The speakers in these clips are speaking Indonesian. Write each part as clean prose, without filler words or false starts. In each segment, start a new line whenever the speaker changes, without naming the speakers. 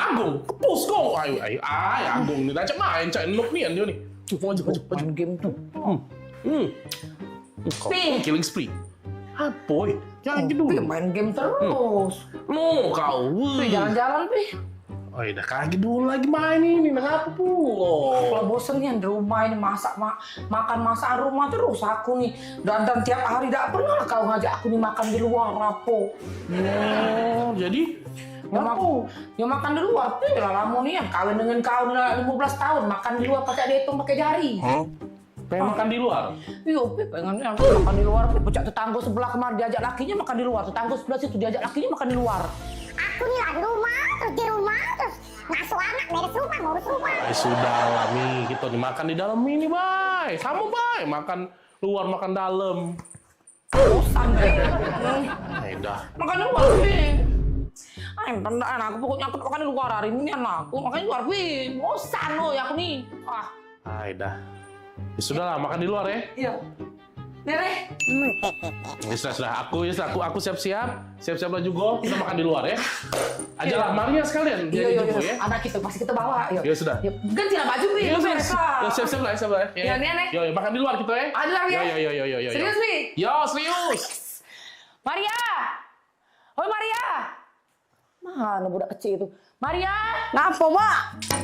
Agung, kepus kok. Ayo, Agung nih, ajak main, cak enok nih dia nih. Maju.
Main game tuh.
Killing spree. Apa? Jangan gitu
Pi,
dulu.
main game terus.
Kau.
Pi, jalan-jalan, Pi.
Oh, udah kaget dulu lagi main ini, kenapa pula?
Kalau bosen nih di rumah ini makan masakan rumah terus aku nih. Dan tiap hari tidak pernah kau ngajak aku nih makan di luar, Rapo.
Jadi
Ya makan di luar, Pi. Lama nih yang kawin dengan kau 15 tahun makan di luar pakai dihitung pakai jari.
pengen makan di luar?
Iya, Pi, pengennya aku makan di luar. Pi, pecah tetangga sebelah kemarin diajak lakinya makan di luar, tetangga sebelah situ diajak lakinya makan di luar.
Aku nih lah di rumah terus ngasuh anak beres rumah ngurus rumah.
Sudah lah nih, kita nih makan di dalam ini, Bay. Sama, Bay. Makan luar, makan dalam.
Bosan deh.
Dah.
Makan di luar, Pi. Tendaan aku pokoknya aku makan di luar hari ini anakku makan di luar, Pi. Bosan loh ya aku nih.
Dah. Ya sudah lah, makan di luar ya.
Iya. Nere.
Sudah. Aku siap-siap baju gol. Kita makan di luar ya. Ajalah Maria sekalian.
Iya.
Ya.
Anak kita pasti kita bawa.
Ya sudah.
Ganti lah baju, Pi.
Ya,
Beres lah.
siap lah.
Ya, Nek.
Yo, makan di luar kita ya.
Di luar ya.
Yo.
Serius, Pi?
Yo, serius.
Maria. Hoi Maria. Mana budak kecil itu? Maria.
Kenapa, Mak?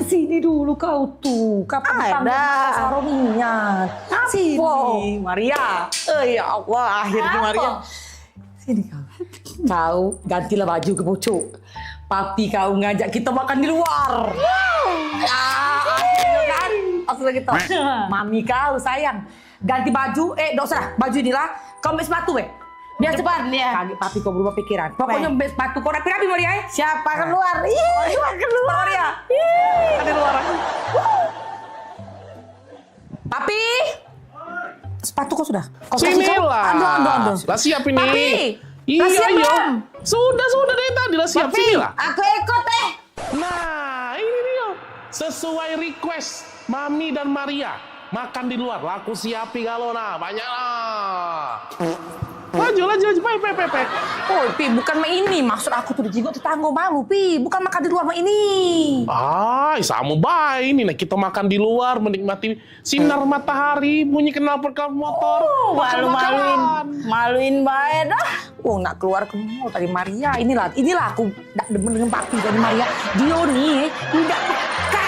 Sini dulu kau tuh. Kapan tamat saroninya? Sini, Maria.
Ya Allah, akhirnya
Apa?
Maria.
Sini kau. Kau gantilah baju ke pucuk. Papi kau ngajak kita makan di luar. Akhirnya kan. Akhirnya kita. Mami kau sayang. Ganti baju. Tidak usah. Baju inilah. Kau ambil sepatu, biar cepat dia. Kaget papi kau berubah pikiran. Pokoknya ambil sepatu kau rapi-rapi, Maria.
Siapa keluar? Keluar.
Maria. Ada luar. Papi. Sepatu kau sudah. Kau
Sini lah.
Aduh.
Lah siap ini.
Papi.
Iya,
Lah siap
iya.
belum?
Sudah dari tadi lah siap sini lah.
Aku ikut
Nah, ini dia. Sesuai request Mami dan Maria. Makan di luar. Laku siapi kalau banyak lah. Laju, pe.
Oh, Pi, bukan main ini. Maksud aku tuh dijigot tetangga malu, Pi. Bukan makan di luar main ini.
Sama baik ini. Nah, kita makan di luar, menikmati sinar matahari, bunyi knalpot motor.
maluin bae dah.
Nak keluar ke mall tadi Maria. Inilah aku tidak demen dengan papi dari Maria. Dia nih tidak peka.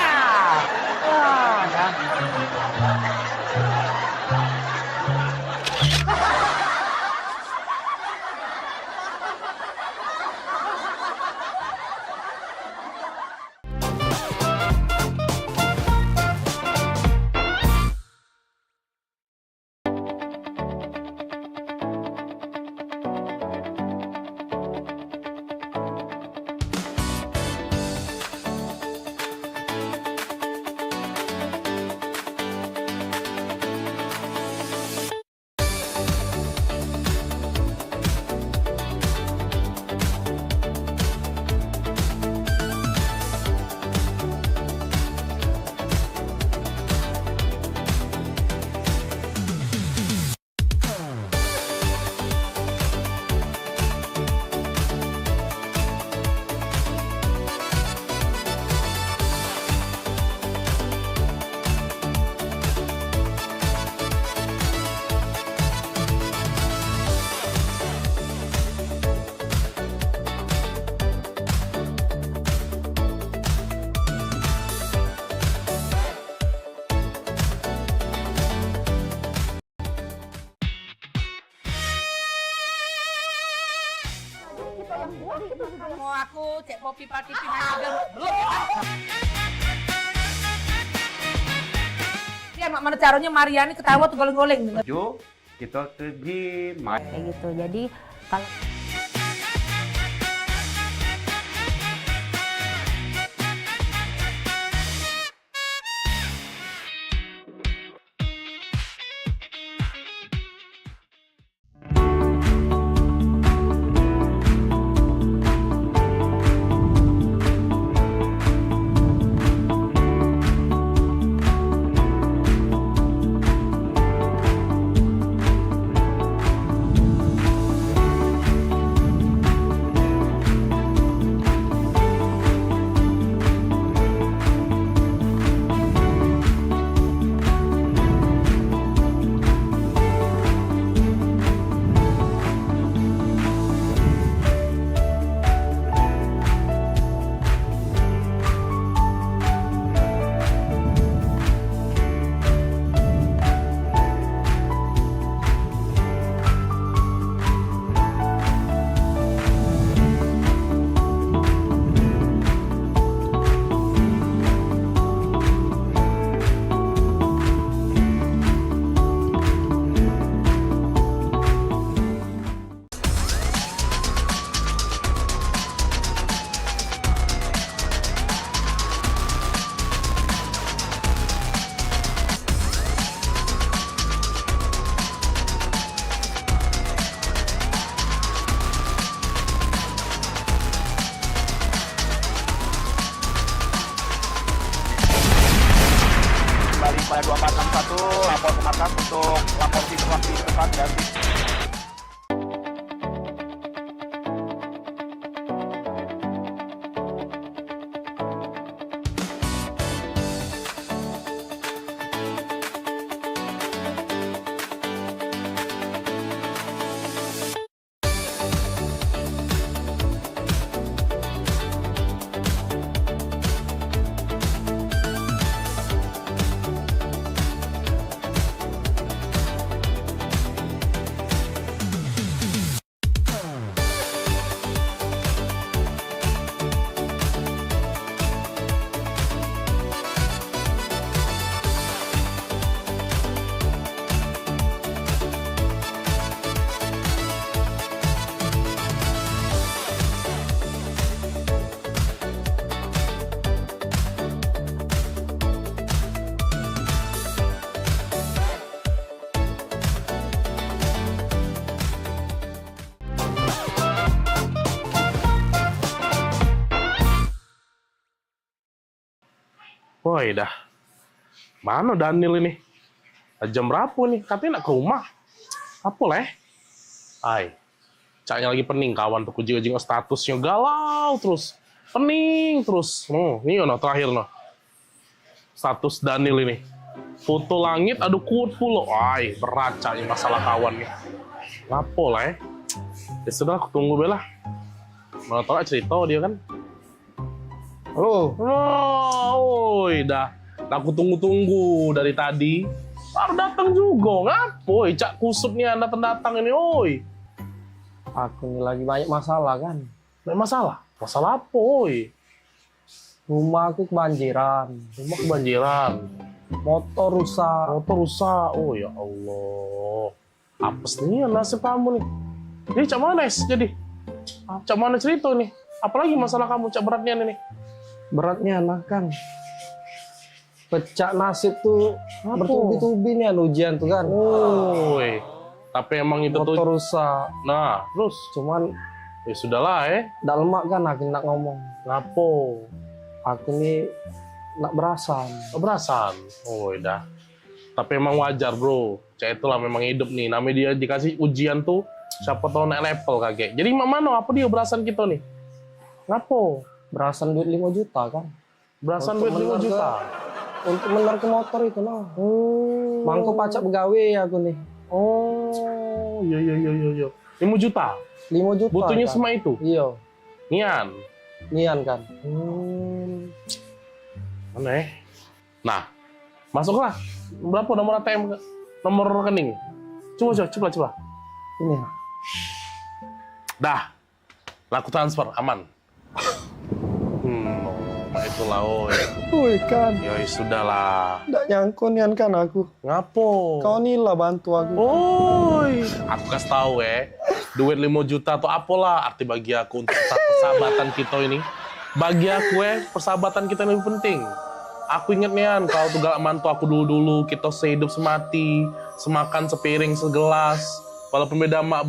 Mau aku cek kopi pati pindah
Lihat mana caranya Maria ini ketawa tuh goleng-goleng.
Yuk, kita pergi main.
Kayak gitu. Jadi kalau
pada 2461 lapor ke markas untuk lapor situasi tempat dan
Woi dah. Mana Daniel ini? Jam berapa nih? Katanya nak ke rumah. Apa leh? Ay. Caknya lagi pening kawan tuh kuji-kuji statusnya galau terus. Pening terus. Ini no terakhir no. Status Daniel ini. Foto langit aduh kuat pula. Ay, berat caknya masalah kawan nih. Apa leh? Ya sudah aku tunggu bela. Mau tahu cerita dia kan?
Halo.
Oh, dah. Aku tunggu-tunggu dari tadi. Baru datang juga, ngapoi? Cak kusut nih anda datang ini, oi.
Aku ini lagi banyak masalah kan.
Banyak masalah? Masalah apa, oi?
Rumah aku kebanjiran.
Rumah kebanjiran.
Motor rusak.
Motor rusak. Oh ya Allah. Apes nih nasib kamu nih. Jadi cak mana jadi? Cak mana cerita nih? Apalagi masalah kamu cak beratnya nih?
Beratnya anak kan. Pecah nasib tuh bertubi-tubi nih ujian tuh kan.
Oi. Tapi emang itu
motor
tuh
rusak.
Nah, terus
Cuman
ya sudahlah
ndak lemak kan aku nak ngomong.
Ngapo?
Aku nih nak berasan.
Berasan. Oh, dah. Tapi emang wajar, bro. Cak itulah memang hidup nih. Namanya dia dikasih ujian tuh siapa tahu naik level kakek. Jadi mana apa dia berasan kita nih? Ngapo?
Berasan duit 5 juta kan.
Berasan
Untuk
duit 5 juta.
Untuk bener ke motor itu noh. Mangko pacak begawe aku nih.
Oh, iya. 5 juta.
5 juta.
Butuhnya
kan?
semua itu.
Iya. Nian kan.
Mana Nah, masuklah. Berapa nomor ATM? Nomor rekening? Coba.
Ini.
Dah. Laku transfer aman. Itulah,
Woi kan.
Ya sudahlah.
Nggak nyangkut nian kan aku.
Ngapo?
Kau nih lah bantu aku.
Oi, aku kasih tahu duit 5 juta atau apalah arti bagi aku untuk persahabatan kita ini. Bagi aku persahabatan kita lebih penting. Aku inget nian, kau tuh galak mantu aku dulu-dulu, kita sehidup semati, semakan sepiring segelas, walaupun beda mak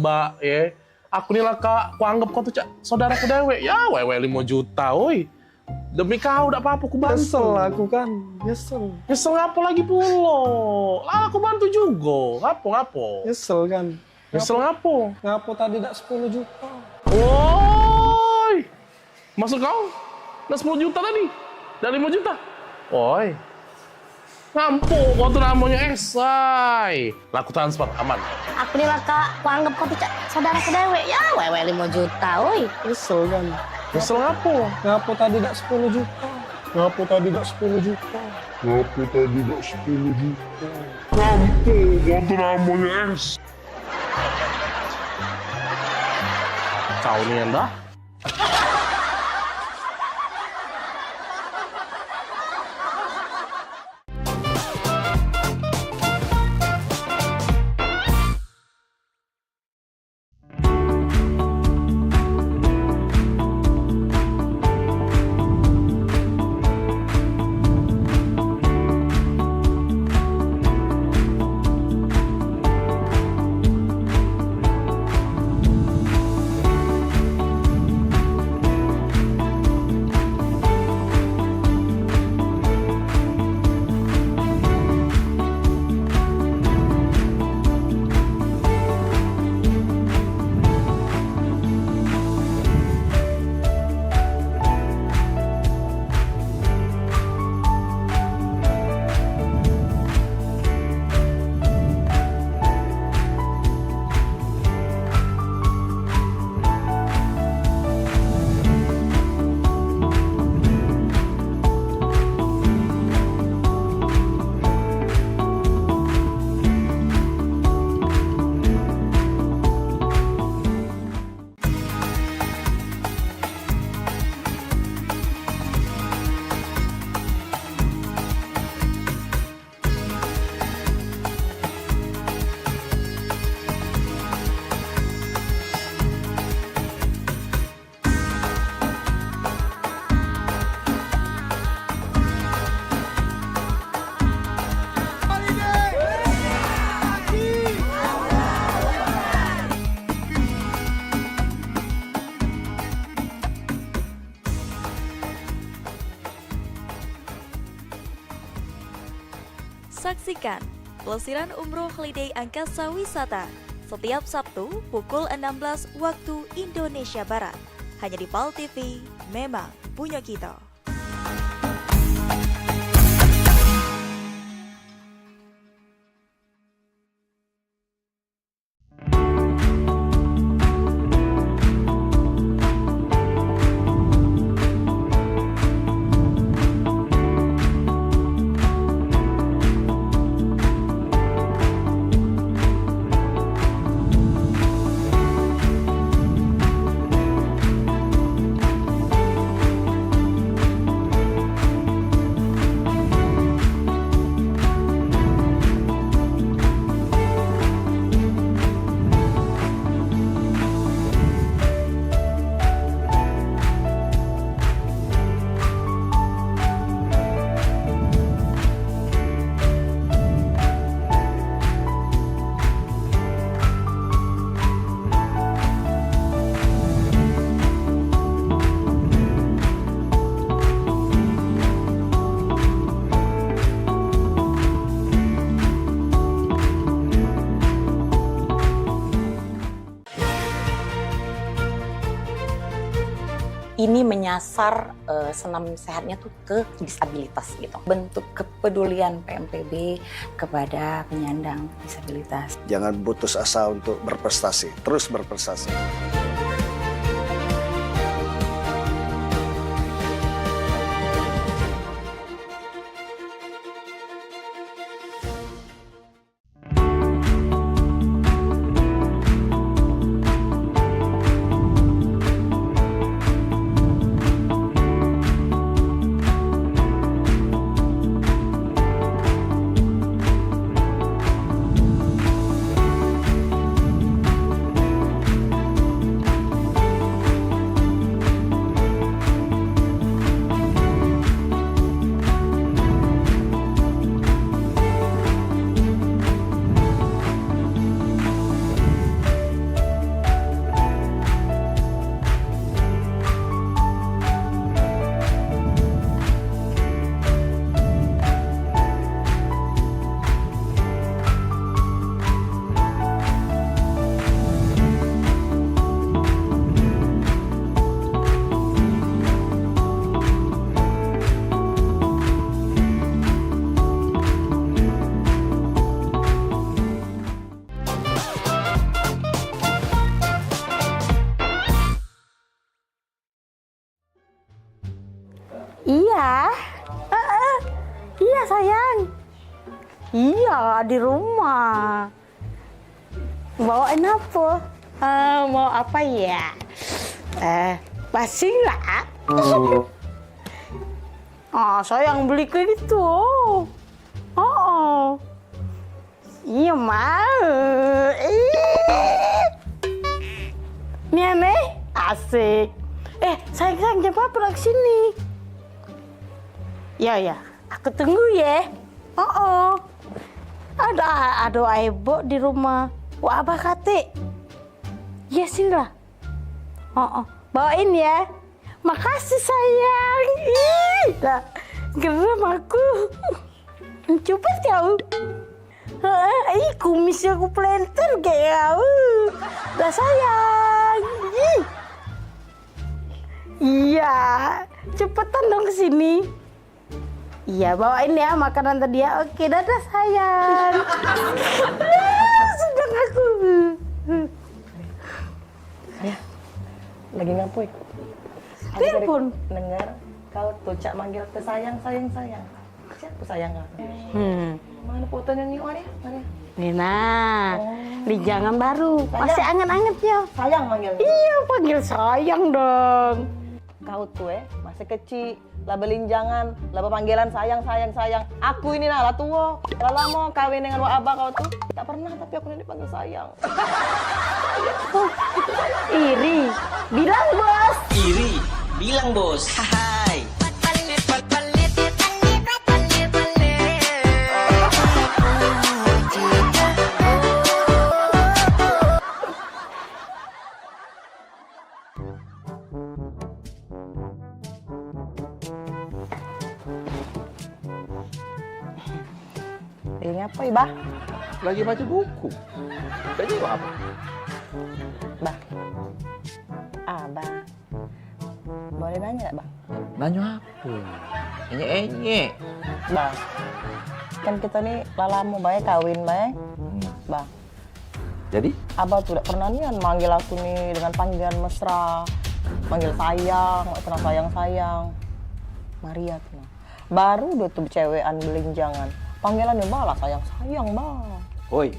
Aku nih lah kak, aku anggap kau tuh saudaraku dewe. Ya, 5 juta, oi. Demi kau, udah apa-apa, aku bantu.
Nyesel aku kan, nyesel.
Nyesel ngapo lagi pulo? Lah aku bantu juga. Ngapo?
Nyesel kan.
Nyesel ngapo?
Ngapo tadi tak 10 juta.
Woi! Maksud kau? Udah 10 juta tadi? Dan 5 juta? Woi. Ngampu, kau tuh namanya esai. Laku transfer, aman.
Aku nih lah kak, aku anggap kau tuh saudara kedewe. Ya, 5 juta, woi.
Nyesel kan.
Nyesel ngapo?
Ngapo tadi tak 10 juta.
Ngapo tadi tak 10 juta?
Ngapo tadi tak 10 juta? Ngampu, kau tuh namanya es.
Kau nih anda?
Saksikan Pelesiran Umroh Holiday Angkasa Wisata setiap Sabtu pukul 16 waktu Indonesia Barat. Hanya di PAL TV, memang punya kita.
Ini menyasar senam sehatnya tuh ke disabilitas gitu. Bentuk kepedulian PMPB kepada penyandang disabilitas.
Jangan putus asa untuk berprestasi, terus berprestasi.
Iya, iya sayang. Iya di rumah. Bawain apa? Mau apa ya? Pasing lah. Sayang beli kayak gitu. Oh, iya mau. Nih aneh, asik. Sayang jangan apa ke sini. Ya, aku tunggu ya. Ada ibu di rumah. Wah, abah kate. Ya sini lah. Bawain ya. Makasih sayang. Dah, geram aku. Coba tahu. Kumisnya aku planter kayak dah sayang. Iya, cepetan dong ke sini. Iya, bawain ya makanan tadi ya. Oke, dadah sayang. Sedang aku.
Ya, lagi ngapain?
Telepon.
Dengar kau tuh cak manggil ke sayang. Siapa sayang aku? Mana fotonya nih, Maria?
Nina, di jangan baru. Pasti anget-angetnya.
Sayang manggil.
Iya, panggil sayang dong.
Kau tuh masih kecil, lah belinjangan, lah panggilan sayang. Aku ini lah tua, lah lama kawin dengan wak abah kau tuh. Tak pernah, tapi aku ini dipanggil sayang.
Iri, bilang bos.
Hai.
apa, Bah?
Lagi baca buku. Jadi apa?
Bah. Abang. Boleh nanya, Bang?
Nanya apa? Enye.
Bang. Kan kita nih lama bae kawin bae. Bang.
Jadi?
Abang tuh udah pernah nih manggil aku nih dengan panggilan mesra. Manggil sayang, pernah sayang-sayang. Maria tuh. Baru dia tuh cewekan belinjangan. Panggilannya balas sayang-sayang, Bang.
Oi.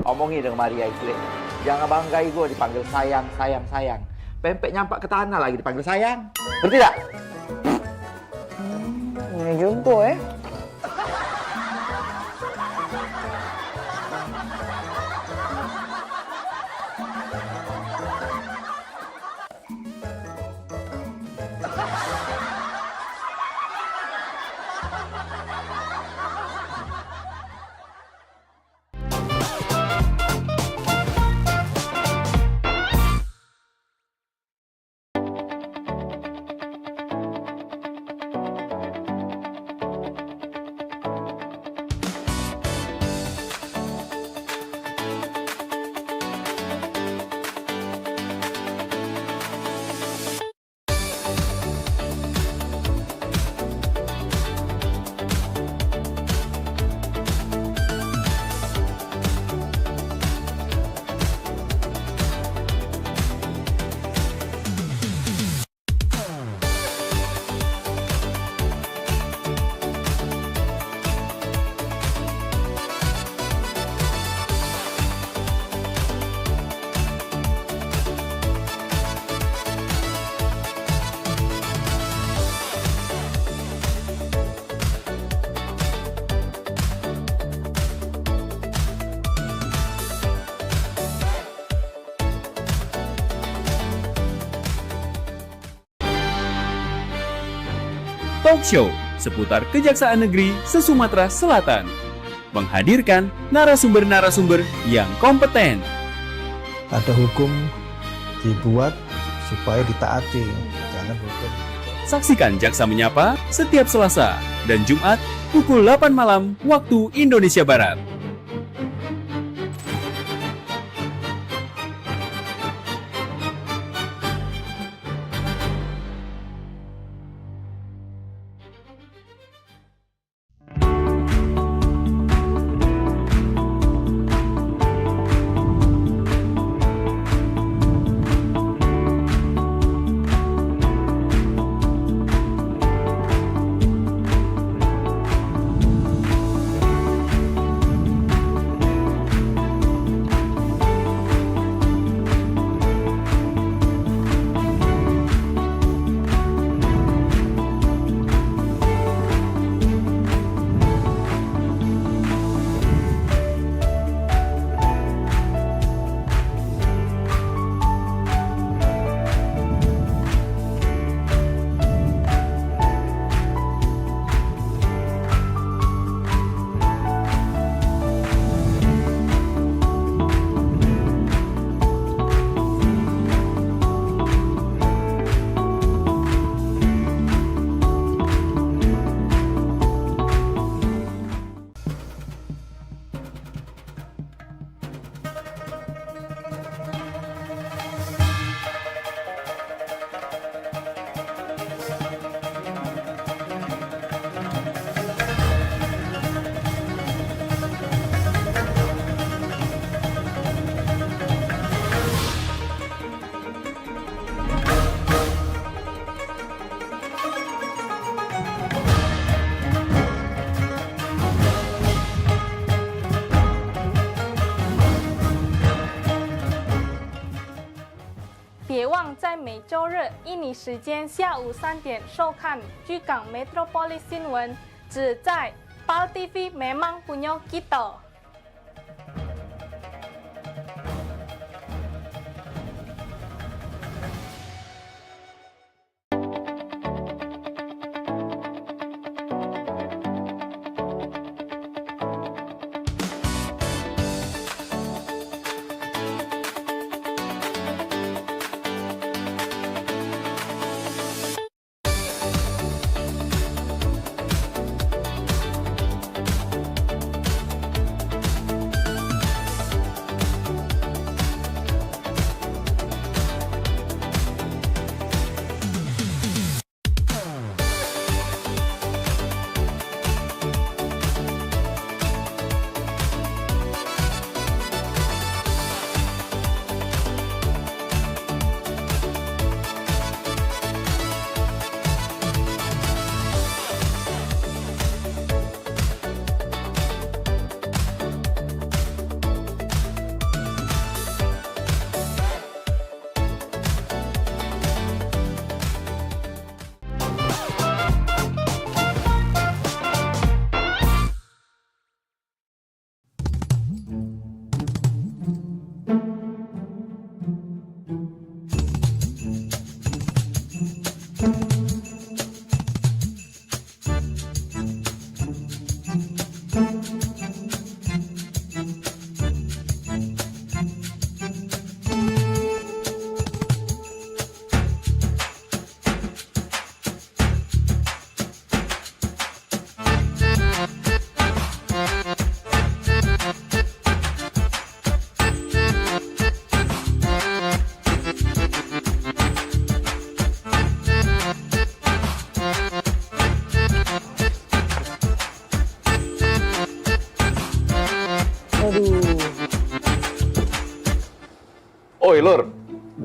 Omongi dengan Maria itu. Jangan banggai gue dipanggil sayang. Pempek nyampak ke tanah lagi dipanggil sayang. Ngerti tak?
Ini juga
Talk Show seputar Kejaksaan Negeri se-Sumatera Selatan. Menghadirkan narasumber-narasumber yang kompeten.
Ada hukum dibuat supaya ditaati, jangan hukum.
Saksikan Jaksa Menyapa setiap Selasa dan Jumat pukul 8 malam waktu Indonesia Barat.
在每周日印尼时间下午3点收看居港 Metropolis 新闻，只在 PAL TV memang punya kita。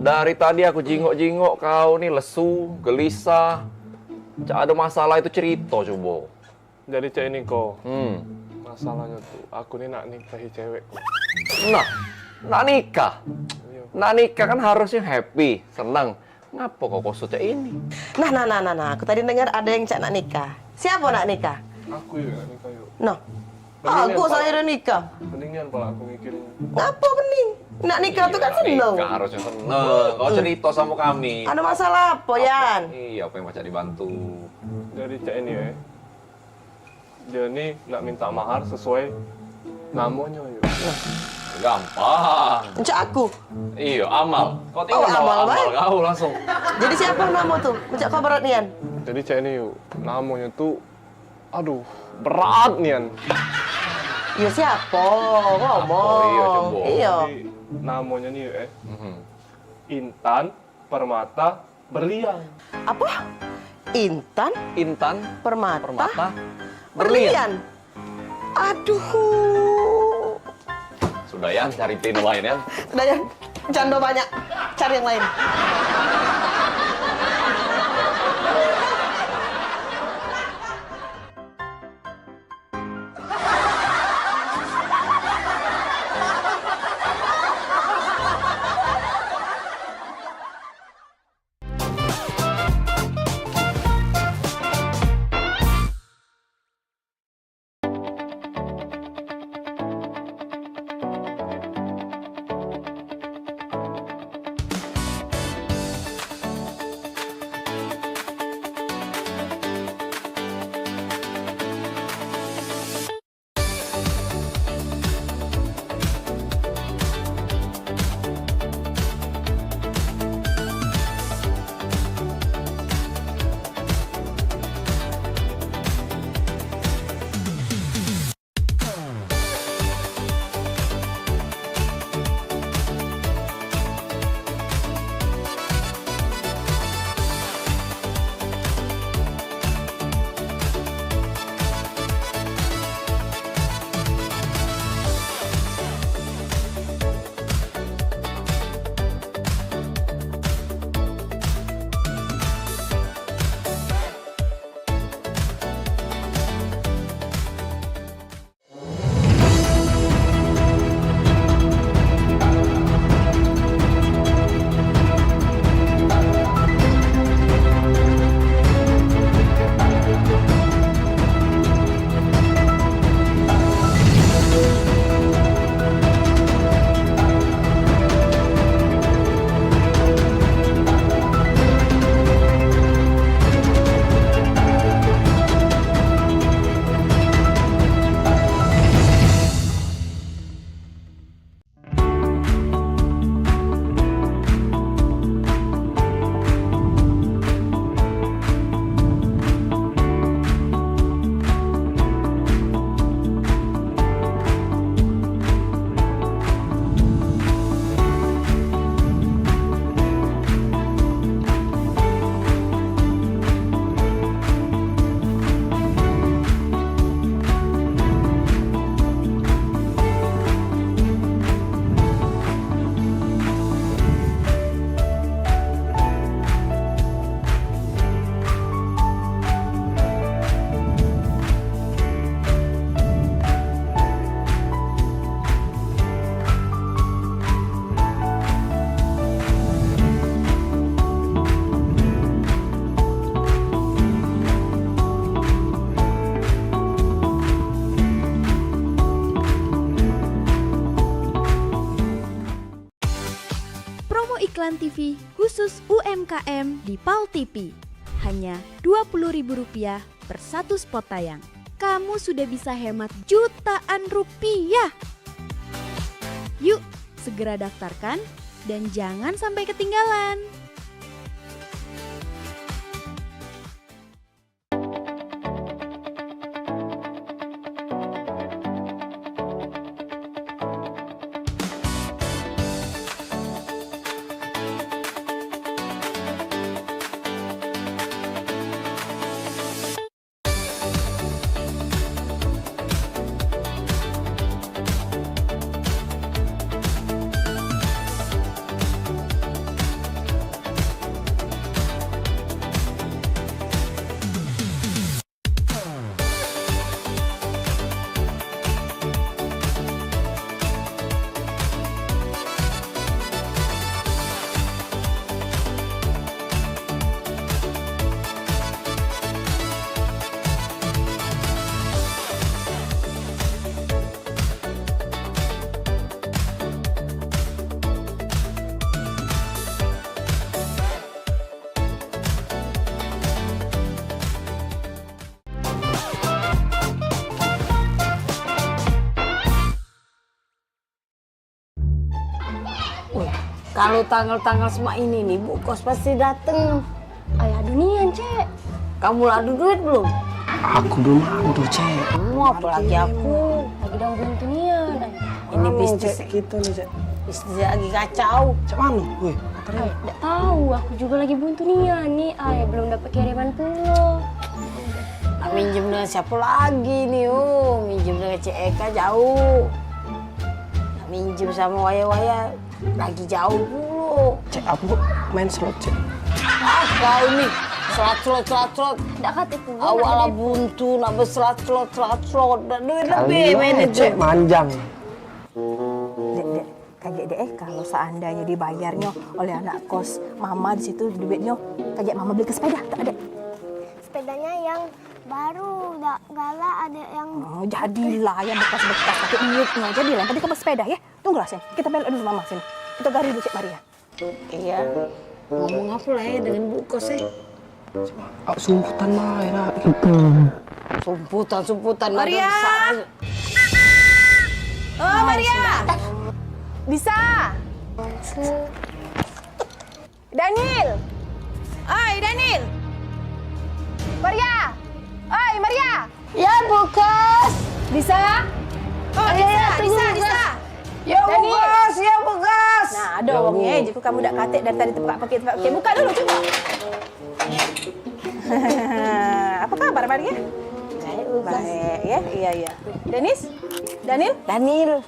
Dari tadi aku jingok-jingok kau nih lesu, gelisah. Cak ada masalah itu cerita coba.
Jadi cek ini kok. Masalahnya tuh, aku nih nak nikahi cewek.
Nah, nak nikah. Nak nikah kan harusnya happy, senang. Ngapa kok kosotnya ini?
Nah. Aku tadi dengar ada yang cak nak nikah. Siapa nak nikah?
Aku yuk nak nikah yuk.
Nah, aku saya udah nikah.
Mendingan pala aku mikirin.
Apa mending? Nak nikah tuh kan seneng.
Nikah harusnya seneng. Kau cerita sama kami.
Ada masalah apa, Yan?
Iya, apa yang macam dibantu?
Jadi cek ini ya. Dia nih nak minta mahar sesuai namanya yuk.
Gampang.
Cak aku.
Iya, amal. Kau tinggal bawa amal kau langsung.
Jadi siapa nama tuh? Cak kau berat nian.
Jadi cek ini yuk. Namanya tuh, aduh, berat nian.
Iya siapa? Ngomong.
Iya, coba.
Iya.
Jadi, namanya nih yuk Intan Permata Berlian.
Apa? Intan Permata Berlian. Aduh.
Sudah ya, cari pin lain ya.
Udah ya, janda banyak. Cari yang lain.
iklan TV khusus UMKM di PAL TV. Hanya Rp20.000 per satu spot tayang. Kamu sudah bisa hemat jutaan rupiah. Yuk, segera daftarkan dan jangan sampai ketinggalan.
Kalau tanggal-tanggal semua ini nih, Bu Kos pasti dateng.
Ayah dunian, Cek.
Kamu adu duit belum?
Aku belum adu, Cek.
Apalagi aku.
Lagi dalam buntu nian.
Ini bisnis
Cek, gitu nih, Cek.
bisnis lagi kacau.
Cek mana? Wih,
Ay, nggak tahu. Aku juga lagi buntu nian nih. Ayah belum dapat kiriman pulau.
Nah, minjem dengan siapa lagi nih? Minjem dengan Cik Eka jauh. Nah, minjem sama Waya-Waya lagi jauh dulu.
Cek, aku main slot, Cek.
Kau nih, slot.
Nggak katiku.
Awalnya buntu, nak berslot. Dan duit lebih
Kali
main
Cek, manjang.
Dek, kayak dek kalau seandainya dibayarnya oleh anak kos mama di situ duitnya kayak mama beli ke sepeda tak ada.
Sepedanya yang baru, nggak galak ada yang.
Oh, jadilah yang bekas-bekas pakai duitnya. Jadilah tadi kamu sepeda ya. Tunggulah sini. Kita belok dulu mama sini. Kita gari dulu Cik Maria.
Iya. Ngomong apa lah ya dengan Bu Kos ya?
Sumputan mah ya.
Sumputan.
Maria. Oh, Maria. Bisa. Daniel. Daniel. Maria. Maria.
Ya, Bu Kos.
Bisa? Oh, bisa.
Ya, Bu Kos.
Nah, ada orangnya. Jadi kamu dak katik dari tadi tempat pakai. Buka dulu coba. Apa kabar Maria? Baik ya. Iya. Daniel.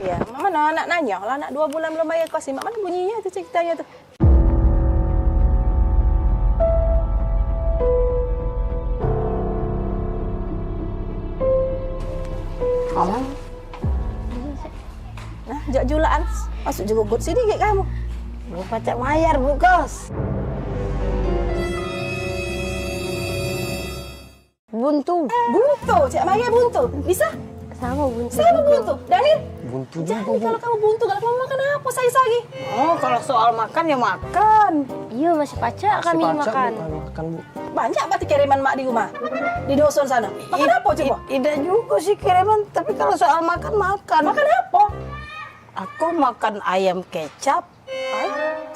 Iya, Mama nak nanya, lah anak 2 bulan belum bayar kos, Mak mana bunyinya tuh ceritanya tuh. Nah, jak julaan. Masuk juga gut sini kayak kamu.
Mau pacak mayar, Bu Kos. Buntu,
Cik Maya buntu. Bisa?
Sama buntu.
Daniel?
Buntu
Jadi
juga.
kalau kamu buntu, kalau kamu makan apa? Saya lagi.
Oh, kalau soal makan ya makan.
Iya, masih pacak kami makan.
Makan, Bu.
Banyak berarti kiriman mak di rumah. Di dusun sana. Makan apa coba?
Tidak juga sih kiriman, tapi kalau soal makan.
Makan apa?
Aku makan ayam kecap.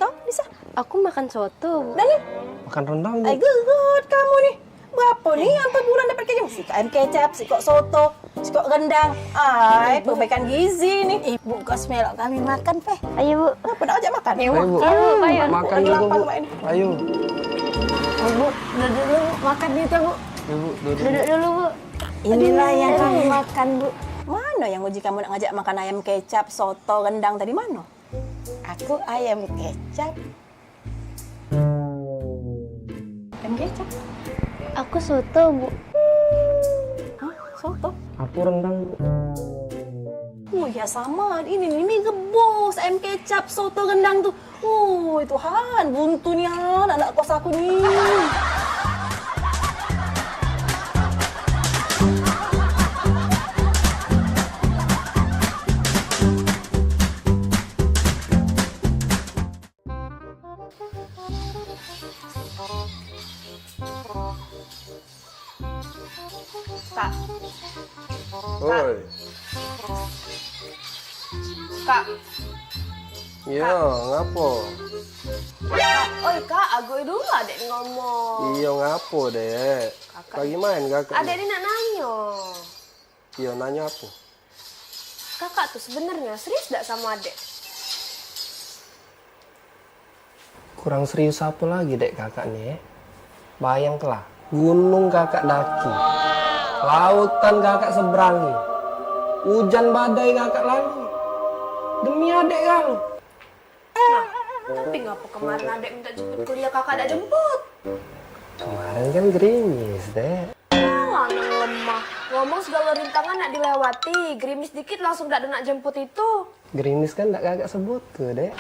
Kau bisa?
Aku makan soto.
Daniel?
Makan rendang, Bu.
Good kamu nih. Berapa nih sampai bulan dapat kayak si ayam kecap, si kok soto, si kok rendang. Perbaikan gizi nih.
Ibu Kos melok kami makan, Peh.
Ayo, Bu.
Kenapa nak ajak makan?
Ayo, Bu.
Ayo.
Makan juga, Bu. Ayo.
Bu, duduk dulu makan itu, Bu.
Ibu, duduk.
Duduk dulu, Bu.
Inilah yang kami makan, Bu.
Mana yang uji kamu nak ngajak makan ayam kecap, soto, rendang tadi mana?
Aku ayam kecap.
Ayam kecap?
Aku soto, Bu.
Hah? Soto?
Aku rendang, Bu.
Oh ya sama, ini gebos, ayam kecap, soto, rendang tuh. Oh Tuhan, buntu nih anak kos aku nih. Kak.
Oi.
Kak.
Iya, ngapo?
Oi kak, aku dulu adek ngomong.
Iya, ngapo, Dek? Lagi main kakak?
Adek ini nak nanya.
Iya, nanya apa?
Kakak tuh sebenarnya serius gak sama adek?
Kurang serius apa lagi, Dek, kakak nih? Bayangkanlah, gunung kakak daki. Lautan kakak seberangi. Hujan badai kakak lalui. Demi adek kalau.
Tapi ngapa kemarin adek minta jemput kuliah kakak ada jemput?
Kemarin kan gerimis, Dek.
Alah, nang lemah. Ngomong segala rintangan nak dilewati. Gerimis dikit langsung gak ada nak jemput itu.
Gerimis kan gak kakak sebut tuh, Dek.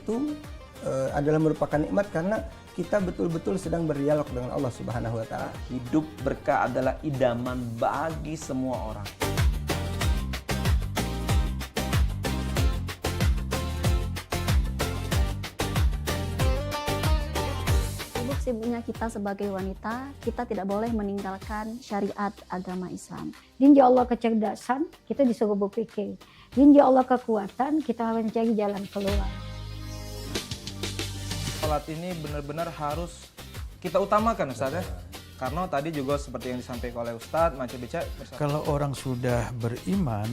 itu adalah merupakan nikmat karena kita betul-betul sedang berdialog dengan Allah Subhanahu wa taala.
Hidup berkah adalah idaman bagi semua orang.
Sibuknya kita sebagai wanita, kita tidak boleh meninggalkan syariat agama Islam. Insya Allah kecerdasan, kita disuruh berpikir. Insya Allah kekuatan, kita harus mencari jalan keluar.
Sholat ini benar-benar harus kita utamakan, Ustaz ya. Karena tadi juga seperti yang disampaikan oleh Ustadz, Macam Bica.
Kalau orang sudah beriman,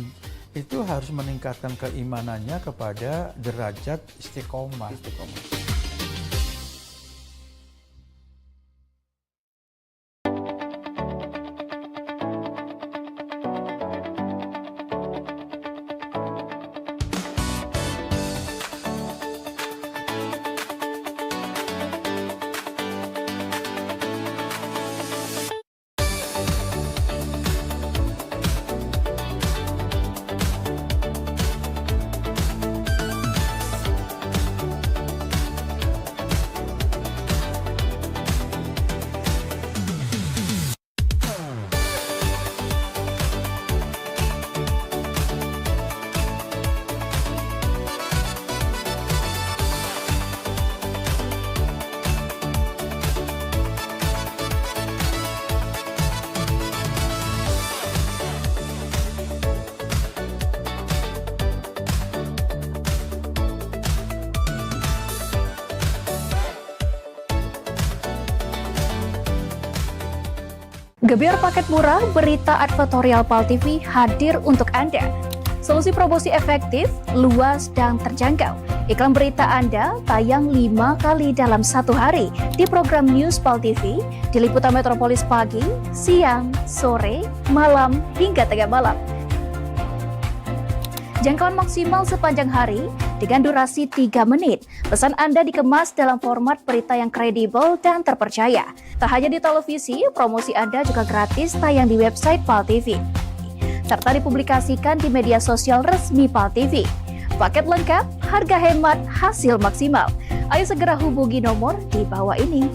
itu harus meningkatkan keimanannya kepada derajat istiqomah.
Gebyar paket murah, berita advertorial PAL TV hadir untuk Anda. Solusi promosi efektif, luas, dan terjangkau. Iklan berita Anda tayang 5 kali dalam 1 hari di program News PAL TV, di liputan Metropolis pagi, siang, sore, malam, hingga tengah malam. Jangkauan maksimal sepanjang hari dengan durasi 3 menit. Pesan Anda dikemas dalam format berita yang kredibel dan terpercaya. Tak hanya di televisi, promosi Anda juga gratis tayang di website PAL TV, serta dipublikasikan di media sosial resmi PAL TV. Paket lengkap, harga hemat, hasil maksimal. Ayo segera hubungi nomor di bawah ini.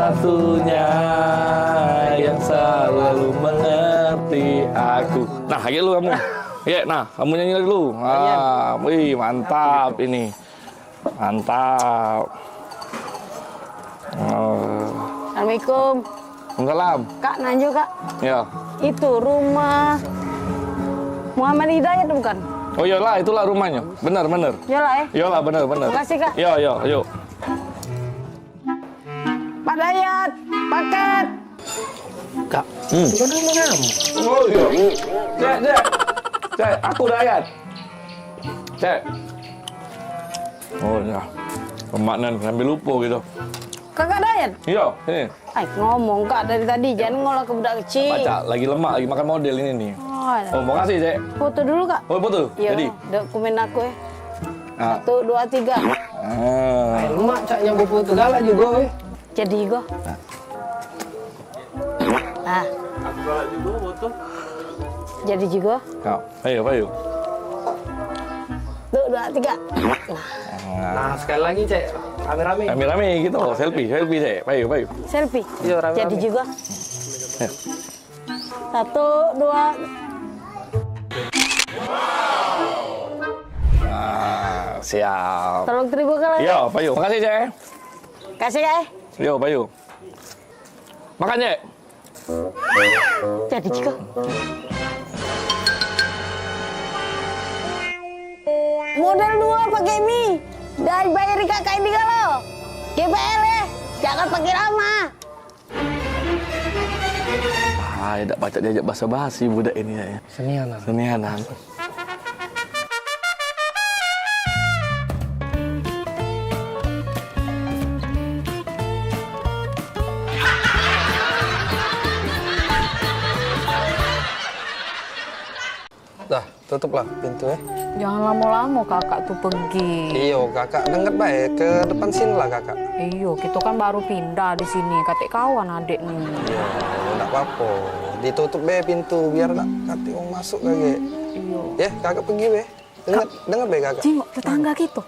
Satunya yang selalu mengerti aku. Nah, ayo lu kamu. Ya, nah, kamu nyanyi dulu. Ah, wih, mantap ini. Mantap.
Assalamualaikum.
Waalaikumsalam.
Kak, Nanjo Kak.
Ya.
Itu rumah Muhammad Hidayat bukan?
Oh iyalah, itulah rumahnya. Benar, benar.
Iyalah ya.
Iyalah, benar, benar.
Terima kasih Kak.
Yo, yo, yuk.
Pak Dayat, paket.
Kak, itu rumah kamu.
Oh iya. Cek. Cek, aku Dayat. Cek. Oh ya. Pemaknan sambil lupa gitu.
Kakak Dayan?
Iya, ini.
Ay, ngomong Kak dari tadi, jangan ngolah ke budak kecil.
Baca, lagi lemak, lagi makan model ini nih. Oh, mau kasih, Cek.
Foto dulu, Kak.
Oh, foto?
Iya,
Jadi?
dokumen aku ya.
Nah.
1, 2, 3.
Lemak cak yang foto galak juga weh.
Jadi go. Ah.
Aku galak juga foto.
Jadi juga.
Kau, ayo.
1, 2, 3.
Nah, sekali lagi cek, rame-rame.
Rame-rame gitu, selfie, Cek. Ayo.
Selfie.
Iya, rame-rame.
Jadi juga. 1, 2.
Siap.
Tolong terigu kalian.
Iya, Payu. Makasih, Cek.
Kasih ya.
Yo, Payu. Makan, Cek.
Jadi juga. Modal 2 pakai mie. Dan bayari kakak ini kalau. GPL ya. Jangan pakai lama.
Tak baca diajak basa-basi budak ini ya. Senianan.
Dah, tutuplah pintu ya.
Jangan lama-lama kakak tuh pergi.
Iyo, kakak dengar baik ke depan sini lah kakak.
Iyo, kita kan baru pindah di sini. Katik kawan adik nih.
Iya, enggak apa-apa. Ditutup be pintu biar nak katik mau masuk kage.
Iyo.
Ya, kakak pergi be. Dengar be kakak.
Jengok tetangga gitu.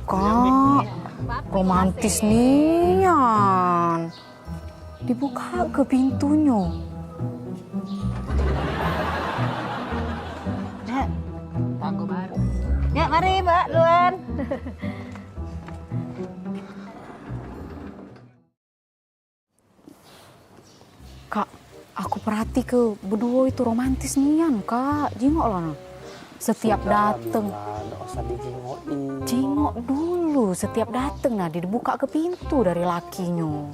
Kak, romantis nian. Dibuka ke pintunya.
Ya, tanggo baru. Ya, mari Mbak Luan.
Kak, aku perhati ke berdua itu romantis nian, Kak. Jengok lah. Setiap dateng. Jengok dulu, setiap dateng nah dibuka ke pintu dari lakinya.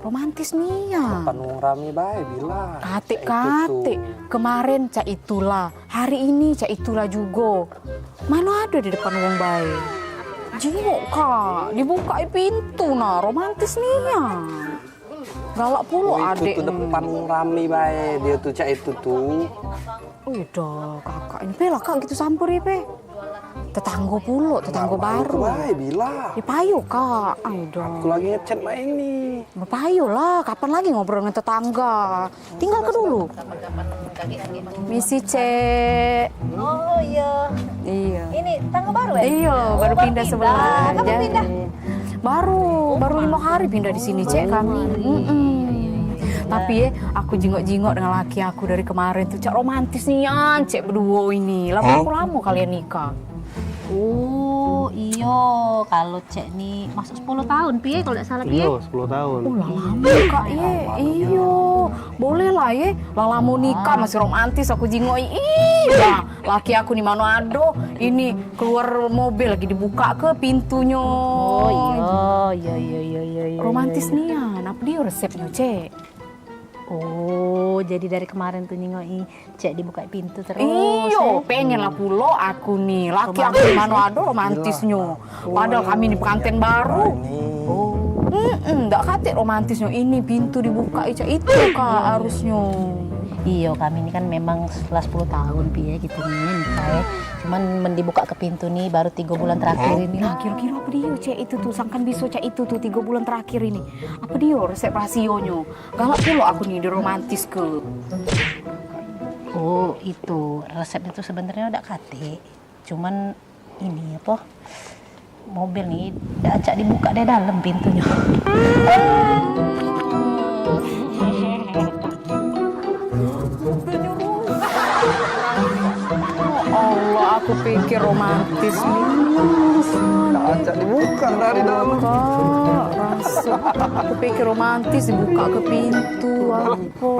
Romantis nian.
Depan rame baik bila.
Katik. Kemarin cak itulah, hari ini cak itulah juga. Mana ada di depan wong baik. Jengok Kak, dibuka pintu nah, romantis nian. Galak pula adik.
Itu depan rame baik, dia tuh cak itu tuh.
Udah kakak ini pelak kak gitu sampur ya pe. Tetangga pula, tetangga baru.
Baik bila.
Ya payu kak, udah.
Aku lagi ngechat mbak ini.
Payu lah, kapan lagi ngobrol dengan tetangga? Tinggal ke dulu. Misi cek.
Oh iya.
Iya.
Ini tangga baru ya?
Iya, baru pindah sebelah.
Kapan pindah?
Baru 5 hari pindah di sini cek kami. Tapi ya, aku jingok-jingok dengan laki aku dari kemarin tuh cak romantis nian, cek berdua ini. Lama kalian nikah.
Oh iyo, kalau cek nih masuk 10 tahun piye kalau tidak salah piye?
Iya, 10 tahun.
Lama kak ye, iyo. Boleh lah ye, lama nikah masih romantis aku jingok. Iya, laki aku di Manado, ini keluar mobil lagi dibuka ke pintunya.
Oh iya.
Romantis nian, apa dia resepnya cek?
Oh, jadi dari kemarin tuh nyingoi cek dibuka pintu terus.
Iyo, pengen lah pulo aku nih. Laki aku di Manado romantisnya. Padahal kami di pengantin baru. Nggak katik romantisnya. Ini pintu dibuka itu kak harusnya.
Iya, kami ini kan memang setelah 10 tahun piye gitu nih nikah ya. Cuman dibuka ke pintu nih baru 3 bulan terakhir ini.
Nah, kira-kira apa dia cek itu tuh? Sangkan bisa cek itu tuh 3 bulan terakhir ini. Apa dia resep rasionya? Galak pula aku nih di romantis ke.
Oh, itu resepnya tuh sebenarnya udah kate. Cuman ini apa? Mobil nih udah acak dibuka dari dalam pintunya.
Allah, aku pikir romantis nih.
Acak dibuka dari dalam.
Rasa. Aku pikir romantis dibuka ke pintu. Apa?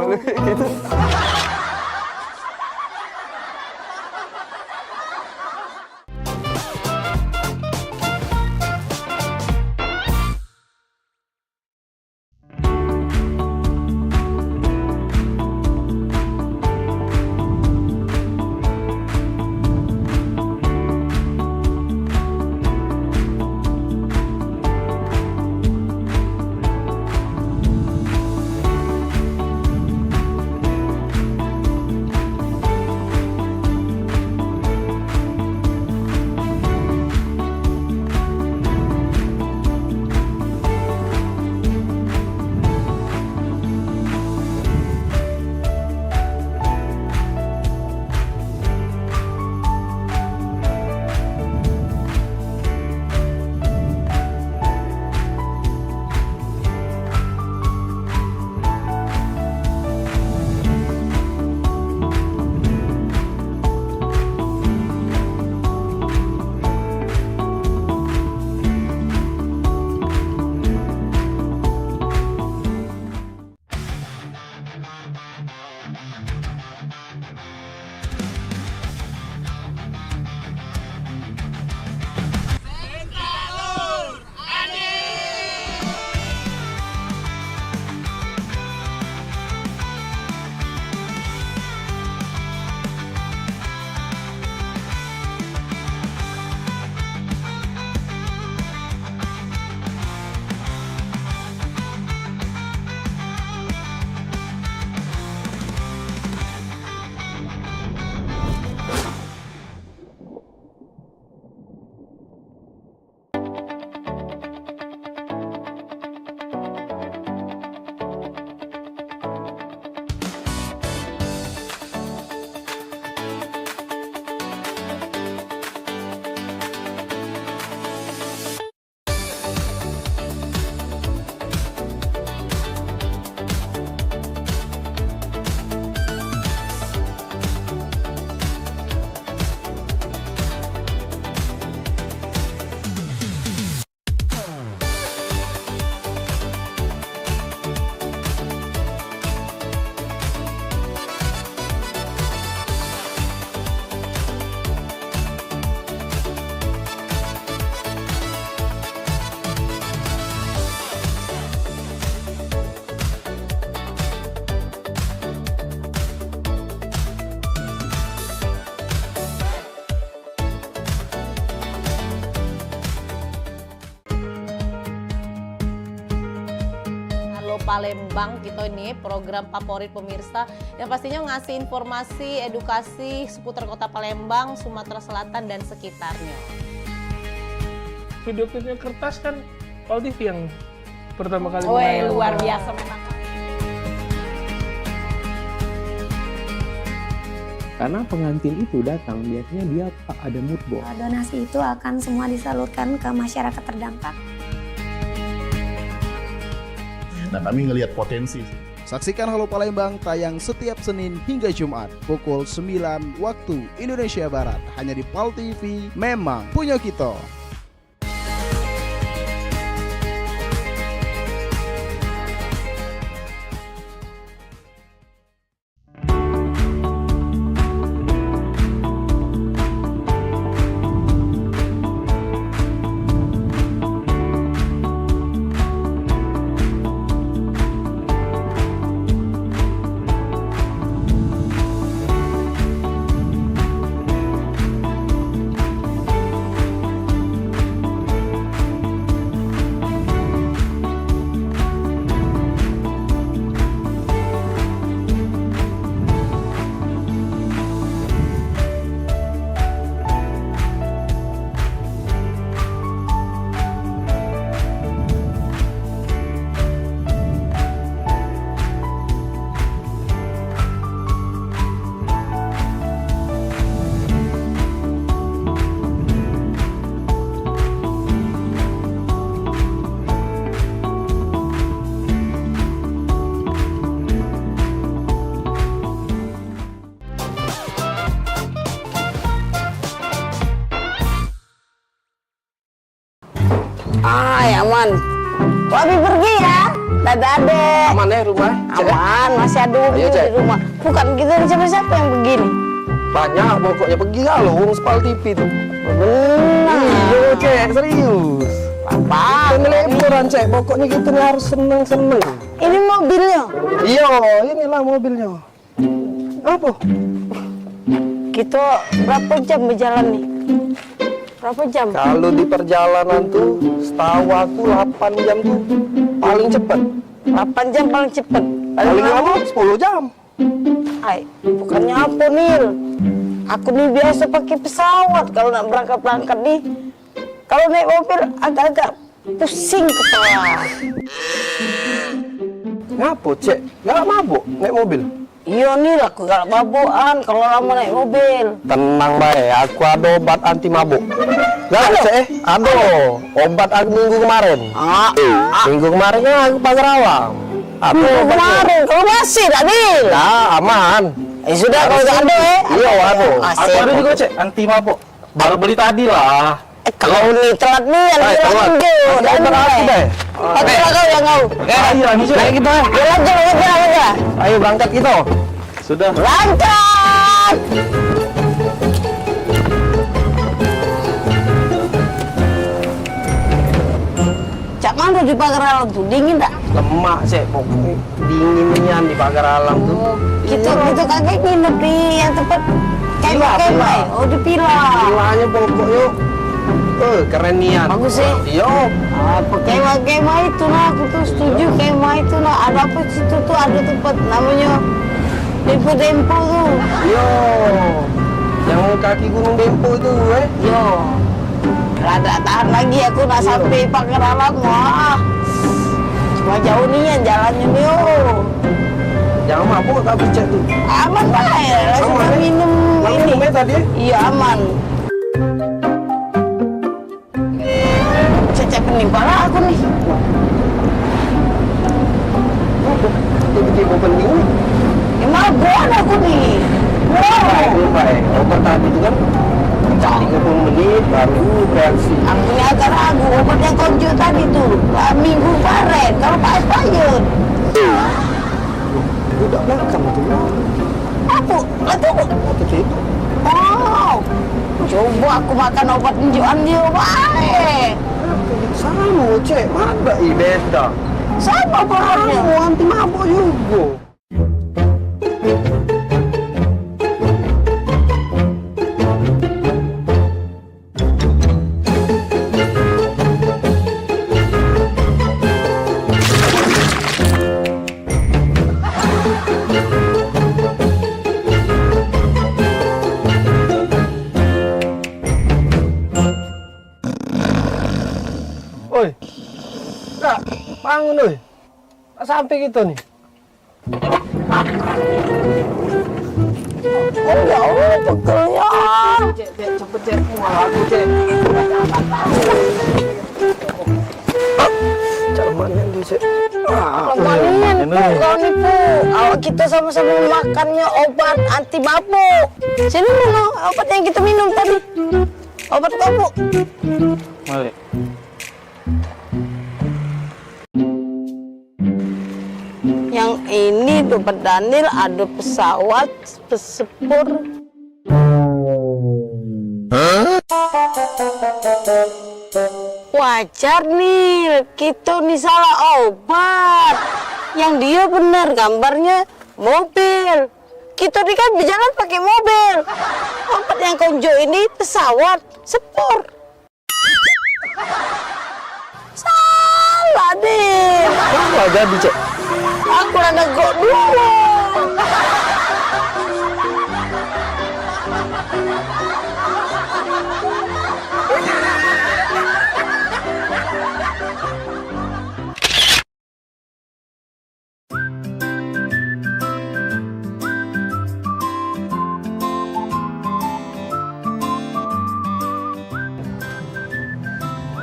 Palembang kita ini program favorit pemirsa yang pastinya ngasih informasi, edukasi seputar kota Palembang, Sumatera Selatan dan sekitarnya.
Video-video kertas kan Pal TV yang pertama kali.
Wih, luar biasa memang.
Karena pengantin itu datang, biasanya dia ada mood board.
Donasi itu akan semua disalurkan ke masyarakat terdampak.
Nah, kami ngelihat potensi.
Saksikan Halo Palembang tayang setiap Senin hingga Jumat pukul 9 waktu Indonesia Barat. Hanya di PAL TV, memang punya kita.
Aman. Wabi pergi ya. Dadah adek.
Aman ya rumah?
Aman, masih ada mobil di rumah. Bukan kita siapa-siapa yang begini.
Banyak pokoknya pergi kalau Spal TV tuh.
Benar.
Iya Cek, serius.
Apa?
Liburan Cek, pokoknya kita nih harus seneng-seneng.
Ini mobilnya?
Iya, inilah mobilnya. Apa?
Kita berapa jam berjalan nih? Berapa jam?
Kalau di perjalanan tuh, setahu aku 8 jam tuh paling cepet.
8 jam paling cepet.
Paling lama 10 jam.
Ay, bukannya apa Nil? Aku nih biasa pakai pesawat kalau nak berangkat nih. Kalau naik mobil agak-agak pusing kepala.
Ngapa Cek? Gak mabuk naik mobil?
Iya Nil, aku gak mabukan kalau lama naik mobil.
Tenang baik, aku ada obat anti mabuk. Gak Cek? Ada obat aku minggu kemarin. Minggu kemarin kan aku pagar alam.
Minggu kemarin, kalau masih tak Nil?
Ya aman.
Sudah kalau gak ada
Iya ada.
Aku ada juga Cek, anti mabuk. Baru beli tadi lah.
Kalau nih telat nih,
telat.
Dan
aku deh.
Oke lah kau yang kau.
Ayo kita.
Ayo.
Ayo berangkat kita.
Sudah.
Berangkat. Cak mana di pagar alam tuh? Dingin tak?
Lemak sih, pokoknya dinginnya di pagar alam tuh.
Kita kakek nginep di yang tempat kemah. Oh di Pila.
Pilanya pokoknya keren nian.
Bagus sih.
Iya.
Kemah itu nah, aku tuh setuju kemah itu nah. Ada apa situ tuh ada tempat namanya Dempo tuh.
Iya. Yang kaki gunung Dempo itu
Iya. Rada tahan lagi aku nak sampai pagar alam. Wah. Cuma jauh nih ya jalannya nih.
Jangan mabuk gak Cek tuh.
Aman baik. Langsung minum ini.
Tadi?
Iya aman. Cecep pala aku nih.
Tiba-tiba penting nih.
Mabuk aku nih.
Baik. Obat tadi itu kan 30 menit baru reaksi.
Aku ini agak ragu obat yang konjo tadi tuh. Minggu kemarin kalau payut.
Udah belakang tuh.
Apa?
Itu.
Oh. Coba aku makan obat injuan dia baik.
Sama Cek, mana beda.
Sama obatnya.
Anti mabuk juga. Bangun doi. Tak sampai kita nih.
Oh ya Allah, pegelnya.
Cek, cepet cek. Aku cek. Camannya di cek.
Lemanian kau nih pu. Awak kita sama-sama makannya obat anti mabuk. Sini dulu obat yang kita minum tadi. Obat mabuk.
Malik.
Yang ini dompet Daniel ada pesawat pesepur. Wajar nih, kita nih salah obat. Yang dia benar gambarnya mobil. Kita nih kan berjalan pakai mobil. Obat yang konjo ini pesawat sepur. Salah deh.
Salah jadi cek.
Aku udah negok dulu.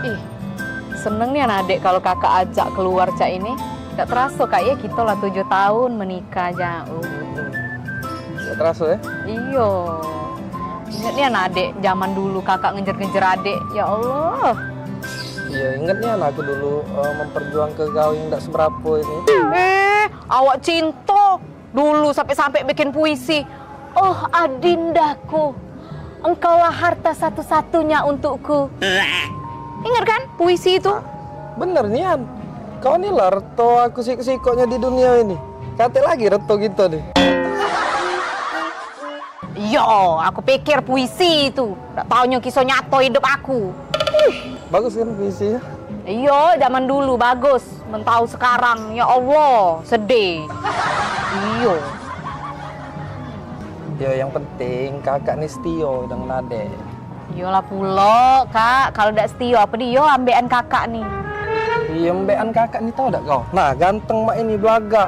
Ih, seneng nih anak adik kalau kakak ajak keluar cak ini. Gak terasa kayaknya kita lah 7 tahun menikah jauh.
Gak terasa ya?
Iyo. Ingat nih anak adik zaman dulu kakak ngejar-ngejar adik. Ya Allah.
Iya, ingat nih anakku dulu memperjuangkan kau yang gak seberapa ini.
Awak cinta dulu sampai-sampai bikin puisi. Oh adindaku, engkaulah harta satu-satunya untukku. Ingat kan puisi itu?
Bener nih An. Kau nih lah reto aku sikoknya di dunia ini. Kate lagi reto gitu nih.
Yo, aku pikir puisi itu. Gak taunya kisah nyata hidup aku.
Bagus kan puisinya?
Iya, zaman dulu bagus. Mentau sekarang, ya Allah, sedih. Iya.
Yo, yang penting kakak nih setio dengan adek.
Iyalah pula, Kak. Kalau ndak setia apa dia ambekan kakak nih.
Iya, ambekan kakak nih tau gak kau? Nah, ganteng mak ini belagak.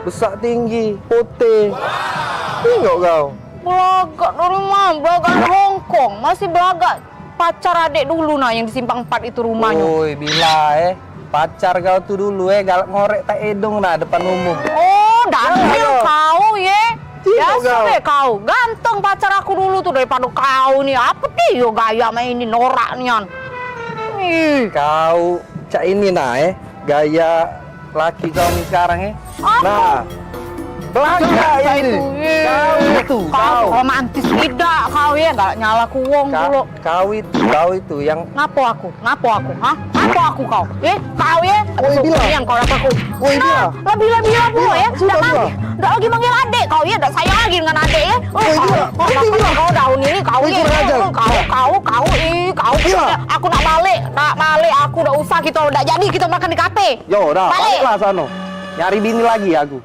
Besar tinggi, putih. Tengok kau.
Belagak dari mana? Belagak Hongkong. Masih belagak pacar adik dulu nah yang di Simpang 4 itu rumahnya.
Woi, bila pacar kau tuh dulu galak ngorek tak edong nah depan umum.
Oh, Daniel kau ya. Biasa deh kau. Ganteng pacar aku dulu tuh daripada kau nih. Apa dia gaya main ini norak nian.
Kau cak ini nah gaya laki kau nih sekarang Nah, belakang ini.
Kau romantis tidak kau ya, gak nyala kuwong dulu.
Kau itu yang
Ngapo aku? Hah? Ngapo aku kau? Kau ya? Yang kau dapat aku. Lebih-lebih apa ya? Nggak lagi manggil adik kau ya, nggak sayang lagi dengan adik ya. Kau daun ini kau ya. Kau. Aku nak balik, aku udah usah kita udah jadi kita makan di kafe.
Yo, udah baliklah sana. Nyari bini lagi aku.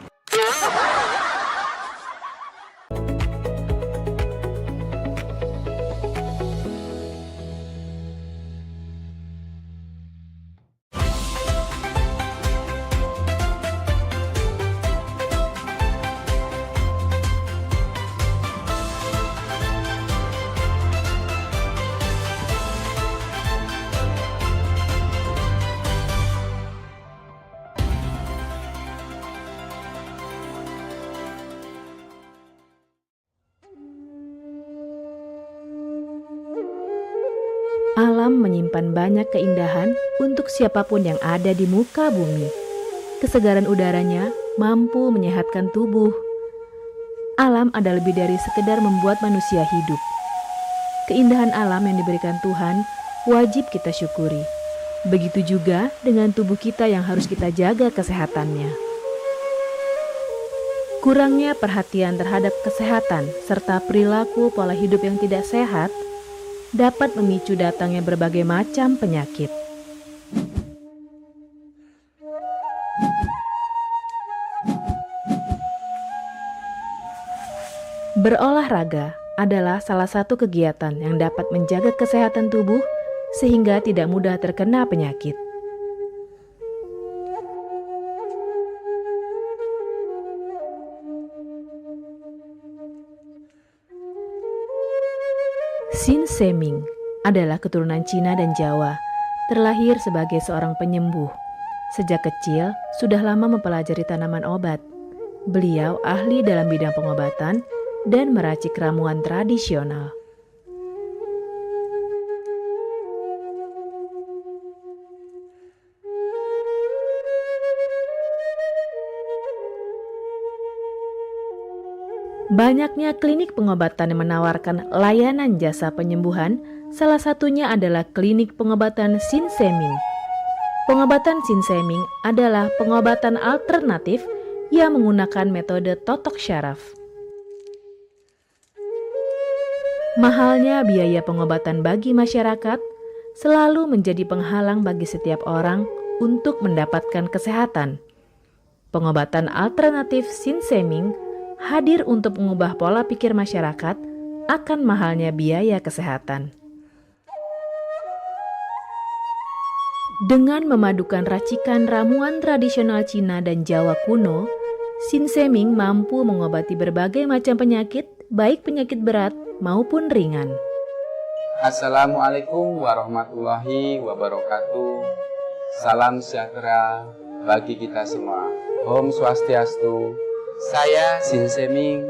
Alam menyimpan banyak keindahan untuk siapapun yang ada di muka bumi. Kesegaran udaranya mampu menyehatkan tubuh. Alam ada lebih dari sekedar membuat manusia hidup. Keindahan alam yang diberikan Tuhan wajib kita syukuri. Begitu juga dengan tubuh kita yang harus kita jaga kesehatannya. Kurangnya perhatian terhadap kesehatan serta perilaku pola hidup yang tidak sehat dapat memicu datangnya berbagai macam penyakit. Berolahraga adalah salah satu kegiatan yang dapat menjaga kesehatan tubuh sehingga tidak mudah terkena penyakit. Sin Seming adalah keturunan Cina dan Jawa, terlahir sebagai seorang penyembuh. Sejak kecil, sudah lama mempelajari tanaman obat. Beliau ahli dalam bidang pengobatan dan meracik ramuan tradisional. Banyaknya klinik pengobatan yang menawarkan layanan jasa penyembuhan, salah satunya adalah klinik pengobatan Sin Seming. Pengobatan Sin Seming adalah pengobatan alternatif yang menggunakan metode totok syaraf. Mahalnya biaya pengobatan bagi masyarakat selalu menjadi penghalang bagi setiap orang untuk mendapatkan kesehatan. Pengobatan alternatif Sin Seming hadir untuk mengubah pola pikir masyarakat akan mahalnya biaya kesehatan. Dengan memadukan racikan ramuan tradisional Cina dan Jawa kuno, Sin Seming mampu mengobati berbagai macam penyakit, baik penyakit berat maupun ringan.
Assalamualaikum warahmatullahi wabarakatuh. Salam sejahtera bagi kita semua. Om Swastiastu. Saya Sin Seming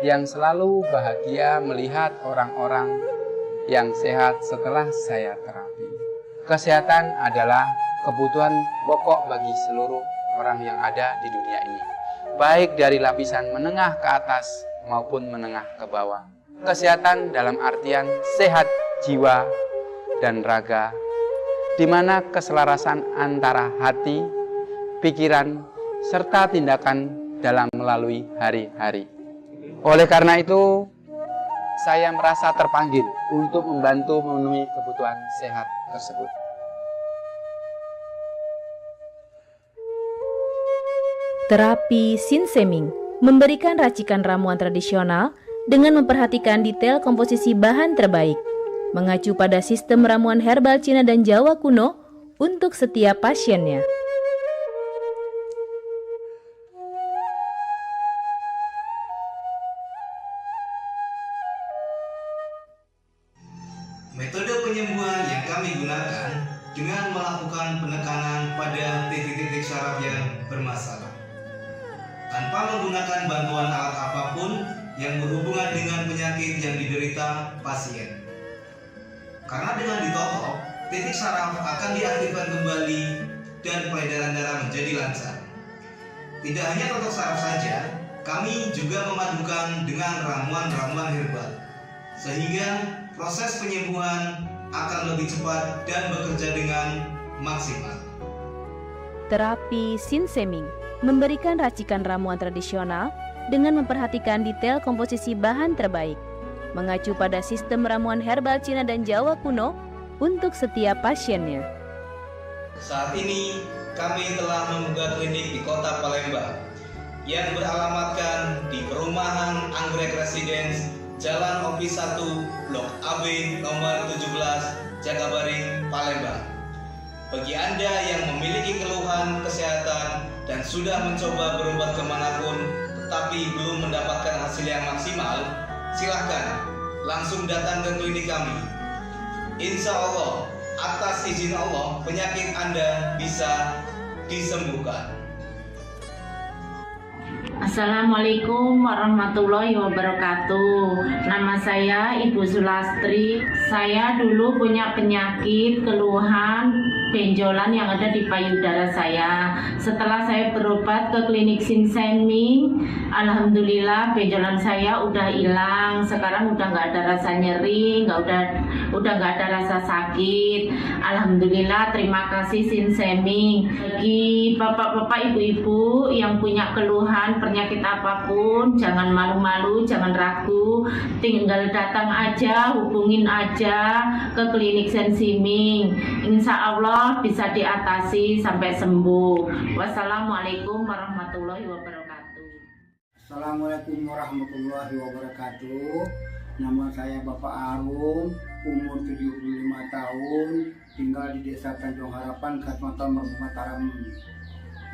yang selalu bahagia melihat orang-orang yang sehat setelah saya terapi. Kesehatan adalah kebutuhan pokok bagi seluruh orang yang ada di dunia ini, baik dari lapisan menengah ke atas maupun menengah ke bawah. Kesehatan dalam artian sehat jiwa dan raga, di mana keselarasan antara hati, pikiran, serta tindakan dalam melalui hari-hari. Oleh karena itu, saya merasa terpanggil untuk membantu memenuhi kebutuhan sehat tersebut.
Terapi Sin Seming memberikan racikan ramuan tradisional dengan memperhatikan detail komposisi bahan terbaik, mengacu pada sistem ramuan herbal Cina dan Jawa kuno untuk setiap pasiennya.
Metode penyembuhan yang kami gunakan dengan melakukan penekanan pada titik-titik syaraf yang bermasalah, tanpa menggunakan bantuan alat apapun yang berhubungan dengan penyakit yang diderita pasien. Karena dengan ditotok, titik syaraf akan diaktifkan kembali dan peredaran darah menjadi lancar. Tidak hanya totok syaraf saja, kami juga memadukan dengan ramuan-ramuan herbal, sehingga proses penyembuhan akan lebih cepat dan bekerja dengan maksimal.
Terapi Sin Seming memberikan racikan ramuan tradisional dengan memperhatikan detail komposisi bahan terbaik, mengacu pada sistem ramuan herbal Cina dan Jawa kuno untuk setiap pasiennya.
Saat ini kami telah membuka klinik di Kota Palembang yang beralamatkan di Perumahan Anggrek Residence, Jalan Opi 1, Blok AB nomor 17, Jagabaring, Palembang. Bagi Anda yang memiliki keluhan kesehatan dan sudah mencoba berobat kemanapun tetapi belum mendapatkan hasil yang maksimal, silahkan langsung datang ke klinik kami. Insya Allah, atas izin Allah, penyakit Anda bisa disembuhkan.
Assalamualaikum warahmatullahi wabarakatuh. Nama saya Ibu Sulastri. Saya dulu punya penyakit keluhan benjolan yang ada di payudara saya. Setelah saya berobat ke klinik Sin Seming, alhamdulillah benjolan saya udah hilang. Sekarang udah nggak ada rasa nyeri, udah nggak ada rasa sakit. Alhamdulillah, terima kasih Sin Seming. Bagi bapak-bapak, ibu-ibu yang punya keluhan penyakit apapun, jangan malu-malu, jangan ragu, tinggal datang aja, hubungin aja ke klinik Sin Seming. Insya Allah bisa diatasi sampai sembuh. Wassalamualaikum warahmatullahi wabarakatuh.
Assalamualaikum warahmatullahi wabarakatuh. Nama saya Bapak Arum, umur 75 tahun, tinggal di Desa Tanjung Harapan, Kecamatan Merbau Mataram.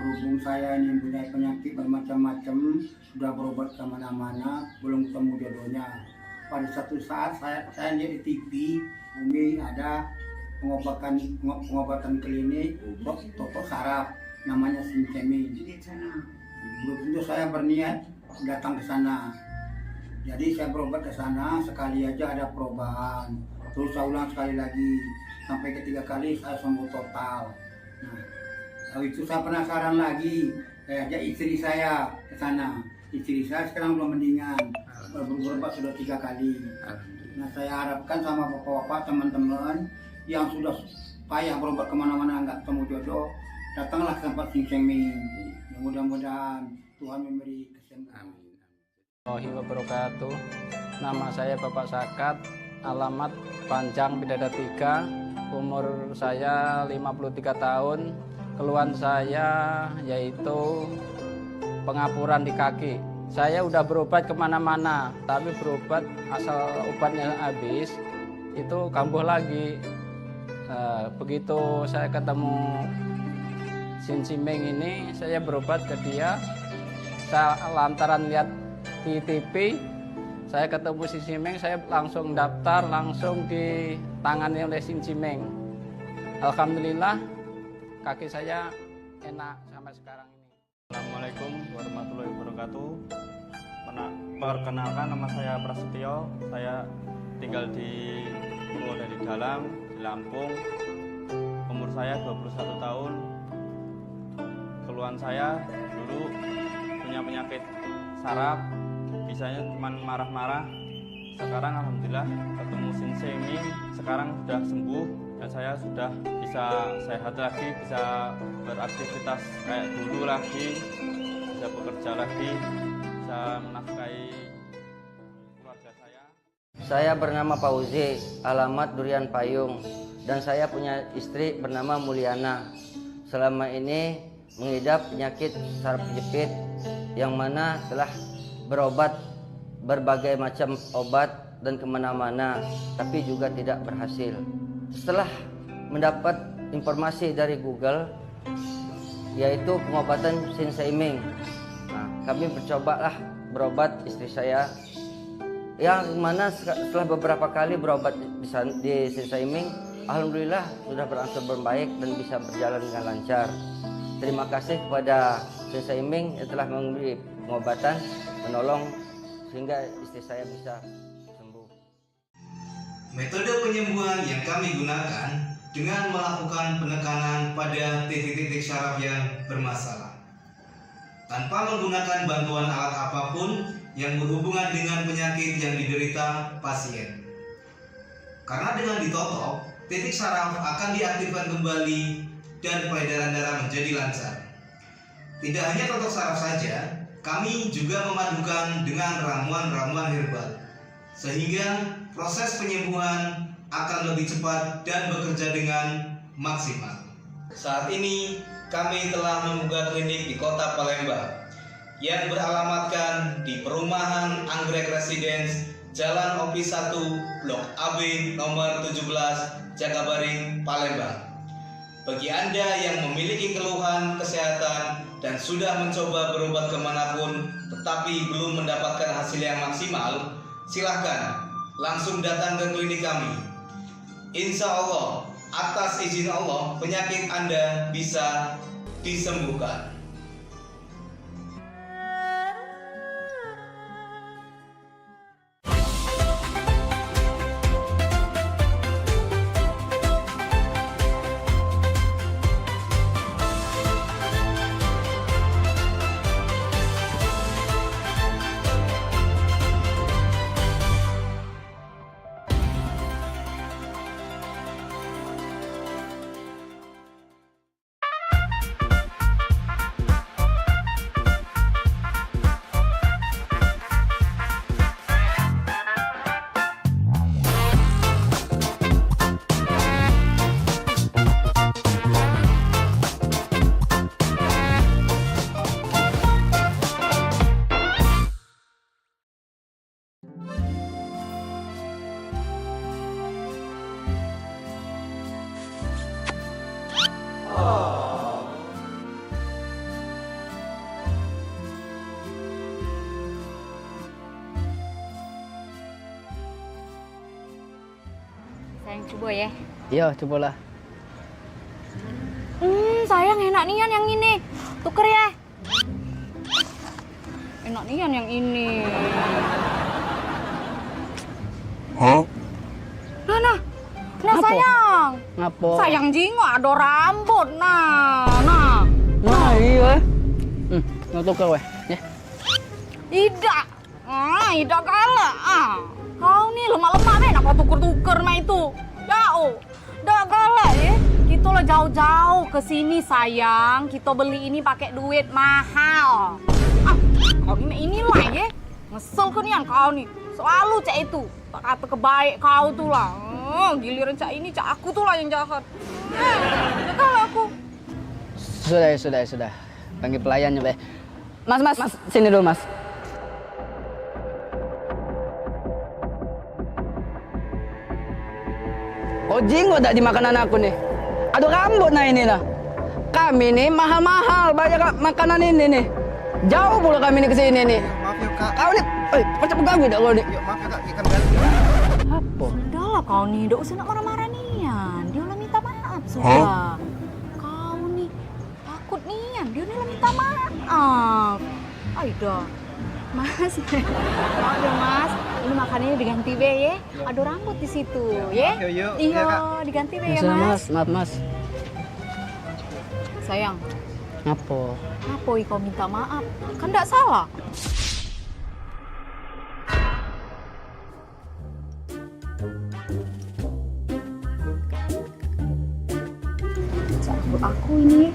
Berhubung saya ini mempunyai penyakit bermacam-macam, sudah berobat kemana-mana, belum ketemu jodohnya. pada satu saat saya lihat di TV, Umi ada pengobatan klinik totok saraf namanya Sinsemi. Belum tentu saya berniat datang ke sana. Jadi saya berobat ke sana, sekali aja ada perubahan. Terus saya ulang sekali lagi, sampai ketiga kali saya sembuh total. Nah, lalu itu saya penasaran lagi, saya ajak istri saya ke sana. Istri saya sekarang belum mendingan, berobat sudah 3 kali. Nah, saya harapkan sama bapak-bapak, teman-teman yang sudah payah berobat kemana-mana nggak temu jodoh, datanglah ke tempat Sinsemi. Mudah-mudahan Tuhan memberi kesembuhan.
Warahmatullahi wabarakatuh. Nama saya Bapak Sakat, alamat Panjang Bidada 3, umur saya 53 tahun. Keluhan saya yaitu pengapuran di kaki. Saya udah berobat kemana-mana, tapi berobat asal obatnya habis, itu kambuh lagi. Begitu saya ketemu Sinsimeng ini, saya berobat ke dia. Saya lantaran lihat di TV, saya ketemu Sinsimeng, saya langsung daftar, langsung ditangani oleh Sinsimeng. Alhamdulillah, kaki saya enak sampai sekarang ini.
Assalamualaikum warahmatullahi wabarakatuh. Perkenalkan, nama saya Prasetyo. Saya tinggal di Purwodadi Dalam, di Lampung. Umur saya 21 tahun. Keluhan saya dulu punya penyakit saraf, bisanya cuma marah-marah. Sekarang alhamdulillah ketemu Sinsemi, sekarang sudah sembuh dan saya sudah bisa sehat lagi, bisa beraktivitas kayak dulu lagi, bisa bekerja lagi, bisa menafkahi keluarga saya.
Saya bernama Fauzi, alamat Durian Payung, dan saya punya istri bernama Mulyana. Selama ini mengidap penyakit saraf kejepit yang mana telah berobat berbagai macam obat dan kemana-mana, tapi juga tidak berhasil. Setelah mendapat informasi dari Google, yaitu pengobatan Sinsimeng, nah, kami mencobalah berobat istri saya, yang mana setelah beberapa kali berobat di Sinsimeng, alhamdulillah sudah berangsur membaik dan bisa berjalan dengan lancar. Terima kasih kepada Sinsimeng yang telah memberi pengobatan, menolong sehingga istri saya bisa sembuh.
Metode penyembuhan yang kami gunakan dengan melakukan penekanan pada titik-titik syaraf yang bermasalah, tanpa menggunakan bantuan alat apapun yang berhubungan dengan penyakit yang diderita pasien. Karena dengan ditotok, titik syaraf akan diaktifkan kembali dan peredaran darah menjadi lancar. Tidak hanya totok saraf saja, kami juga memadukan dengan ramuan-ramuan herbal, sehingga proses penyembuhan akan lebih cepat dan bekerja dengan maksimal. Saat ini kami telah membuka klinik di Kota Palembang yang beralamatkan di Perumahan Anggrek Residence, Jalan Opi 1, Blok AB nomor 17, Jagabaring, Palembang. Bagi Anda yang memiliki keluhan kesehatan dan sudah mencoba berobat kemanapun tetapi belum mendapatkan hasil yang maksimal, silahkan langsung datang ke klinik kami. Insya Allah, atas izin Allah, penyakit Anda bisa disembuhkan.
Sayang coba ya.
Iya, cobalah.
Sayang enak nian yang ini. Tuker ya. Enak nian yang ini.
Hah?
Nah
Ngapo?
sayang.
Ngapo?
Sayang jingo ada rambut nah.
Nah, iya. Nggak tuker weh. Ya.
Ida. Ida kala. Kau nih lemak-lemak men apa tuker-tuker mah itu. Jauh. Dah kala ya. Kita lah jauh-jauh ke sini sayang. Kita beli ini pakai duit mahal. Kau ini lah ya. Ngesel kan yang kau nih. Selalu cak itu. Tak kata kebaik kau tuh lah. Giliran cak ini cak aku tuh lah yang jahat. Ya kalau aku.
Sudah. Panggil pelayannya, Beh. Mas, sini dulu, Mas. Oh, jinggo tak di makanan aku nih. Aduh, rambut nah ini nah. Kami nih mahal-mahal banyak makanan ini nih. Jauh pula kami nih ke sini nih.
Maaf ya, Kak.
Kau nih, macam pengganggu dah kau nih.
Maaf ya, Kak, ikan ganti.
Apa?
Udah lah kau nih, udah usah nak marah-marah nian. Dia udah minta maaf sudah. Kau nih takut nian, dia udah minta maaf. Aida, Mas, maaf ya Mas. Ini makanannya diganti be ya. Ada rambut di situ ya.
Yuk.
Iya, diganti be ya
Mas.
Mas.
Maaf, Mas.
Sayang,
Ngapo?
apa kau minta maaf? Kan tidak salah. Cabut aku ini.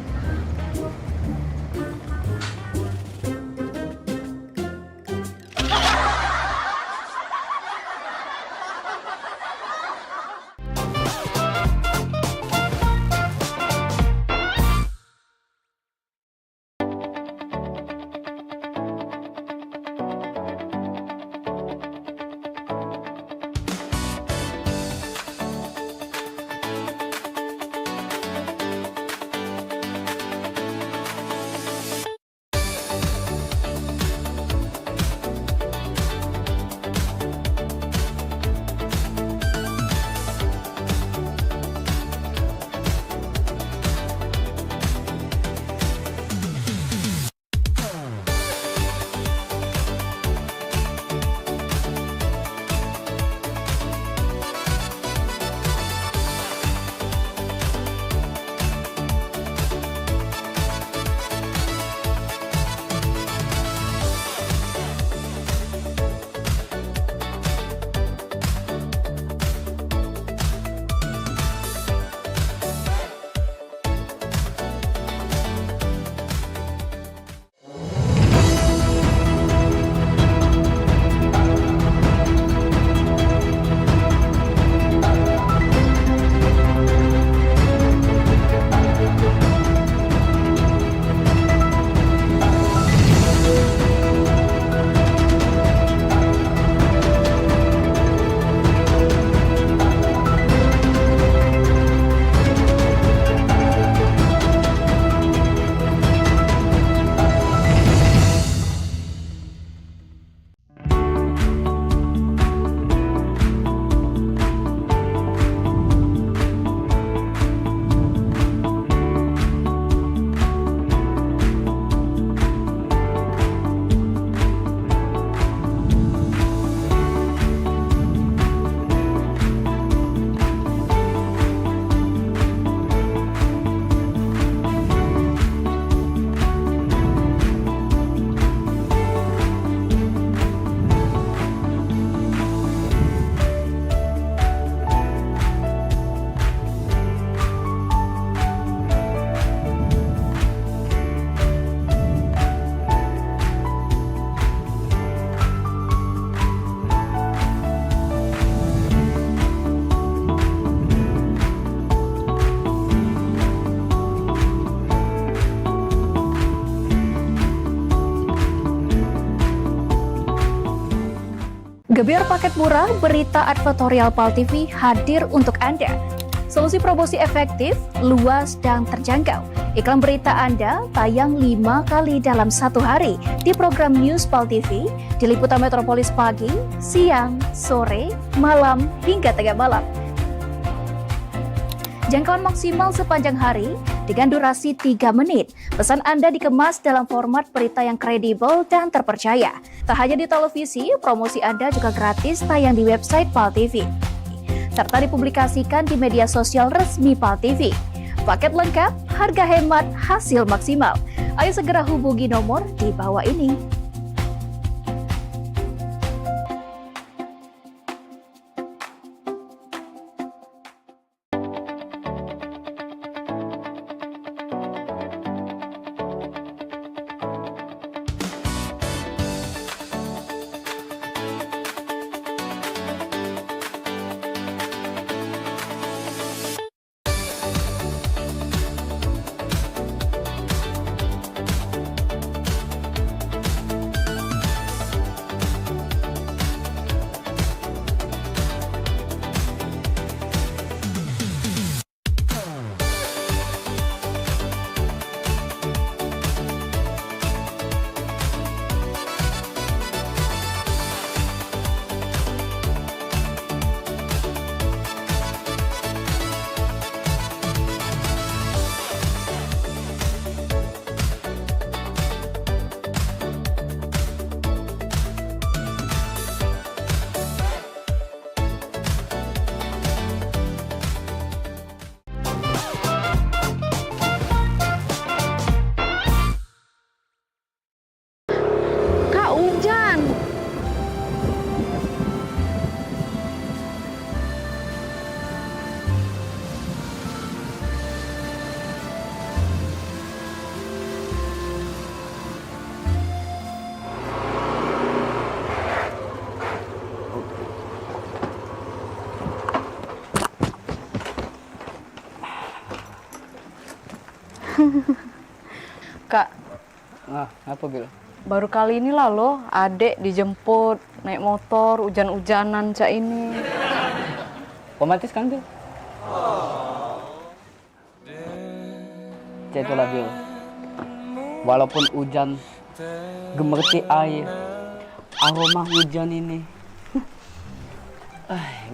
Gebyar paket murah, berita advertorial PAL TV hadir untuk Anda. Solusi promosi efektif, luas, dan terjangkau. Iklan berita Anda tayang 5 kali dalam 1 hari di program News PAL TV, di liputan Metropolis pagi, siang, sore, malam, hingga tengah malam. Jangkauan maksimal sepanjang hari dengan durasi 3 menit. Pesan Anda dikemas dalam format berita yang kredibel dan terpercaya. Tak hanya di televisi, promosi Anda juga gratis tayang di website PAL TV, serta dipublikasikan di media sosial resmi PAL TV. Paket lengkap, harga hemat, hasil maksimal. Ayo segera hubungi nomor di bawah ini.
Kak,
Apa Bil?
baru kali ini lah loh adek dijemput naik motor hujan-hujanan cak ini.
Romantis kan Bil? Cek itulah Bil. Walaupun hujan, gemerci air, aroma hujan ini.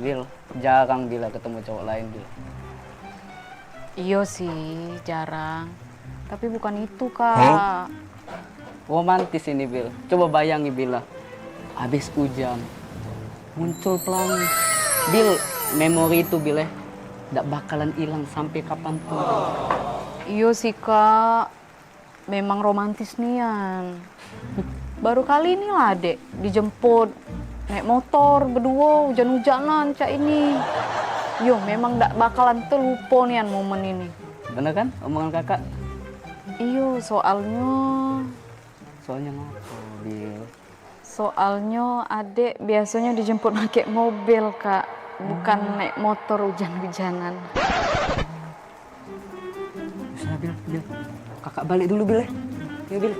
Bil, jarang Bila ketemu cowok lain Bil.
Iyo sih, jarang. Tapi bukan itu, Kak.
Romantis ini Bil. Coba bayangi Bila. Habis hujan, muncul pelangi. Bil, memori itu Bil nggak bakalan hilang sampai kapanpun.
Iyo sih, Kak. Memang romantis nian. Baru kali ini lah adek dijemput naik motor berdua hujan-hujanan cak ini. Yo, memang nggak bakalan terlupa nian momen ini.
Bener kan omongan kakak?
Iyo, soalnya
ngapa Bil?
Soalnya adek biasanya dijemput pakai mobil, Kak. Bukan naik motor hujan-hujanan.
Bisa Bil. Kakak balik dulu Bil. Ya Bil.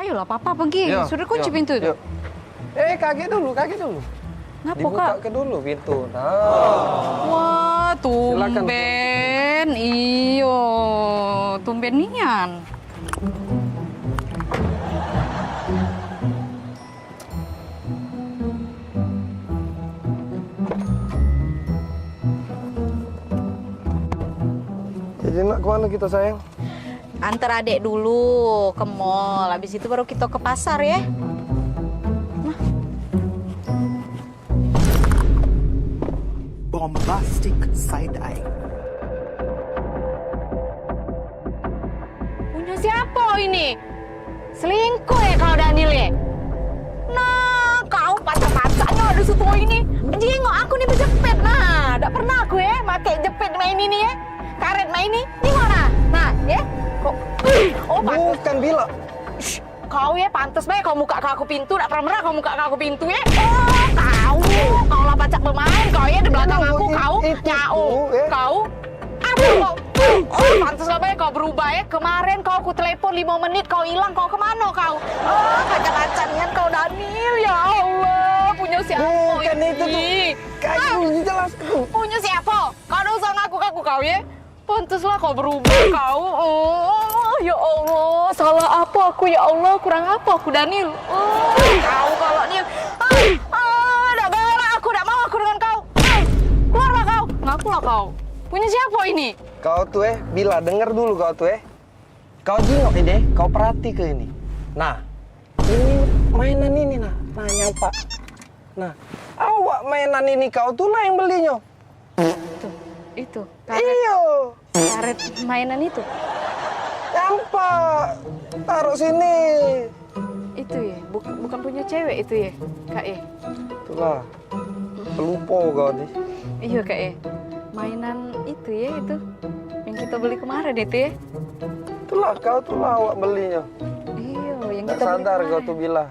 Ayolah, Papa pergi.
Yuk,
Sudah kunci
yuk,
pintu itu.
yuk. Kakek dulu.
Ngapa,
Dibuka
Kak?
ke dulu pintu. Nah.
Wah,
Silakan.
tumben. Iyo, tumben nian.
Jadi nak kemana kita sayang?
Antar adek dulu ke mall. Habis itu baru kita ke pasar ya.
Bombastic side-eye.
Punya siapa ini? Selingkuh ya kau Daniel ya? Nah, kau pacar-pacarnya ada situ ini. Jengok aku nih berjepit. Nah, tak pernah aku ya pakai jepit main ini ya. Karet main ini. Di mana? Nah, ya. Kok oh,
bukan Bila.
Kau ya pantas baik kau muka aku pintu, tak pernah kau muka aku pintu ya. Oh, kau lah pacak bermain, kau ya di belakang aku, kau nyau, kau. Aku oh, pantas lah baik kau berubah ya. Kemarin kau aku telepon 5 menit, kau hilang, kau kemana kau? Oh, kacang-kacangan kau Daniel, ya Allah, punya siapa?
Bukan itu tuh. Kau jelas.
Punya siapa? Kau udah usah ngaku-ngaku kau ya. Pantaslah kau berubah kau. Oh, ya Allah, salah apa aku ya Allah, kurang apa aku Daniel? Oh, kau kalau Daniel. Dak galak aku, dak mau aku dengan kau. Keluarlah kau, ngakulah kau. Punya siapa ini?
Kau tuh Bila, denger dulu kau tuh Kau jingok ini, kau perhati ke ini. Nah, ini mainan ini nah nyapa. Nah, awak mainan ini kau tuh lah yang belinya.
Itu.
Iyo.
Karet mainan itu.
Nyapa. Taruh sini.
Itu ya, bukan punya cewek itu ya, Kak ya.
Itulah. Pelupo kau nih.
Iya Kak ya. Mainan itu ya itu. Yang kita beli kemarin itu ya.
Itulah kau tuh lah awak belinya.
Iya, yang
Tak
kita beli
sadar kau
kemarin.
tuh Bila.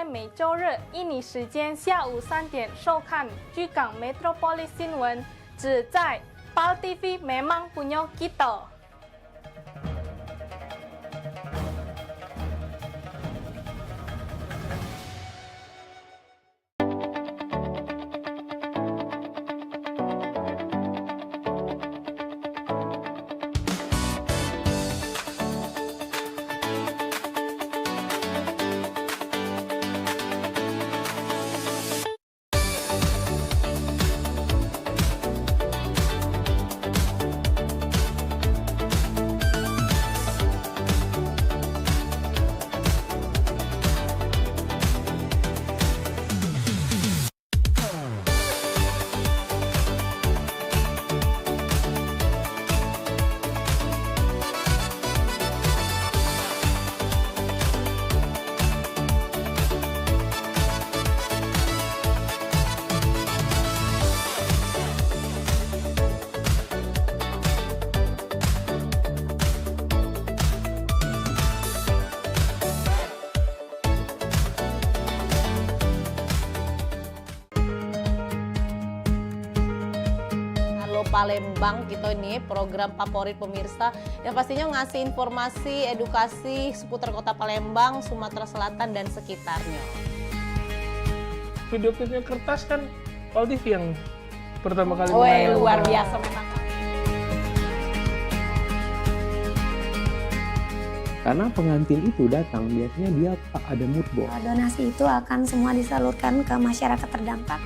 每周日印尼时间下午3点收看居港 Metropolis 新闻，只在 PAL TV memang punya kita。
Palembang kita ini program favorit pemirsa yang pastinya ngasih informasi, edukasi seputar kota Palembang, Sumatera Selatan dan sekitarnya.
Video klipnya kertas kan Pal TV yang pertama kali
Luar biasa memang.
Karena pengantin itu datang, biasanya dia ada mood board.
Donasi itu akan semua disalurkan ke masyarakat terdampak.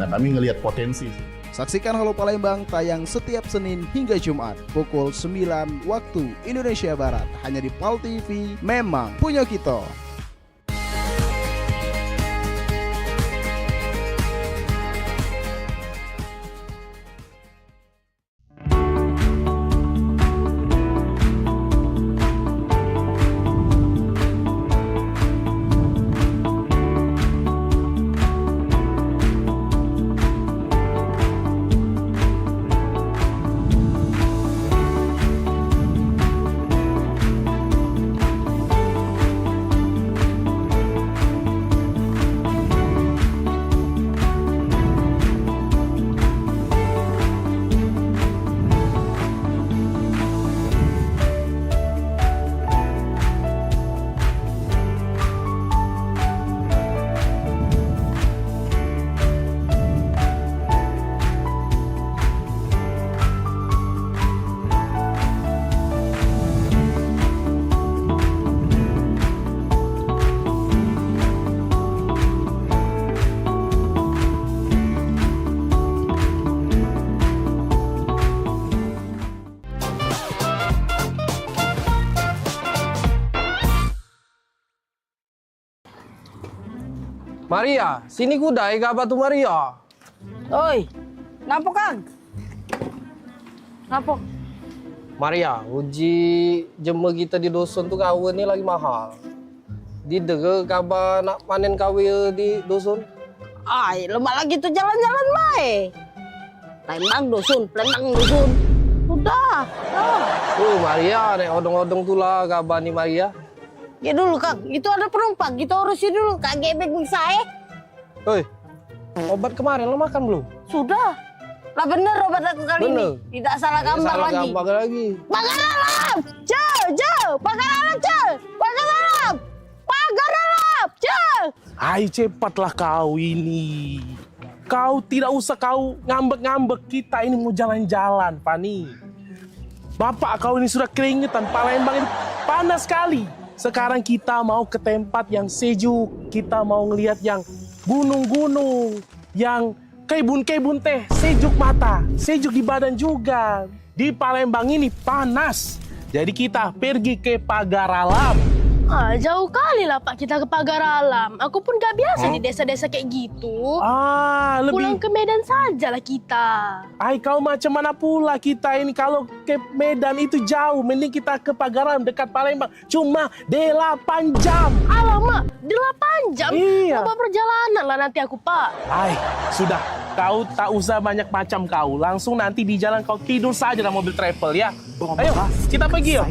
Nah, kami ngelihat potensi.
Saksikan Halo Palembang tayang setiap Senin hingga Jumat pukul 9 waktu Indonesia Barat hanya di PAL TV. Memang punya kita.
Maria, sini kudai kabar tu Maria.
Oi, kenapa Kang? Kenapa?
Maria, uji jemur kita di dusun tu kawin ni lagi mahal. Didera kabar nak panen kawin di dusun?
Ay, lemak lagi tu jalan-jalan baik. Palembang dusun. Udah.
Maria, nek odong-odong tu lah kabar ni Maria.
Ya dulu Kang, itu ada penumpang, kita urusin dulu. Kak gebek bisa
Hei, obat kemarin lo makan belum?
Sudah. Lah bener obat aku kali ini. Tidak salah gambar lagi. Pagar alam! Pagar alam!
Hai, cepatlah kau ini. Kau tidak usah kau ngambek-ngambek, kita ini mau jalan-jalan, Fani. Bapak kau ini sudah keringetan, Palembang ini panas sekali. Sekarang kita mau ke tempat yang sejuk, kita mau ngelihat yang gunung-gunung, yang kebun-kebun teh, sejuk mata, sejuk di badan juga. Di Palembang ini panas, jadi kita pergi ke Pagar Alam.
Jauh kali lah Pak kita ke Pagar Alam. Aku pun gak biasa di desa-desa kayak gitu. Pulang ke Medan saja lah kita.
Kau macam mana pula kita ini, kalau ke Medan itu jauh, mending kita ke Pagar Alam dekat Palembang. Cuma 8 jam.
Alamak, 8 jam?
Iya.
Apa perjalanan lah nanti aku Pak.
Sudah, kau tak usah banyak macam kau. Langsung nanti di jalan kau tidur saja dalam mobil travel ya. Ayo, kita pergi yuk.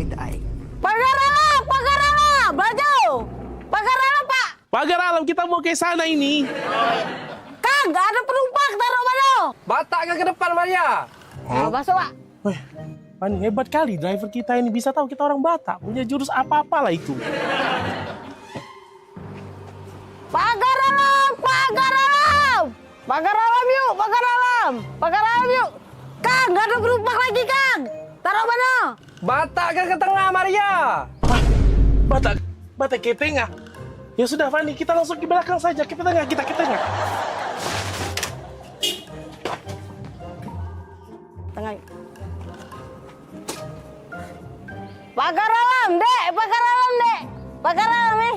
Pagar Alam, baju. Pagar Alam Pak.
Pagar Alam, kita mau ke sana ini.
Kang, gak ada penumpang, taruh mana?
Batak ke depan Maria?
Masuk Pak.
Pani, hebat kali driver kita ini, bisa tahu kita orang Batak, punya jurus apa-apalah itu.
Pagar Alam yuk. Kang, gak ada penumpang lagi Kang. Taruh mana?
Batak ke tengah Maria?
Batak ke tengah? Ya sudah Fani, kita langsung ke belakang saja, ke tengah, kita ke tengah.
Tengah. Pagar Alam, Dek. Pagar Alam nih.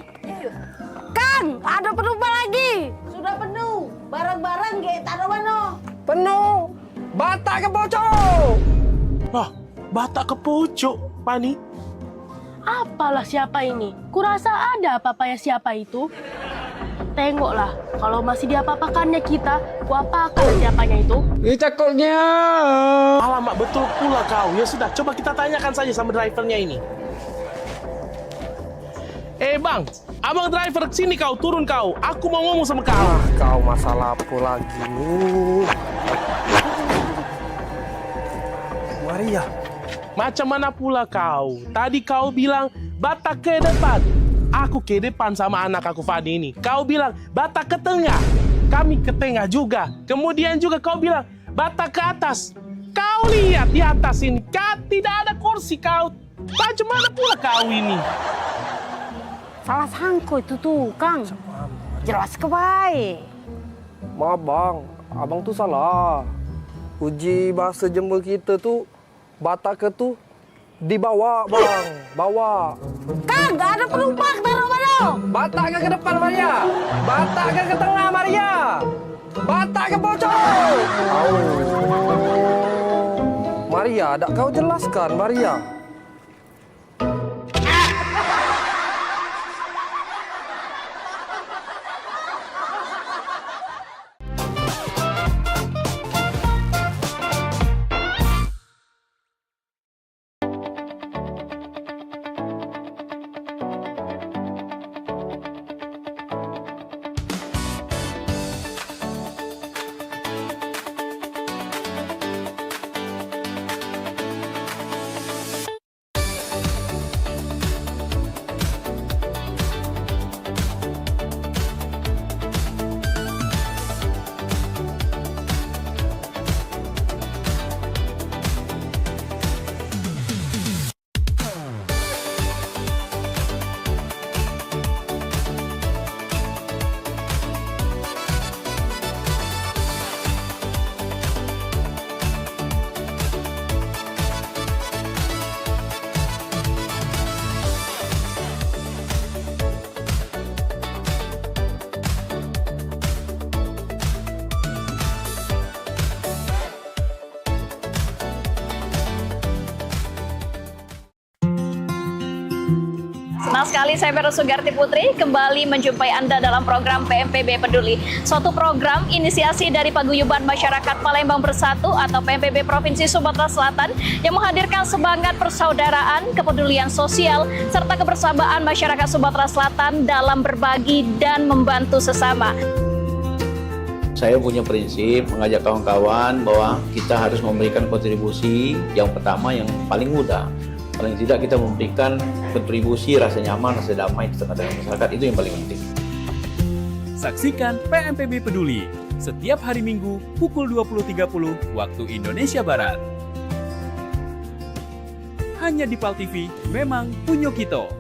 Kang, ada penumpang lagi. Sudah penuh. Barang-barang taruh mana?
Penuh. Batak ke pojok.
Batak ke pojok, Pani.
Apalah siapa ini? Kurasa ada apa-apanya siapa itu. Tengoklah, kalau masih diapa-apakannya kita, kuapakan siapanya itu.
Cakulnya.
Alamak, betul pula kau. Ya sudah, coba kita tanyakan saja sama drivernya ini. Bang, Abang driver, sini kau, turun kau. Aku mau ngomong sama kau.
Ah, kau masalah apa lagi nih? Maria.
Macam mana pula kau? Tadi kau bilang batak ke depan. Aku ke depan sama anak aku Fadi ini. Kau bilang batak ke tengah. Kami ke tengah juga. Kemudian juga kau bilang batak ke atas. Kau lihat di atas ini, tidak ada kursi kau. Macam mana pula kau ini?
Salah sangko itu tuh, Kang. Jelas ke baik.
Maaf bang, abang tuh salah. Uji bahasa Jember kita tuh batak ke tuh dibawa bang, bawa.
Kang, gak ada penumpang, taruh mana?
Batak ke depan Maria, batak ke tengah Maria, batak ke pojok. Maria, tak kau jelaskan Maria.
Senang sekali saya Vero Sugarti Putri kembali menjumpai Anda dalam program PMPB Peduli. Suatu program inisiasi dari Paguyuban Masyarakat Palembang Bersatu atau PMPB Provinsi Sumatera Selatan yang menghadirkan semangat persaudaraan, kepedulian sosial, serta kebersamaan masyarakat Sumatera Selatan dalam berbagi dan membantu sesama.
Saya punya prinsip mengajak kawan-kawan bahwa kita harus memberikan kontribusi yang pertama yang paling mudah. Paling tidak kita memberikan kontribusi rasa nyaman, rasa damai di tengah-tengah masyarakat, itu yang paling penting.
Saksikan PMPB Peduli setiap hari Minggu pukul 20.30 waktu Indonesia Barat. Hanya di PAL TV, memang punya kita.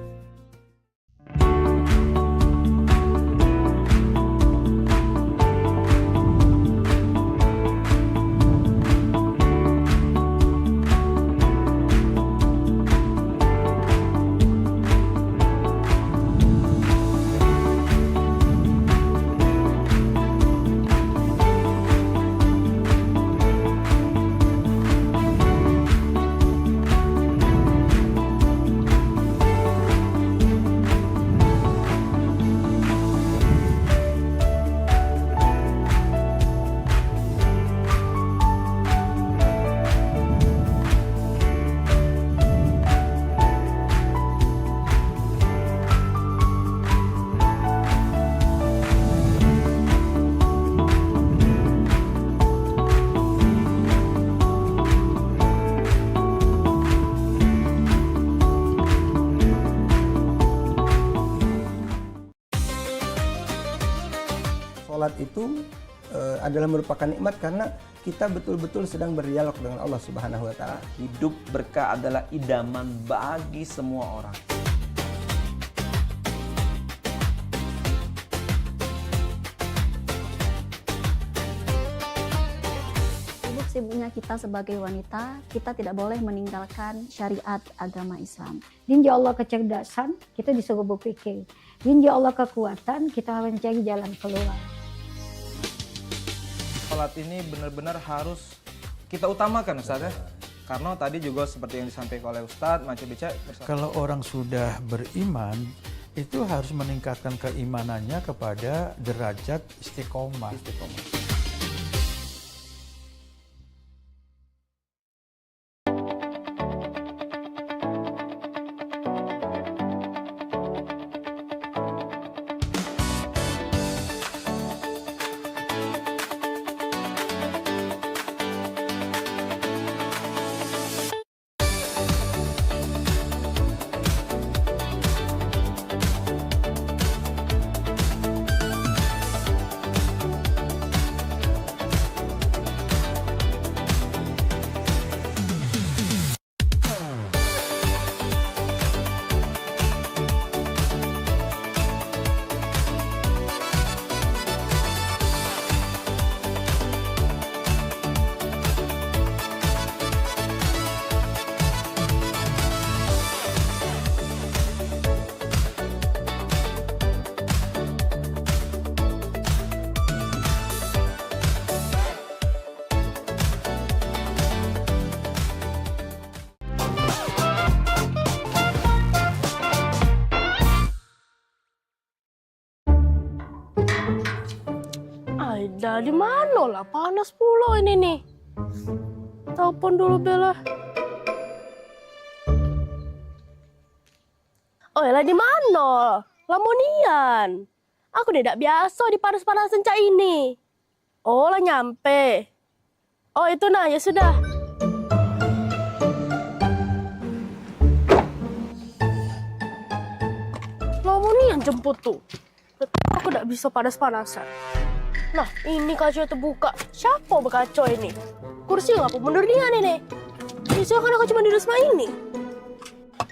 Sholat itu adalah merupakan nikmat karena kita betul-betul sedang berdialog dengan Allah Subhanahu wa Ta'ala.
Hidup berkah adalah idaman bagi semua orang.
Sibuknya kita sebagai wanita, kita tidak boleh meninggalkan syariat agama Islam. Insya Allah kecerdasan, kita disuruh berpikir. Insya Allah kekuatan, kita mencari jalan keluar.
Sholat ini benar-benar harus kita utamakan, Ustaz ya. Karena tadi juga seperti yang disampaikan oleh Ustadz, Macam Bica.
Kalau orang sudah beriman, itu harus meningkatkan keimanannya kepada derajat istiqomah.
Aida, di mana lah? Panas pula ini nih. Telepon dulu Bella. Oh, lah di mana? Lamonian. Aku tidak biasa di panas-panasan cak ini. Oh, lah nyampe. Oh, itu nah, ya sudah. Lamonian jemput tuh. Aku tidak bisa panas-panasan. Nah, ini kaca terbuka. Siapa berkaca ini? Kursi ngapa mundur dia nih? Biasanya kan aku cuma duduk sama ini.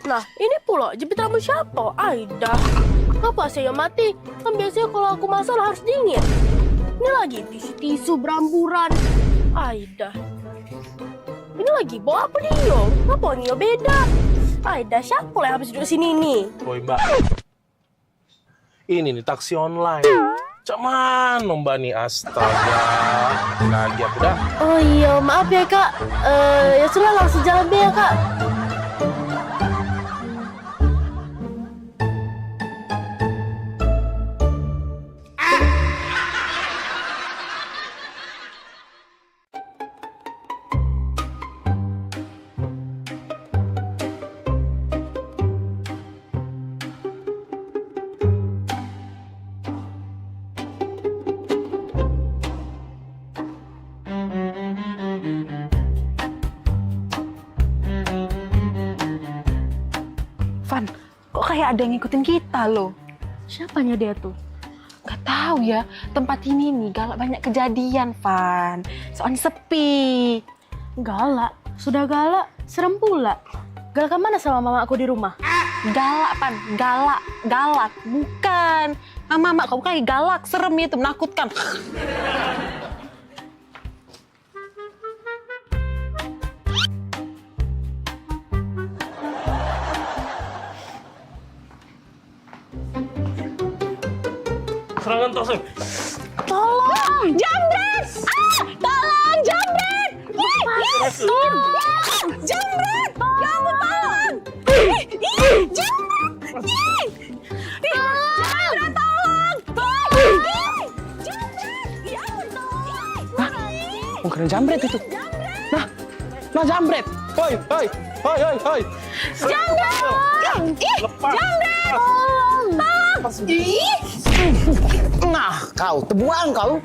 Nah, ini pula jepit rambut siapa? Aida. Ngapa saya mati? Kan biasanya kalau aku masak harus dingin. Ini lagi tisu-tisu beramburan. Aida. Ini lagi bawa apa dia? Ngapa Nio beda? Aida, siapa yang habis duduk sini nih?
Woi mbak, ini nih taksi online. Cak mana mbak nih, astaga. Lagi aku dah.
Oh iya, maaf ya kak. Ya sudah langsung jalan deh ya kak.
Van, kok kayak ada yang ngikutin kita loh?
Siapanya dia tuh?
Gak tahu ya, tempat ini nih galak banyak kejadian, Van. Soalnya sepi.
Galak? Sudah galak, serem pula. Galak mana sama mama aku di rumah?
Galak, Van. Galak. Bukan. Mama kamu kayak galak, serem itu, menakutkan.
Serangan toseng.
Tolong! Jambret! Tolong, jambret! Tolong! Jambret! Ya ampun, tolong! Jambret! Jambret, tolong! Tolong! Jambret! Ya ampun, tolong!
Bukan jambret itu. Nah jambret. Hoi.
Jambret!
Lepas.
Jambret! Tolong!
Nah, kau terbuang kau.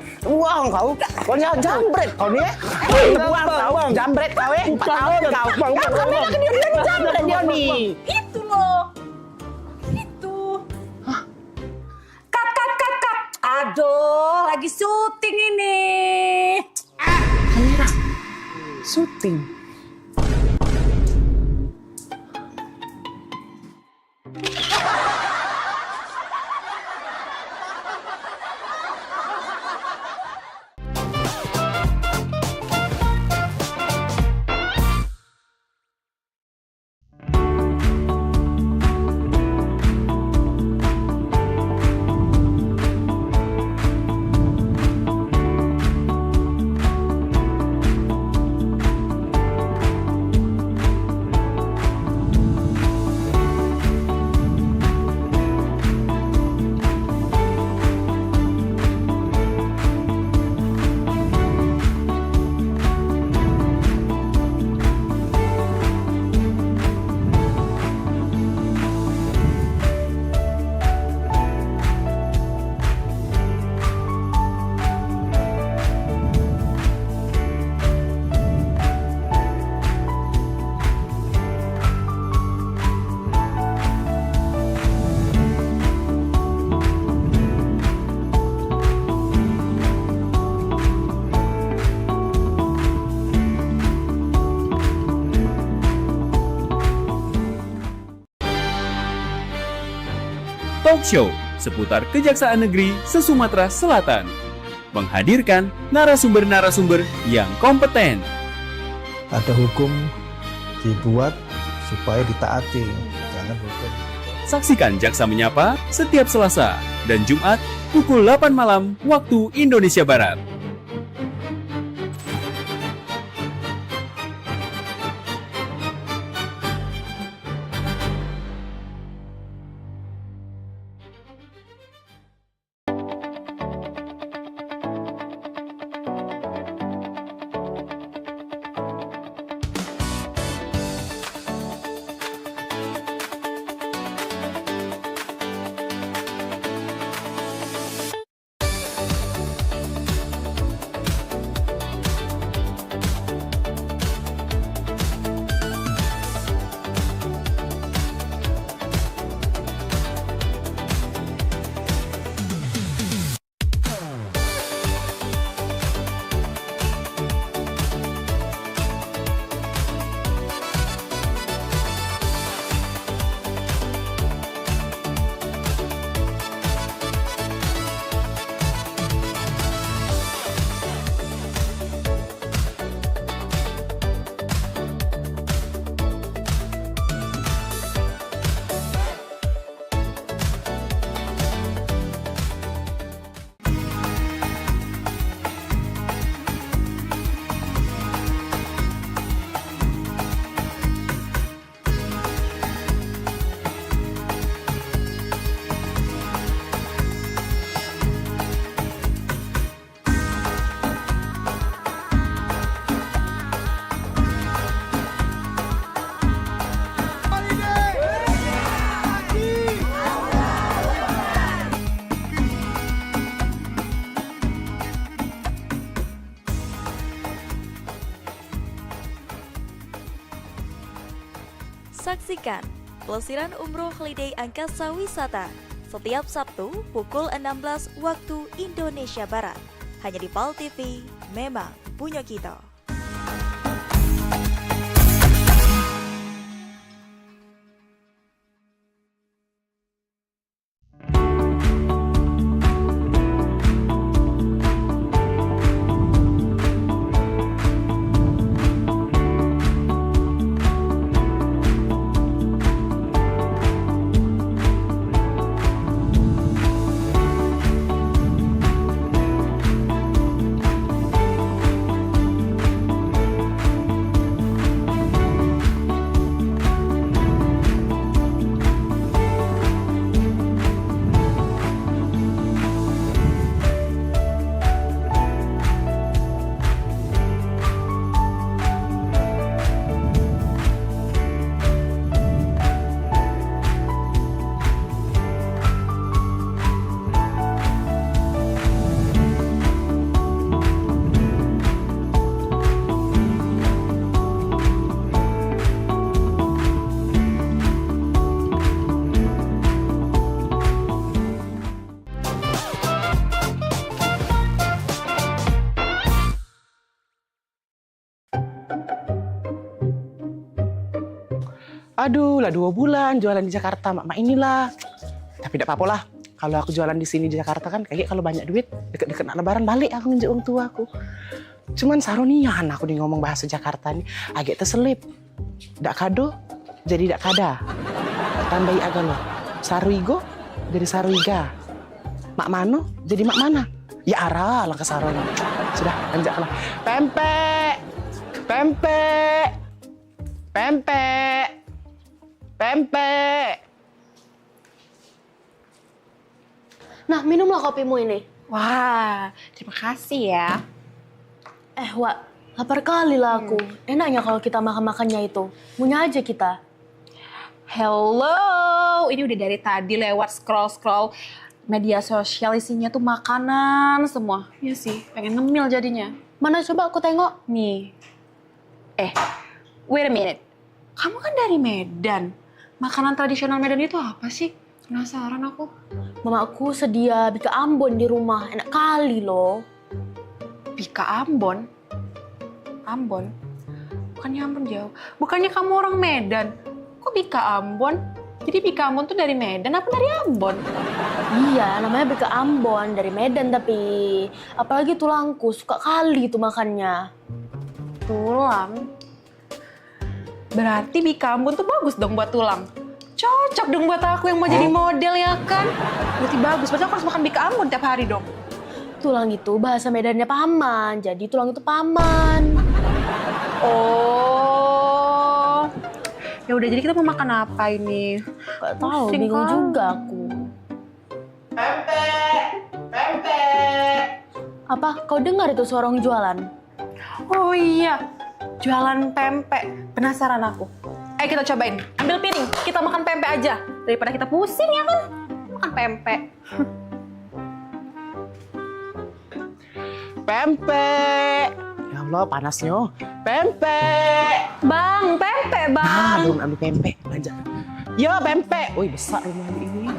Kau ni jambret kau ni. Terbuang kau, jambret kau eh. 4 tahun kau.
Kami nak kediri jambret dia ni.
Itu loh. Itu.
Kak. Aduh, lagi syuting ini.
Kamera. Syuting.
Talk Show seputar Kejaksaan Negeri se-Sumatera Selatan. Menghadirkan narasumber-narasumber yang kompeten.
Ada hukum dibuat supaya ditaati, jangan hukum.
Saksikan Jaksa Menyapa setiap Selasa dan Jumat pukul 8 malam waktu Indonesia Barat.
Saksikan Pelesiran Umroh Holiday Angkasa Wisata setiap Sabtu pukul 16 waktu Indonesia Barat. Hanya di PAL TV, memang punya kita.
Aduh, lah 2 bulan jualan di Jakarta, mak inilah. Tapi tidak apa-apa lah. Kalau aku jualan di sini di Jakarta kan, kayak kalau banyak duit, deket-deket Lebaran balik aku nginjek orang tua aku. Cuman saronian aku nih ngomong bahasa Jakarta nih, agak terselip. Dak kado, jadi dak kada. Tambahi agak lo. Saruigo, jadi saruiga. Mak mano, jadi mak mana. Ya arah, langkah saroni. Sudah, lanjutlah. Pempek, pempek, pempek. Pempek.
Nah, minumlah kopimu ini.
Wah, terima kasih ya.
Wak, lapar kali lah aku. Enaknya kalau kita makan-makannya itu. Punya aja kita.
Hello, ini udah dari tadi lewat scroll media sosial isinya tuh makanan semua. Iya sih, pengen ngemil jadinya.
Mana coba aku tengok.
Nih. Wait a minute. Kamu kan dari Medan. Makanan tradisional Medan itu apa sih? Penasaran aku.
Mamaku sedia bika Ambon di rumah. Enak kali loh.
Bika Ambon? Ambon? Bukannya Ambon jauh. Bukannya kamu orang Medan. Kok Bika Ambon? Jadi Bika Ambon tuh dari Medan apa dari Ambon?
Iya, namanya Bika Ambon. Dari Medan tapi. Apalagi tulangku. Suka kali tuh makannya.
Tulang? Berarti Bika Ambon tuh bagus dong buat tulang. Cocok dong buat aku yang mau jadi model ya kan? Berarti bagus, berarti aku harus makan Bika Ambon tiap hari dong.
Tulang itu bahasa Medannya paman, jadi tulang itu paman.
Oh. Ya udah, jadi kita mau makan apa ini?
Gak tahu, bingung juga aku.
Pempek, pempek.
Apa? Kau dengar itu suara orang jualan?
Oh iya, jualan pempek. Penasaran aku. Ayo kita cobain. Ambil piring, kita makan pempek aja. Daripada kita pusing ya kan? Makan pempek.
Pempek. Ya Allah, panasnya. Pempek.
Bang, pempek bang.
Nah, belum ambil pempek. Aja. Yo, pempek. Wih, besar rumah ini.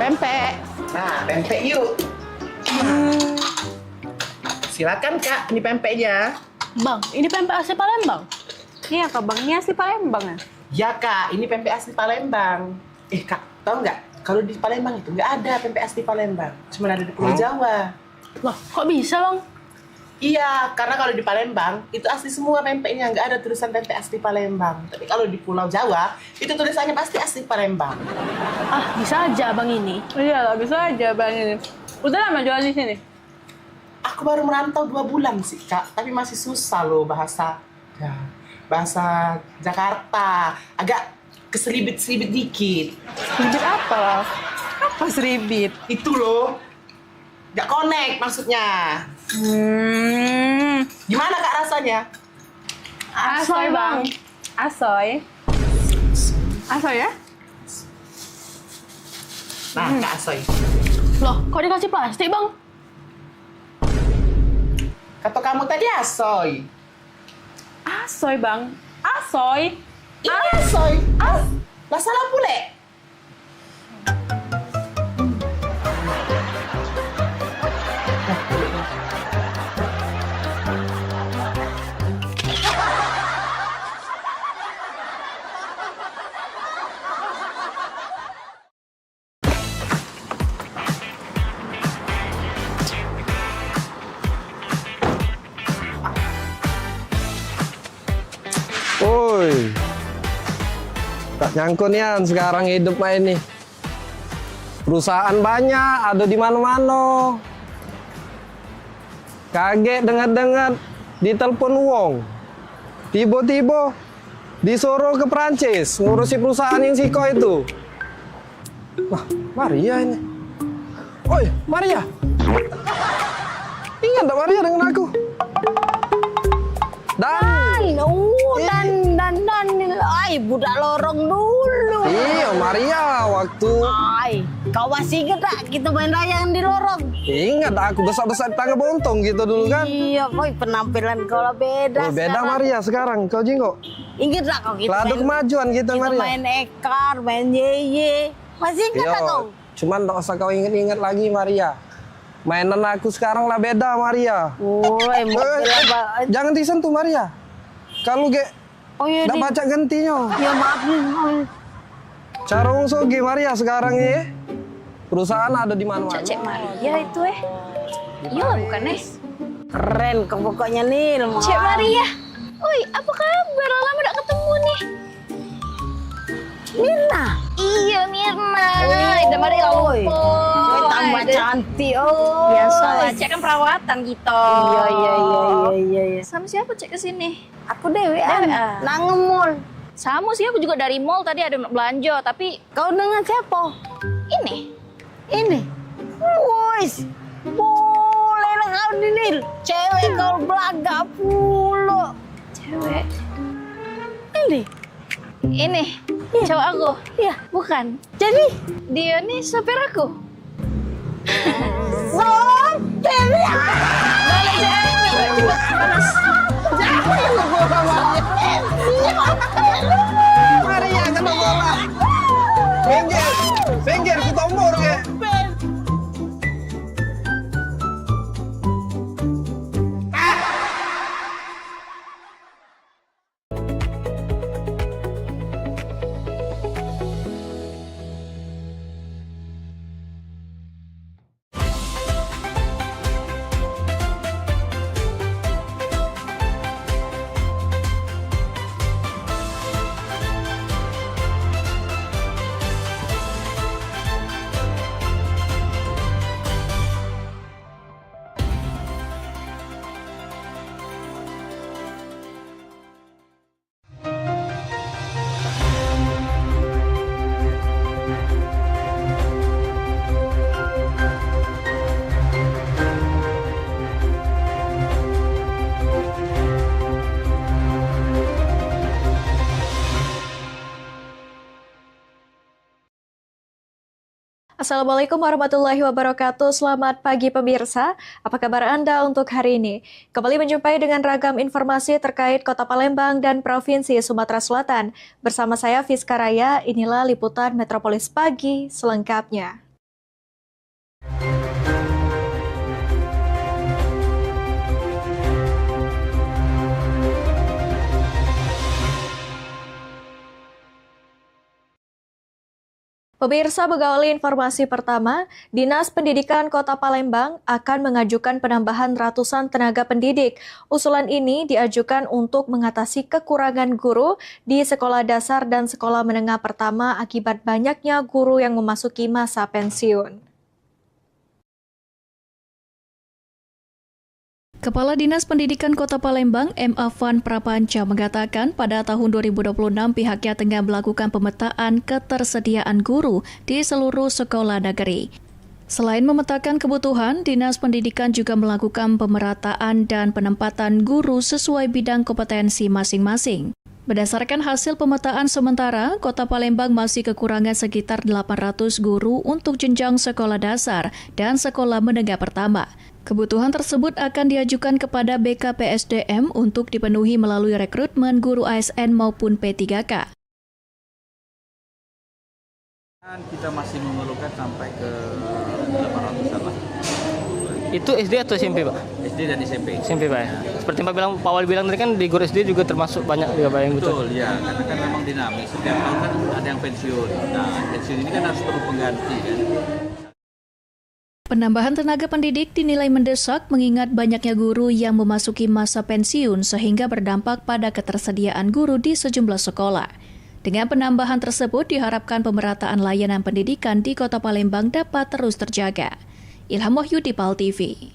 Pempek. Nah, pempek yuk. Silakan Kak, ini pempeknya.
Bang, ini pempek asli Palembang?
Iya Kak, Bang. Ini asli Palembang ya?
Ya Kak, ini pempek asli Palembang. Kak, tahu nggak? Kalau di Palembang itu nggak ada pempek asli Palembang. Cuma ada di Pulau Jawa.
Loh, kok bisa Bang?
Iya, karena kalau di Palembang itu asli semua pempeknya, nggak ada tulisan pempek asli Palembang. Tapi kalau di Pulau Jawa itu tulisannya pasti asli Palembang.
Ah, bisa aja Bang ini.
Iya lah, bisa aja Bang ini. Udah lama jualan di sini?
Aku baru merantau 2 bulan sih Kak, tapi masih susah loh bahasa Jakarta. Agak keselibit-selibit dikit.
Selibit apa lah? Apa selibit?
Itu loh. Nggak connect maksudnya. Gimana Kak rasanya?
Asoy Bang. Asoy. Asoy ya?
Nah, Kak Asoy.
Loh, kok dikasih plastik Bang?
Kata kamu tadi asoy.
Asoy Bang. Asoy.
Soy. Lah salah pule.
Woi, tak nyangkut nian sekarang hidup mah ini. Perusahaan banyak, ada di mana-mana. Kaget dengar-dengar ditelepon wong. Tiba-tiba disuruh ke Perancis ngurusi perusahaan yang Siko itu. Wah, Maria ini. Oi, Maria. Ingat tak Maria dengan aku?
Ay, budak lorong dulu.
Iya, Maria, waktu...
Ay, kau masih ingat tak kita main layangan di lorong?
Ingat, aku besar-besar tangga bontong gitu dulu kan?
Iya, boy, penampilan kau lah beda.
Oh, beda Maria sekarang, kau jinggo.
Ingat tak kau kita
Ladu kemajuan kita Maria.
main ekar, main yeye. Masih ingat tak kau?
Cuman tak usah kau ingat-ingat lagi Maria. Mainan aku sekarang lah beda Maria.
Woi,
jangan disentuh Maria. Kalau
iya,
dah baca gentinya.
Ya maaf nih.
Cara sogi Maria sekarang ini perusahaan ada di mana-mana.
Cek Maria itu Iya lah bukan
Keren kok pokoknya nih.
Cek Maria. Oi, apa kabar? Lama udah ketemu nih.
Mirna.
Iya Mirna. Ida Maria
tambah cantik.
Biasa lah, Cek kan perawatan gitu.
Iya.
Sama siapa Cek kesini?
Aku dewean. Nang mall.
Sama sih, aku juga dari mall tadi ada belanja, tapi
kau dengan siapa? Ini. Wis. Boleh lah kau Nil. Cewek kau belaga pula.
Cewek.
Ini.
Cowok aku.
Iya.
Bukan.
Jadi
dia nih sopir aku.
Sopir.
Boleh cewek. Panas.
Maria kena bola. Pinggir, kita umur ya.
Assalamualaikum warahmatullahi wabarakatuh. Selamat pagi pemirsa. Apa kabar Anda untuk hari ini? Kembali menjumpai dengan ragam informasi terkait Kota Palembang dan Provinsi Sumatera Selatan. Bersama saya Fiska Raya, inilah liputan Metropolis Pagi selengkapnya. Pemirsa, mengawali informasi pertama, Dinas Pendidikan Kota Palembang akan mengajukan penambahan ratusan tenaga pendidik. Usulan ini diajukan untuk mengatasi kekurangan guru di sekolah dasar dan sekolah menengah pertama akibat banyaknya guru yang memasuki masa pensiun.
Kepala Dinas Pendidikan Kota Palembang, M. Afan Prapanca, mengatakan pada tahun 2026 pihaknya tengah melakukan pemetaan ketersediaan guru di seluruh sekolah negeri. Selain memetakan kebutuhan, Dinas Pendidikan juga melakukan pemerataan dan penempatan guru sesuai bidang kompetensi masing-masing. Berdasarkan hasil pemetaan sementara, Kota Palembang masih kekurangan sekitar 800 guru untuk jenjang sekolah dasar dan sekolah menengah pertama. Kebutuhan tersebut akan diajukan kepada BKPSDM untuk dipenuhi melalui rekrutmen guru ASN maupun P3K.
Kita masih memerlukan sampai ke 800-an lah.
Itu SD atau SMP, Pak?
SD dan SMP.
SMP, Pak. Ya. Seperti Pak Wali bilang tadi kan di guru SD juga termasuk banyak juga Pak yang butuh.
Betul, ya. Karena kan memang dinamis. Setiap tahun kan ada yang pensiun. Nah, pensiun ini kan harus perlu pengganti kan.
Penambahan tenaga pendidik dinilai mendesak mengingat banyaknya guru yang memasuki masa pensiun sehingga berdampak pada ketersediaan guru di sejumlah sekolah. Dengan penambahan tersebut diharapkan pemerataan layanan pendidikan di Kota Palembang dapat terus terjaga. Ilham Wahyudi, PAL TV.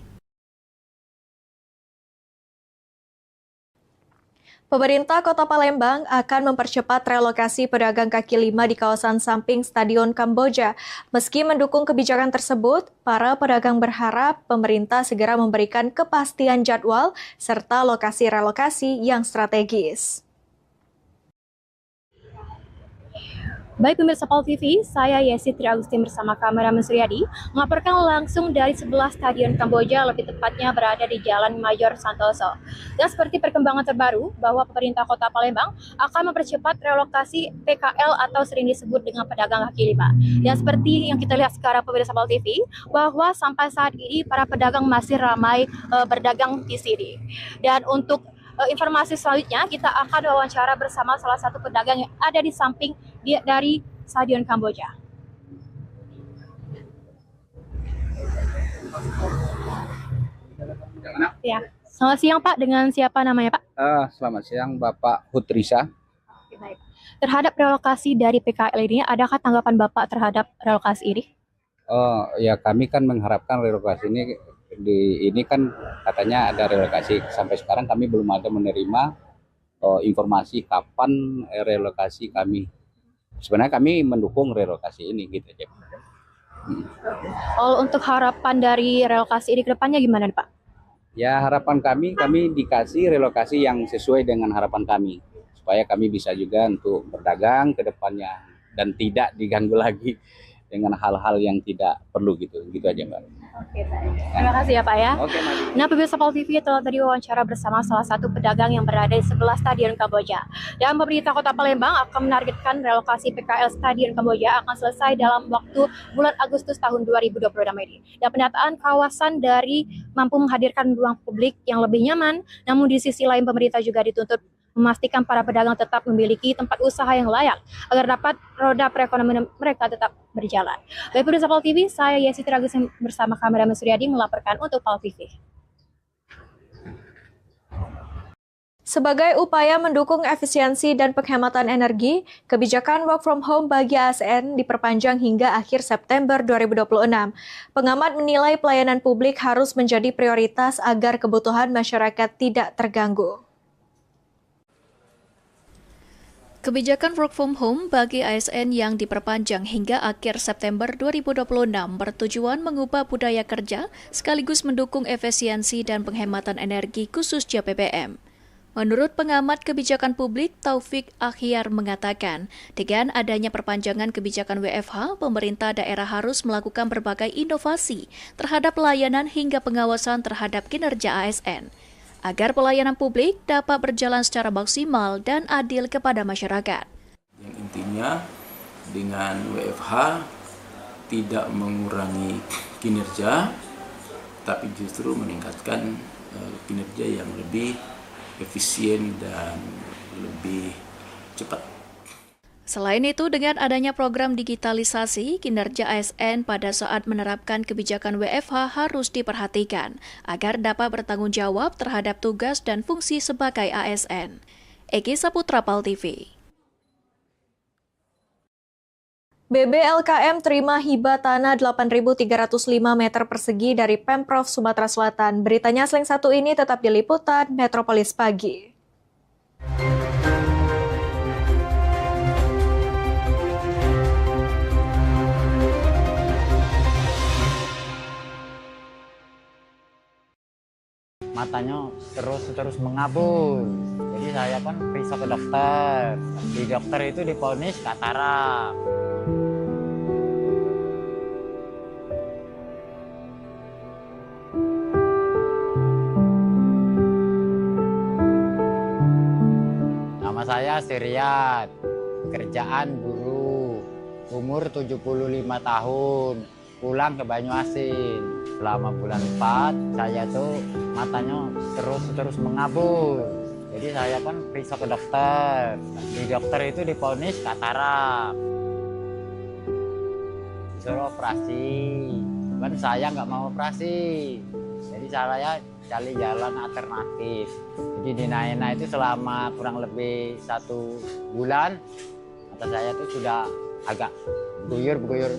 Pemerintah Kota Palembang akan mempercepat relokasi pedagang kaki lima di kawasan samping Stadion Kamboja. Meski mendukung kebijakan tersebut, para pedagang berharap pemerintah segera memberikan kepastian jadwal serta lokasi relokasi yang strategis.
Baik pemirsa PAL TV, saya Yesi Tri Agustin bersama kameramen Suryadi melaporkan langsung dari sebelah Stadion Kamboja, lebih tepatnya berada di Jalan Mayor Santoso. Dan seperti perkembangan terbaru bahwa pemerintah Kota Palembang akan mempercepat relokasi PKL atau sering disebut dengan pedagang kaki lima. Dan seperti yang kita lihat sekarang pemirsa PAL TV, bahwa sampai saat ini para pedagang masih ramai berdagang di sini. Dan untuk informasi selanjutnya, kita akan wawancara bersama salah satu pedagang yang ada di samping dari Stadion Kamboja. Ya, selamat siang Pak. Dengan siapa namanya Pak?
Selamat siang Bapak Hutrisa.
Baik. Terhadap relokasi dari PKL ini, adakah tanggapan Bapak terhadap relokasi ini?
Ya kami kan mengharapkan relokasi ini kan katanya ada relokasi. Sampai sekarang kami belum ada menerima informasi kapan relokasi kami. Sebenarnya kami mendukung relokasi ini gitu aja.
Untuk harapan dari relokasi ini ke depannya gimana Pak?
Ya harapan kami dikasih relokasi yang sesuai dengan harapan kami. Supaya kami bisa juga untuk berdagang ke depannya dan tidak diganggu lagi dengan hal-hal yang tidak perlu gitu aja Mbak.
Oke, baik. Terima kasih ya Pak ya.
Oke,
nah pemirsa PAL TV telah tadi wawancara bersama salah satu pedagang yang berada di sebelah Stadion Kamboja. Dan pemerintah Kota Palembang akan menargetkan relokasi PKL Stadion Kamboja akan selesai dalam waktu bulan Agustus tahun 2026 ini. Dan penataan kawasan dari mampu menghadirkan ruang publik yang lebih nyaman, namun di sisi lain pemerintah juga dituntut memastikan para pedagang tetap memiliki tempat usaha yang layak agar dapat roda perekonomian mereka tetap berjalan. Baik pemirsa PAL TV, saya Yesi Tri Agustin bersama kameramen Suryadi melaporkan untuk PAL TV.
Sebagai upaya mendukung efisiensi dan penghematan energi, kebijakan work from home bagi ASN diperpanjang hingga akhir September 2026. Pengamat menilai pelayanan publik harus menjadi prioritas agar kebutuhan masyarakat tidak terganggu.
Kebijakan work from home bagi ASN yang diperpanjang hingga akhir September 2026 bertujuan mengubah budaya kerja sekaligus mendukung efisiensi dan penghematan energi khususnya PPM. Menurut pengamat kebijakan publik Taufik Akhyar mengatakan, dengan adanya perpanjangan kebijakan WFH, pemerintah daerah harus melakukan berbagai inovasi terhadap pelayanan hingga pengawasan terhadap kinerja ASN, agar pelayanan publik dapat berjalan secara maksimal dan adil kepada masyarakat.
Yang intinya dengan WFH tidak mengurangi kinerja, tapi justru meningkatkan kinerja yang lebih efisien dan lebih cepat.
Selain itu, dengan adanya program digitalisasi, kinerja ASN pada saat menerapkan kebijakan WFH harus diperhatikan agar dapat bertanggung jawab terhadap tugas dan fungsi sebagai ASN. Eki Saputra, PAL TV.
BBLKM terima hibah tanah 8.305 meter persegi dari Pemprov Sumatera Selatan. Beritanya Slang 1 ini tetap di Liputan Metropolis Pagi.
Matanya terus mengabul. Jadi saya kan periksa ke dokter. Di dokter itu divonis katarak. saya Siriat, kerjaan guru, umur 75 tahun, pulang ke Banyuasin. Selama bulan 4 saya tuh matanya terus mengabur. Jadi saya kan periksa ke dokter. Di dokter itu divonis katarak. Disuruh operasi. Kan saya nggak mau operasi. Jadi saya cari jalan alternatif. Jadi di Naina itu selama kurang lebih 1 bulan, mata saya tuh sudah agak berguyur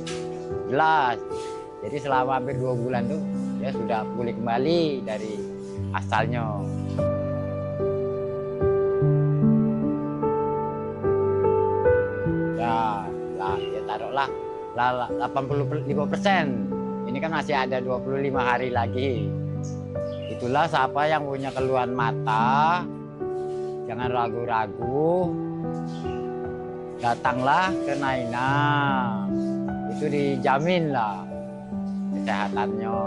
jelas. Jadi selama hampir 2 bulan tuh ya sudah pulih kembali dari asalnya. Ya taruhlah 85%. Ini kan masih ada 25 hari lagi. Itulah siapa yang punya keluhan mata, jangan ragu-ragu, datanglah ke Naina. Itu dijamin lah kesehatannya.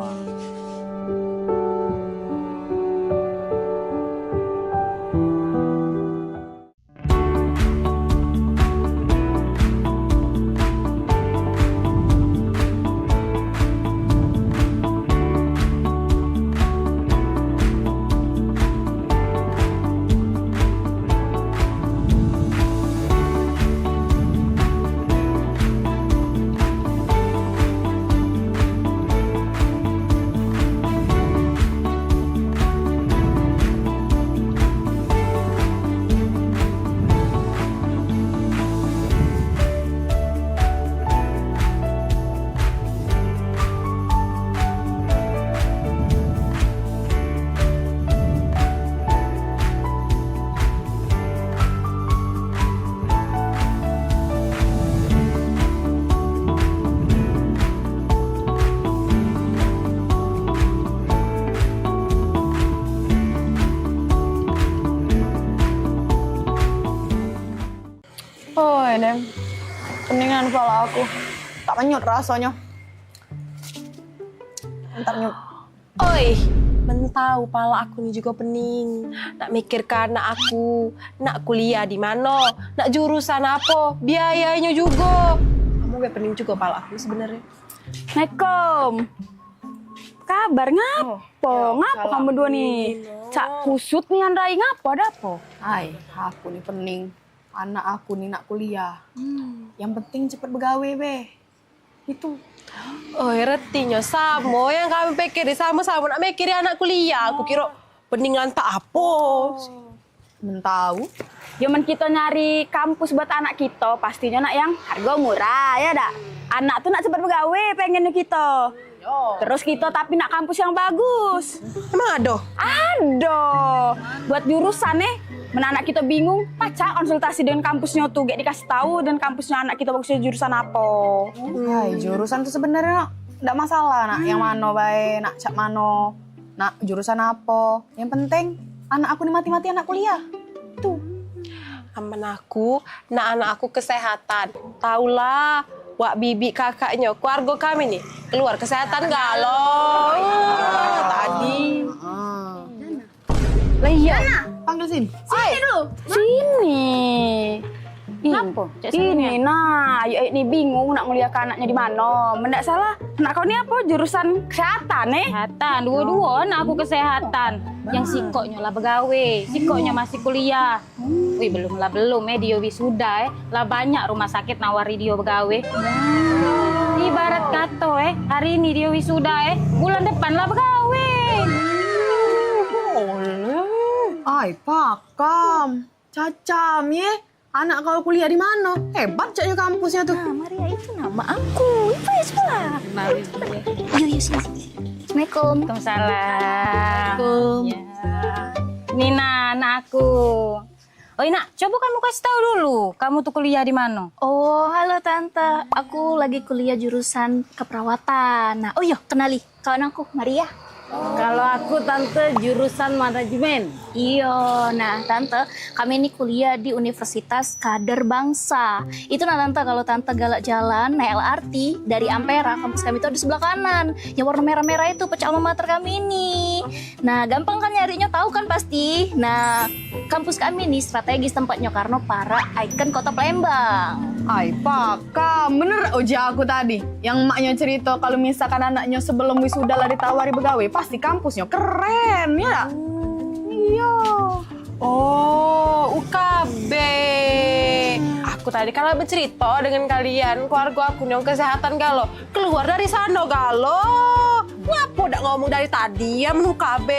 Oh, ini peningan kepala aku. Tak menyut rasanya. Tak menyut.
Oi, mentau pala aku ni juga pening. Nak mikirkan anak aku, nak kuliah di mana, nak jurusan apa, biayanya juga. Kamu gak pening juga pala aku sebenarnya.
Assalamualaikum. Kabar ngapo? Ngapo kamu dua nih? Cak kusut nih Andai ngapo ada apa?
Hai, aku nih pening. Anak aku nih nak kuliah. Yang penting cepet begawe, be. Itu.
Oh, retinya sama yang kami pikir sama-sama nak mikir anak kuliah. Aku kira peningan tak apa.
Mentau.
Zaman kita nyari kampus buat anak kita, pastinya nak yang harga murah, ya dak? Anak tuh nak cepet begawe pengennya kita. Terus kita tapi nak kampus yang bagus.
Emang ada?
Ada. Buat jurusan anak kita bingung, pacar konsultasi dengan kampusnya tuh, gak dikasih tahu dan kampusnya anak kita bagusnya jurusan apa.
Hai, jurusan tuh sebenarnya enggak masalah nak yang mana bae, nak cak mano, nak jurusan apa. Yang penting anak aku nih mati-mati anak kuliah. Tuh.
Aman aku, anak aku kesehatan. Taulah, wak bibi kakaknya, keluarga kami nih, keluar kesehatan galau. Tadi.
Lah iya, panggil sini.
Sini dulu. Sini.
Kenapa?
Ini nah, ayo ini bingung nak muliakan anaknya di mana. Mendak salah, anak kau ni apa? Jurusan kesehatan
Kesehatan, dua-dua anak aku kesehatan. Yang sikoknya lah begawe, sikoknya masih kuliah. Wih, belum dia wisuda lah banyak rumah sakit nawari dia begawe. Ibarat kata hari ini dia wisuda bulan depan lah begawe.
Ay, pakam. Cacam ya. Anak kau kuliah di mana? Hebat caknya kampusnya tuh.
Nah, Maria itu nama aku. Itu ya sekolah. Yuk, sini. Assalamualaikum.
Waalaikumsalam. Ya. Nina, anak aku. Oh, Ina, coba kamu kasih tahu dulu. Kamu tuh kuliah di mana?
Oh, halo Tante. Aku lagi kuliah jurusan keperawatan. Nah, oh iya, kenali kawan aku, Maria.
Kalau aku Tante jurusan manajemen.
Iya, nah Tante, kami ini kuliah di Universitas Kader Bangsa. Itu nah Tante, kalau Tante galak jalan naik LRT dari Ampera, kampus kami itu ada sebelah kanan. Yang warna merah-merah itu pecah alma mater kami ini. Nah, gampang kan nyarinya, tahu kan pasti. Nah, kampus kami nih strategis tempatnya karena para ikon kota Palembang.
Ay, Pak, bener uji aku tadi. Yang maknya cerita kalau misalkan anaknya sebelum wisuda lah ditawari begawe, pasti kampusnya keren, ya? Iya.
Oh, UKB. Aku tadi kalau bercerita dengan kalian, keluarga aku yang kesehatan galo. Keluar dari sana galo. Ngapa udah ngomong dari tadi ya UKB?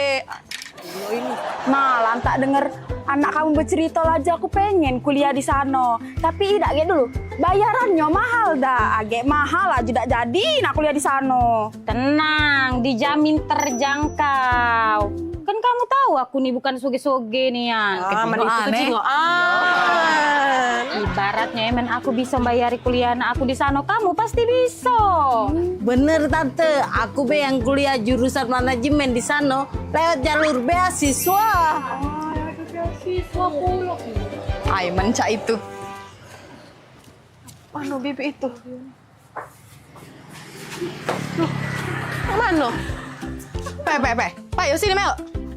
Malah tak denger anak kamu bercerita aja aku pengen kuliah di sana. Tapi tidak dulu, bayarannya mahal dah. Agak mahal aja tidak jadi nak kuliah di sana.
Tenang, dijamin terjangkau. Kan kamu tahu aku nih bukan soge-soge nih ya. Ibaratnya emen aku bisa bayari kuliah anak aku di sana, kamu pasti bisa.
Bener tante, aku be yang kuliah jurusan manajemen di sana lewat jalur beasiswa.
Beasiswa pula. Ay, mencak itu. Mana bibi itu? Loh, mana? Pak, yuk sini Mel.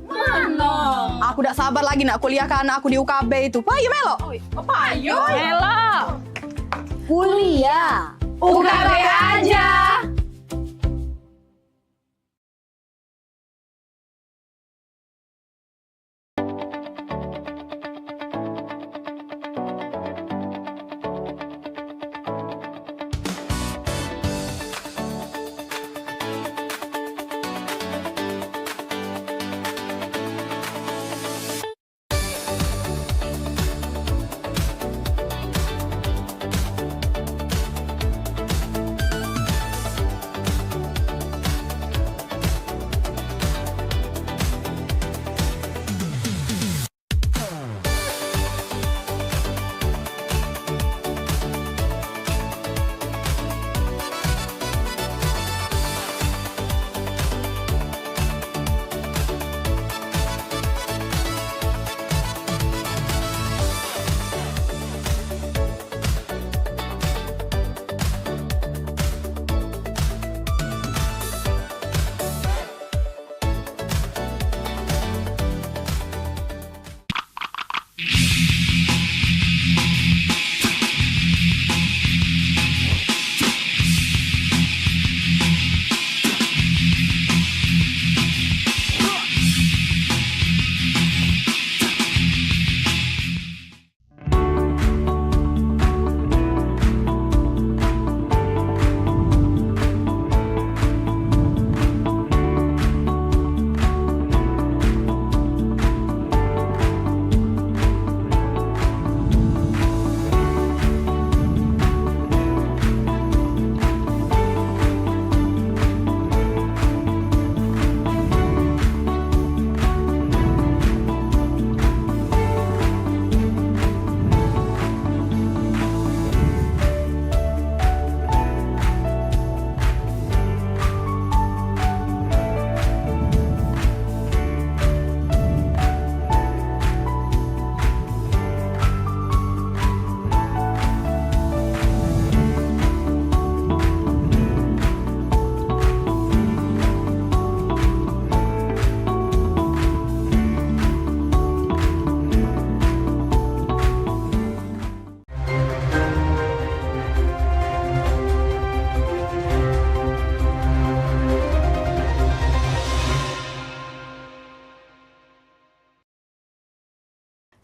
Mana?
Aku udah sabar lagi nak kuliah ke anak aku di UKB itu. Pak, yuk Melo.
Apa ayo?
Melo.
Kuliah.
UKB aja.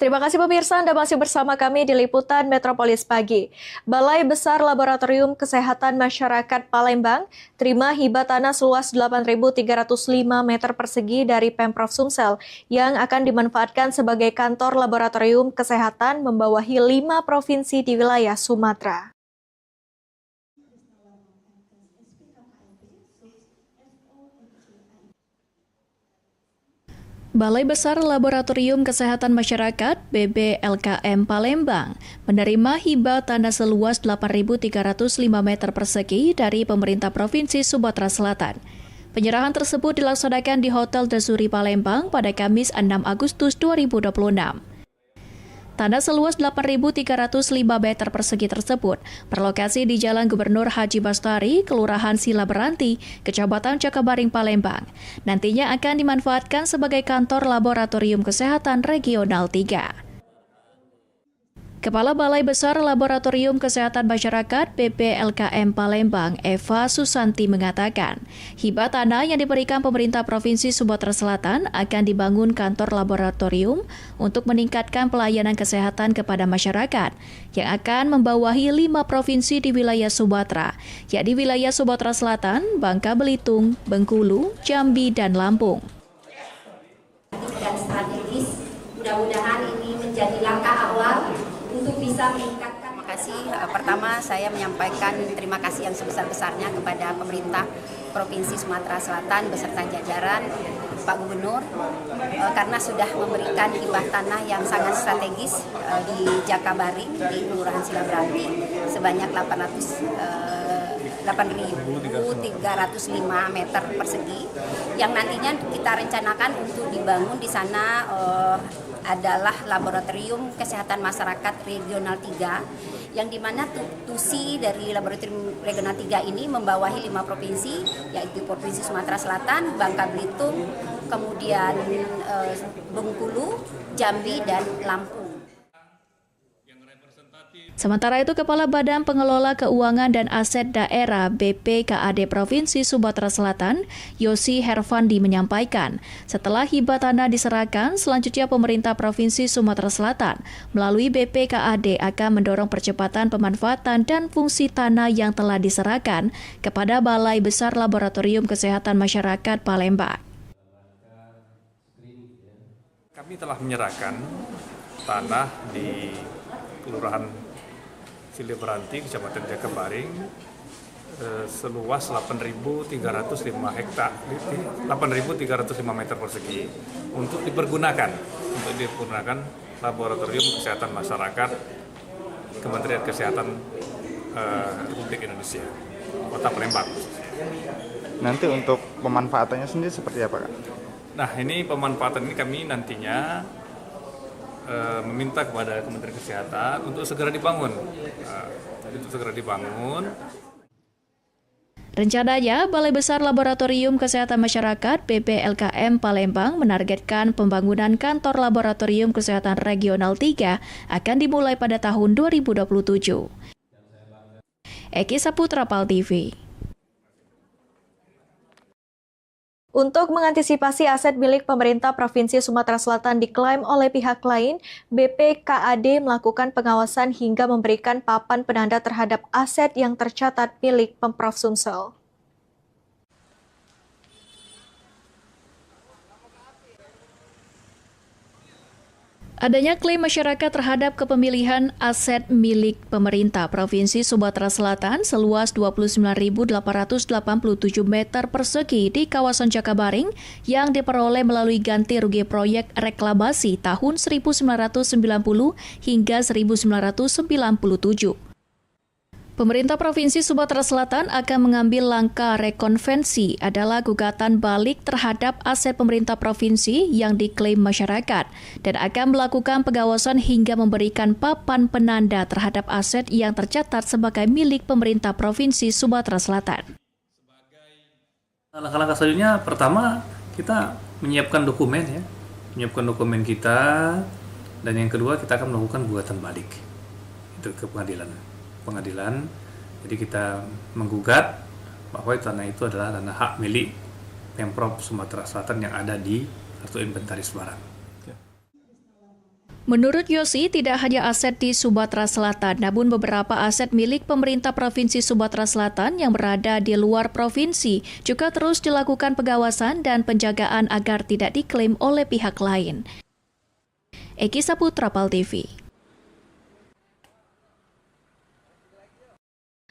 Terima kasih pemirsa, Anda masih bersama kami di Liputan Metropolis Pagi. Balai Besar Laboratorium Kesehatan Masyarakat Palembang terima hibah tanah seluas 8.305 meter persegi dari Pemprov Sumsel yang akan dimanfaatkan sebagai kantor laboratorium kesehatan membawahi 5 provinsi di wilayah Sumatera. Balai Besar Laboratorium Kesehatan Masyarakat BBLKM Palembang menerima hibah tanah seluas 8.305 meter persegi dari pemerintah Provinsi Sumatera Selatan. Penyerahan tersebut dilaksanakan di Hotel Desuri Palembang pada Kamis 6 Agustus 2026.
Tanah seluas 8.305 meter persegi tersebut berlokasi di Jalan Gubernur Haji Bastari, Kelurahan Sila Beranti, Kecamatan Cakabaring, Palembang. Nantinya akan dimanfaatkan sebagai kantor Laboratorium Kesehatan Regional 3. Kepala Balai Besar Laboratorium Kesehatan Masyarakat BPLKM Palembang, Eva Susanti mengatakan, hibah tanah yang diberikan pemerintah Provinsi Sumatera Selatan akan dibangun kantor laboratorium untuk meningkatkan pelayanan kesehatan kepada masyarakat yang akan membawahi 5 provinsi di wilayah Sumatera, yakni wilayah Sumatera Selatan, Bangka Belitung, Bengkulu, Jambi, dan Lampung.
Dan strategis, mudah-mudahan ini menjadi langkah awal untuk bisa meningkatkan. Terima kasih. Pertama, saya menyampaikan terima kasih yang sebesar-besarnya kepada pemerintah Provinsi Sumatera Selatan beserta jajaran Pak Gubernur karena sudah memberikan hibah tanah yang sangat strategis di Jakabaring di Kelurahan Sila Beranti sebanyak 8.305 meter persegi yang nantinya kita rencanakan untuk dibangun di sana adalah Laboratorium Kesehatan Masyarakat Regional 3 yang dimana tusi dari Laboratorium Regional 3 ini membawahi 5 provinsi yaitu Provinsi Sumatera Selatan, Bangka Belitung, kemudian Bengkulu, Jambi, dan Lampung.
Sementara itu, Kepala Badan Pengelola Keuangan dan Aset Daerah BPKAD Provinsi Sumatera Selatan, Yosi Hervandi menyampaikan, setelah hibah tanah diserahkan, selanjutnya pemerintah Provinsi Sumatera Selatan melalui BPKAD akan mendorong percepatan pemanfaatan dan fungsi tanah yang telah diserahkan kepada Balai Besar Laboratorium Kesehatan Masyarakat Palembang.
Kami telah menyerahkan tanah di Kelurahan Sila Beranti, Kecamatan Jakabaring, seluas 8.305 hektar, 8.305 meter persegi untuk dipergunakan Laboratorium Kesehatan Masyarakat Kementerian Kesehatan Republik Indonesia, Kota Palembang.
Nanti untuk pemanfaatannya sendiri seperti apa, Kak?
Nah, ini pemanfaatan ini kami nantinya meminta kepada Kementerian Kesehatan untuk segera dibangun.
Rencananya, Balai Besar Laboratorium Kesehatan Masyarakat BPLKM Palembang menargetkan pembangunan kantor Laboratorium Kesehatan Regional 3 akan dimulai pada tahun 2027. Eki Saputra, PAL TV.
Untuk mengantisipasi aset milik pemerintah Provinsi Sumatera Selatan diklaim oleh pihak lain, BPKAD melakukan pengawasan hingga memberikan papan penanda terhadap aset yang tercatat milik Pemprov Sumsel.
Adanya klaim masyarakat terhadap kepemilikan aset milik pemerintah Provinsi Sumatera Selatan seluas 29.887 meter persegi di kawasan Jakabaring yang diperoleh melalui ganti rugi proyek reklamasi tahun 1990 hingga 1997. Pemerintah Provinsi Sumatera Selatan akan mengambil langkah rekonvensi adalah gugatan balik terhadap aset pemerintah provinsi yang diklaim masyarakat dan akan melakukan pengawasan hingga memberikan papan penanda terhadap aset yang tercatat sebagai milik pemerintah Provinsi Sumatera Selatan.
Langkah-langkah selanjutnya, pertama kita menyiapkan dokumen kita, dan yang kedua kita akan melakukan gugatan balik itu ke pengadilan. Jadi kita menggugat bahwa tanah itu adalah tanah hak milik Pemprov Sumatera Selatan yang ada di kartu inventaris barang.
Menurut Yosi, tidak hanya aset di Sumatera Selatan, namun beberapa aset milik pemerintah Provinsi Sumatera Selatan yang berada di luar provinsi juga terus dilakukan pengawasan dan penjagaan agar tidak diklaim oleh pihak lain. Eki Saputra, PAL TV.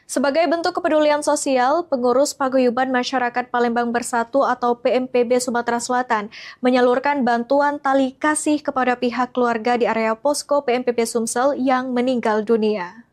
Sebagai bentuk kepedulian sosial, Pengurus Paguyuban Masyarakat Palembang Bersatu atau PMPB Sumatera Selatan menyalurkan bantuan tali kasih kepada pihak keluarga di area posko PMPB Sumsel yang meninggal dunia.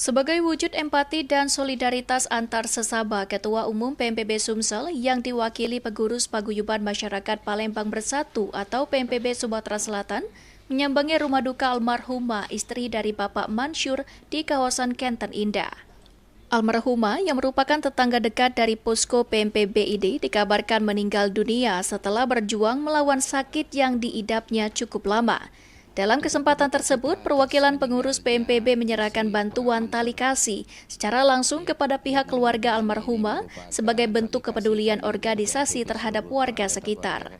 Sebagai wujud empati dan solidaritas antar sesama, Ketua Umum PMPB Sumsel yang diwakili pengurus Paguyuban Masyarakat Palembang Bersatu atau PMPB Sumatera Selatan menyambangi rumah duka almarhumah istri dari Bapak Mansur di kawasan Kenten Indah. Almarhumah yang merupakan tetangga dekat dari posko PMPB ini dikabarkan meninggal dunia setelah berjuang melawan sakit yang diidapnya cukup lama. Dalam kesempatan tersebut, perwakilan pengurus PMPB menyerahkan bantuan tali kasih secara langsung kepada pihak keluarga almarhumah sebagai bentuk kepedulian organisasi terhadap warga sekitar.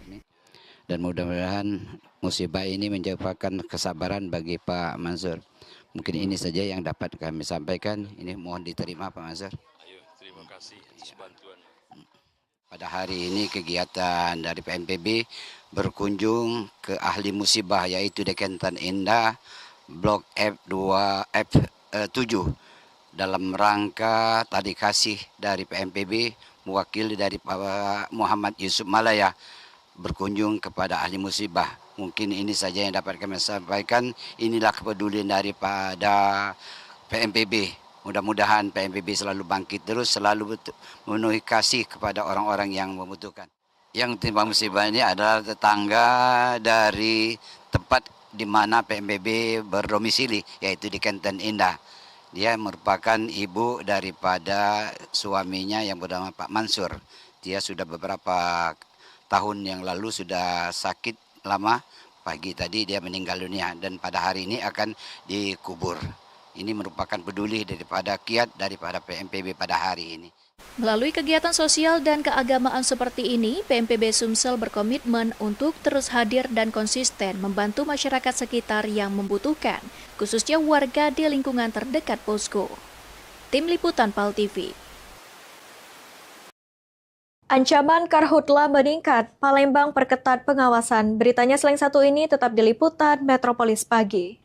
Dan mudah-mudahan musibah ini menyebabkan kesabaran bagi Pak Mansur. Mungkin ini saja yang dapat kami sampaikan. Ini mohon diterima Pak Mansur.
Terima kasih atas bantuan.
Pada hari ini kegiatan dari PMPB berkunjung ke ahli musibah yaitu di Kenten Indah Blok F7 dalam rangka tadi kasih dari PMPB mewakili dari Pak Muhammad Yusuf Malaya berkunjung kepada ahli musibah. Mungkin ini saja yang dapat kami sampaikan. Inilah kepedulian daripada PMPB. Mudah-mudahan PMPB selalu bangkit terus, selalu memenuhi kasih kepada orang-orang yang membutuhkan. Yang timpa musibah ini adalah tetangga dari tempat di mana PMPB berdomisili, yaitu di Kenten Indah. Dia merupakan ibu daripada suaminya yang bernama Pak Mansur. Dia sudah beberapa tahun yang lalu sudah sakit lama. Pagi tadi dia meninggal dunia dan pada hari ini akan dikubur. Ini merupakan peduli daripada kiat daripada PMPB pada hari ini.
Melalui kegiatan sosial dan keagamaan seperti ini, PMPB Sumsel berkomitmen untuk terus hadir dan konsisten membantu masyarakat sekitar yang membutuhkan, khususnya warga di lingkungan terdekat posko. Tim Liputan PAL TV. Ancaman karhutla meningkat, Palembang perketat pengawasan. Beritanya selain satu ini tetap di Liputan Metropolis Pagi.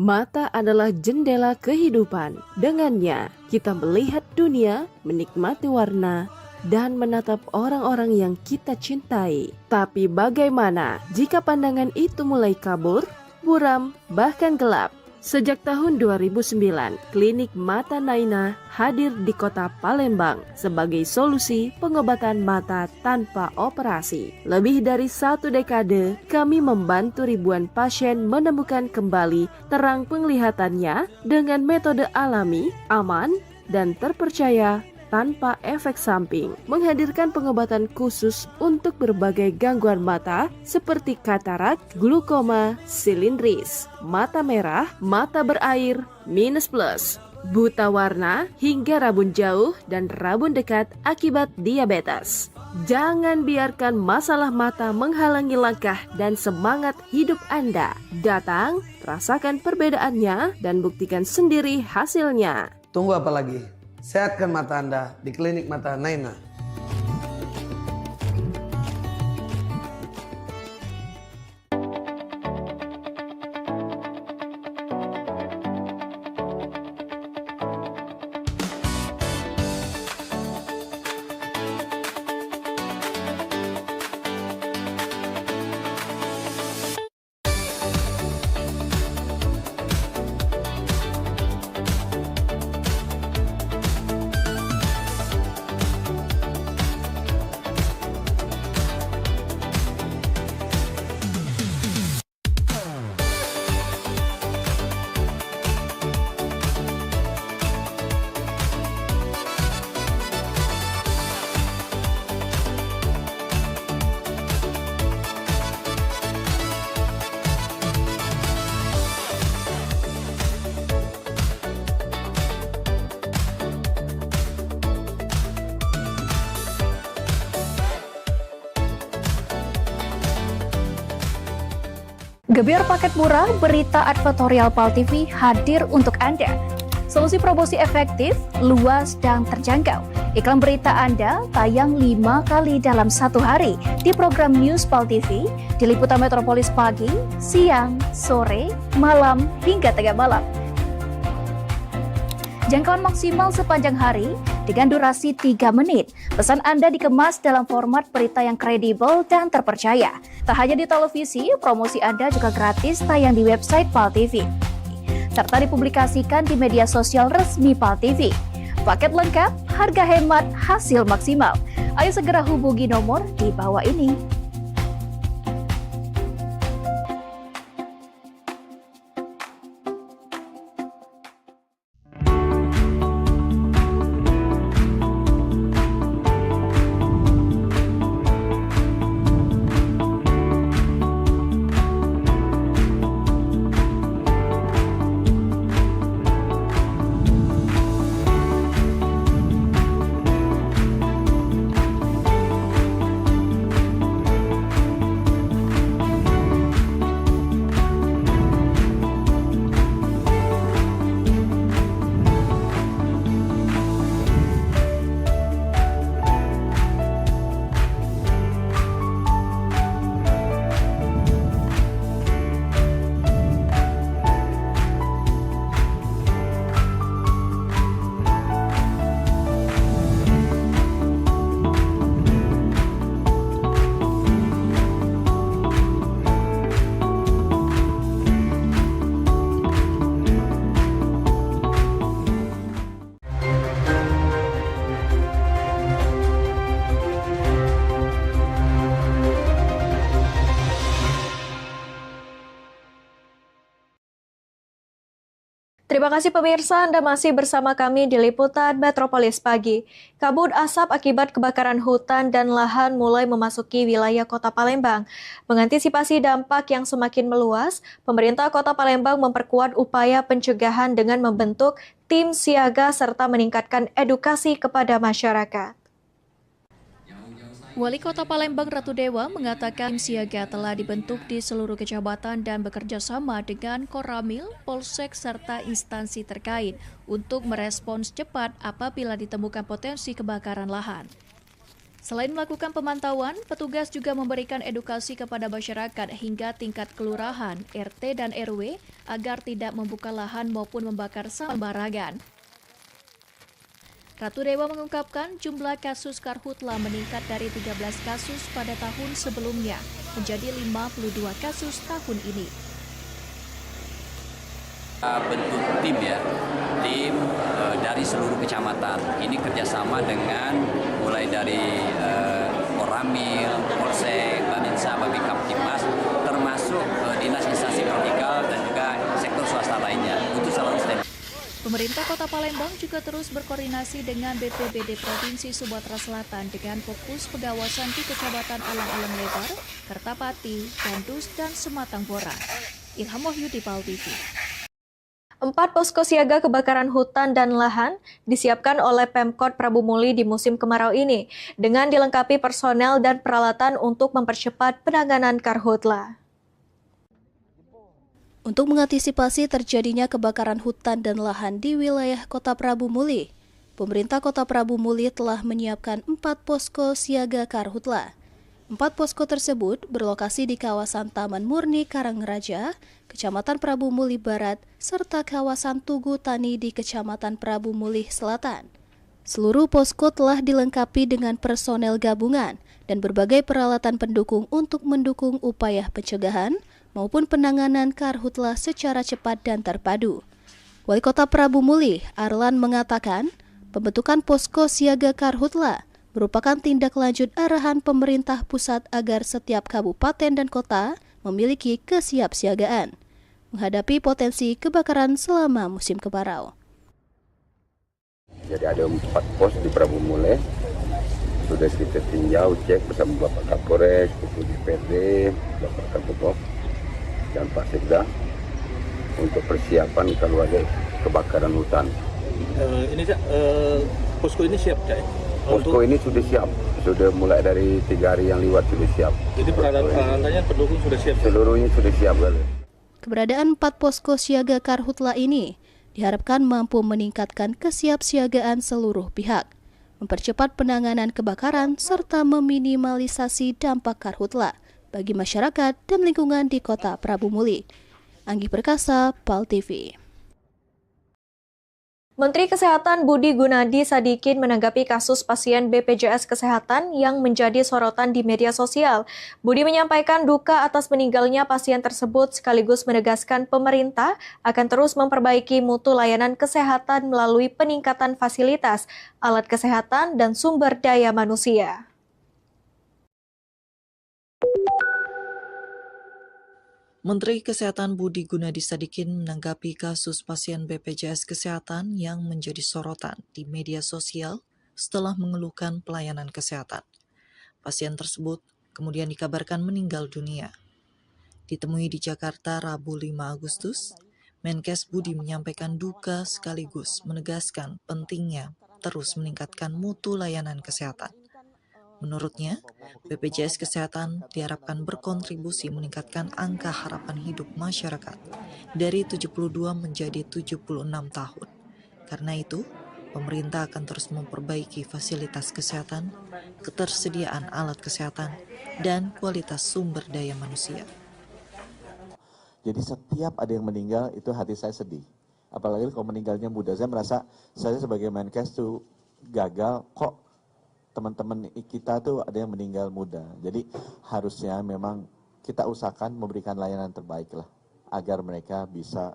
Mata adalah jendela kehidupan. Dengannya, kita melihat dunia, menikmati warna, dan menatap orang-orang yang kita cintai. Tapi bagaimana jika pandangan itu mulai kabur, buram, bahkan gelap? Sejak tahun 2009, Klinik Mata Naina hadir di kota Palembang sebagai solusi pengobatan mata tanpa operasi. Lebih dari 1 dekade, kami membantu ribuan pasien menemukan kembali terang penglihatannya dengan metode alami, aman, dan terpercaya tanpa efek samping, menghadirkan pengobatan khusus untuk berbagai gangguan mata seperti katarak, glukoma, silindris, mata merah, mata berair, minus plus, buta warna, hingga rabun jauh dan rabun dekat akibat diabetes. Jangan biarkan masalah mata menghalangi langkah dan semangat hidup Anda. Datang, rasakan perbedaannya, dan buktikan sendiri hasilnya.
Tunggu apa lagi? Sehatkan mata Anda di Klinik Mata Naina.
Gebyar paket murah, berita advertorial PAL TV hadir untuk Anda. Solusi promosi efektif, luas, dan terjangkau. Iklan berita Anda tayang 5 kali dalam 1 hari di program News PAL TV, di liputan Metropolis pagi, siang, sore, malam, hingga tengah malam. Jangkauan maksimal sepanjang hari dengan durasi 3 menit. Pesan Anda dikemas dalam format berita yang kredibel dan terpercaya. Tak hanya di televisi, promosi Anda juga gratis tayang di website PAL TV, serta dipublikasikan di media sosial resmi PAL TV. Paket lengkap, harga hemat, hasil maksimal. Ayo segera hubungi nomor di bawah ini.
Terima kasih pemirsa, Anda masih bersama kami di Liputan Metropolis Pagi. Kabut asap akibat kebakaran hutan dan lahan mulai memasuki wilayah Kota Palembang. Mengantisipasi dampak yang semakin meluas, pemerintah Kota Palembang memperkuat upaya pencegahan dengan membentuk tim siaga serta meningkatkan edukasi kepada masyarakat. Wali Kota Palembang Ratu Dewa mengatakan tim siaga telah dibentuk di seluruh kecamatan dan bekerja sama dengan Koramil, Polsek, serta instansi terkait untuk merespons cepat apabila ditemukan potensi kebakaran lahan. Selain melakukan pemantauan, petugas juga memberikan edukasi kepada masyarakat hingga tingkat kelurahan, RT, dan RW agar tidak membuka lahan maupun membakar sembarangan. Ratu Dewa mengungkapkan jumlah kasus karhutla meningkat dari 13 kasus pada tahun sebelumnya menjadi 52 kasus tahun ini.
Bentuk tim ya, tim dari seluruh kecamatan. Ini kerjasama dengan mulai dari Koramil, Polsek, Babinsa, Babinkamtibmas, termasuk dinas instansi vertikal dan juga sektor swasta lainnya untuk selalu stand.
Pemerintah Kota Palembang juga terus berkoordinasi dengan BPBD Provinsi Sumatera Selatan dengan fokus pengawasan di Kecamatan Alang-Alang Lebar, Kertapati, Gandus, dan Sematang Bora. Ilham Wahyudi, PAL TV.
4 posko siaga kebakaran hutan dan lahan disiapkan oleh Pemkot Prabu Muli di musim kemarau ini dengan dilengkapi personel dan peralatan untuk mempercepat penanganan karhutla.
Untuk mengantisipasi terjadinya kebakaran hutan dan lahan di wilayah Kota Prabu Muli, pemerintah Kota Prabu Muli telah menyiapkan 4 posko siaga karhutla. 4 posko tersebut berlokasi di kawasan Taman Murni Karangraja, Kecamatan Prabu Muli Barat, serta kawasan Tugu Tani di Kecamatan Prabu Muli Selatan. Seluruh posko telah dilengkapi dengan personel gabungan dan berbagai peralatan pendukung untuk mendukung upaya pencegahan maupun penanganan karhutla secara cepat dan terpadu. Wali Kota Prabu Muli, Arlan, mengatakan pembentukan posko siaga karhutla merupakan tindak lanjut arahan pemerintah pusat agar setiap kabupaten dan kota memiliki kesiapsiagaan menghadapi potensi kebakaran selama musim kemarau.
Jadi ada 4 pos di Prabu Muli, sudah kita tinjau, cek bersama Bapak Kapolres, Ketua DPRD, Bapak Kapolres, dan Pak Sekda untuk persiapan kalau ada kebakaran hutan.
Posko ini siap, Cak?
Posko ini sudah siap, sudah mulai dari 3 hari yang lewat sudah siap.
Jadi peralatannya pendukung sudah siap?
Seluruhnya sudah siap.
Keberadaan 4 posko siaga Karhutla ini diharapkan mampu meningkatkan kesiapsiagaan seluruh pihak, mempercepat penanganan kebakaran, serta meminimalisasi dampak Karhutla bagi masyarakat dan lingkungan di Kota Prabu Muli. Anggi Perkasa, PAL TV.
Menteri Kesehatan Budi Gunadi Sadikin menanggapi kasus pasien BPJS Kesehatan yang menjadi sorotan di media sosial. Budi menyampaikan duka atas meninggalnya pasien tersebut sekaligus menegaskan pemerintah akan terus memperbaiki mutu layanan kesehatan melalui peningkatan fasilitas, alat kesehatan, dan sumber daya manusia.
Menteri Kesehatan Budi Gunadi Sadikin menanggapi kasus pasien BPJS Kesehatan yang menjadi sorotan di media sosial setelah mengeluhkan pelayanan kesehatan. Pasien tersebut kemudian dikabarkan meninggal dunia. Ditemui di Jakarta Rabu 5 Agustus, Menkes Budi menyampaikan duka sekaligus menegaskan pentingnya terus meningkatkan mutu layanan kesehatan. Menurutnya, BPJS Kesehatan diharapkan berkontribusi meningkatkan angka harapan hidup masyarakat dari 72 menjadi 76 tahun. Karena itu, pemerintah akan terus memperbaiki fasilitas kesehatan, ketersediaan alat kesehatan, dan kualitas sumber daya manusia.
Jadi setiap ada yang meninggal itu hati saya sedih. Apalagi kalau meninggalnya muda. Saya merasa saya sebagai Menkes tuh gagal kok. Teman-teman kita tuh ada yang meninggal muda. Jadi harusnya memang kita usahakan memberikan layanan terbaik lah. Agar mereka bisa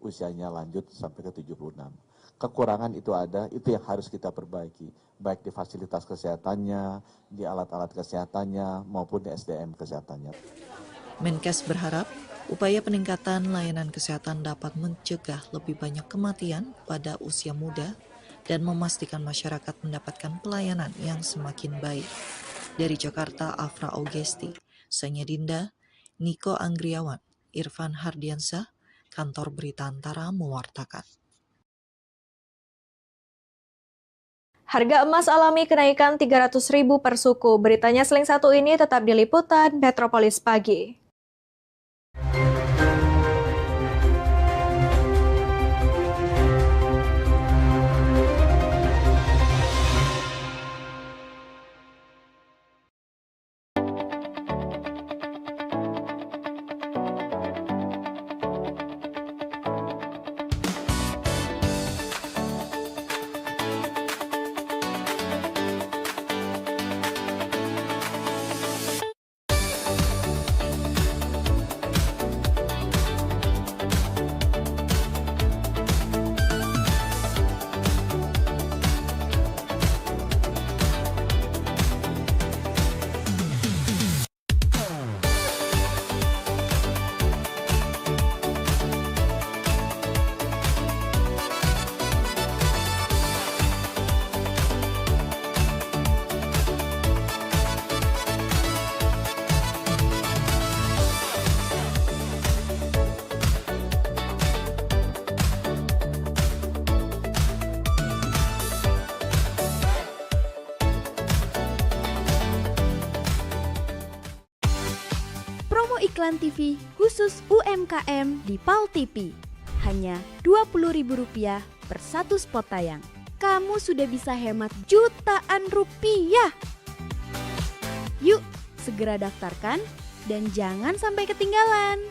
usianya lanjut sampai ke 76. Kekurangan itu ada, itu yang harus kita perbaiki. Baik di fasilitas kesehatannya, di alat-alat kesehatannya, maupun di SDM kesehatannya.
Menkes berharap upaya peningkatan layanan kesehatan dapat mencegah lebih banyak kematian pada usia muda dan memastikan masyarakat mendapatkan pelayanan yang semakin baik. Dari Jakarta, Afra Augesti, Sanya Dinda, Niko Anggriawan, Irfan Hardiansah, Kantor Berita Antara mewartakan.
Harga emas alami kenaikan 300.000 per suku. Beritanya seling satu ini tetap di Liputan Metropolis Pagi.
Iklan TV khusus UMKM di PAL TV. Hanya Rp20.000 per satu spot tayang. Kamu sudah bisa hemat jutaan rupiah. Yuk, segera daftarkan dan jangan sampai ketinggalan.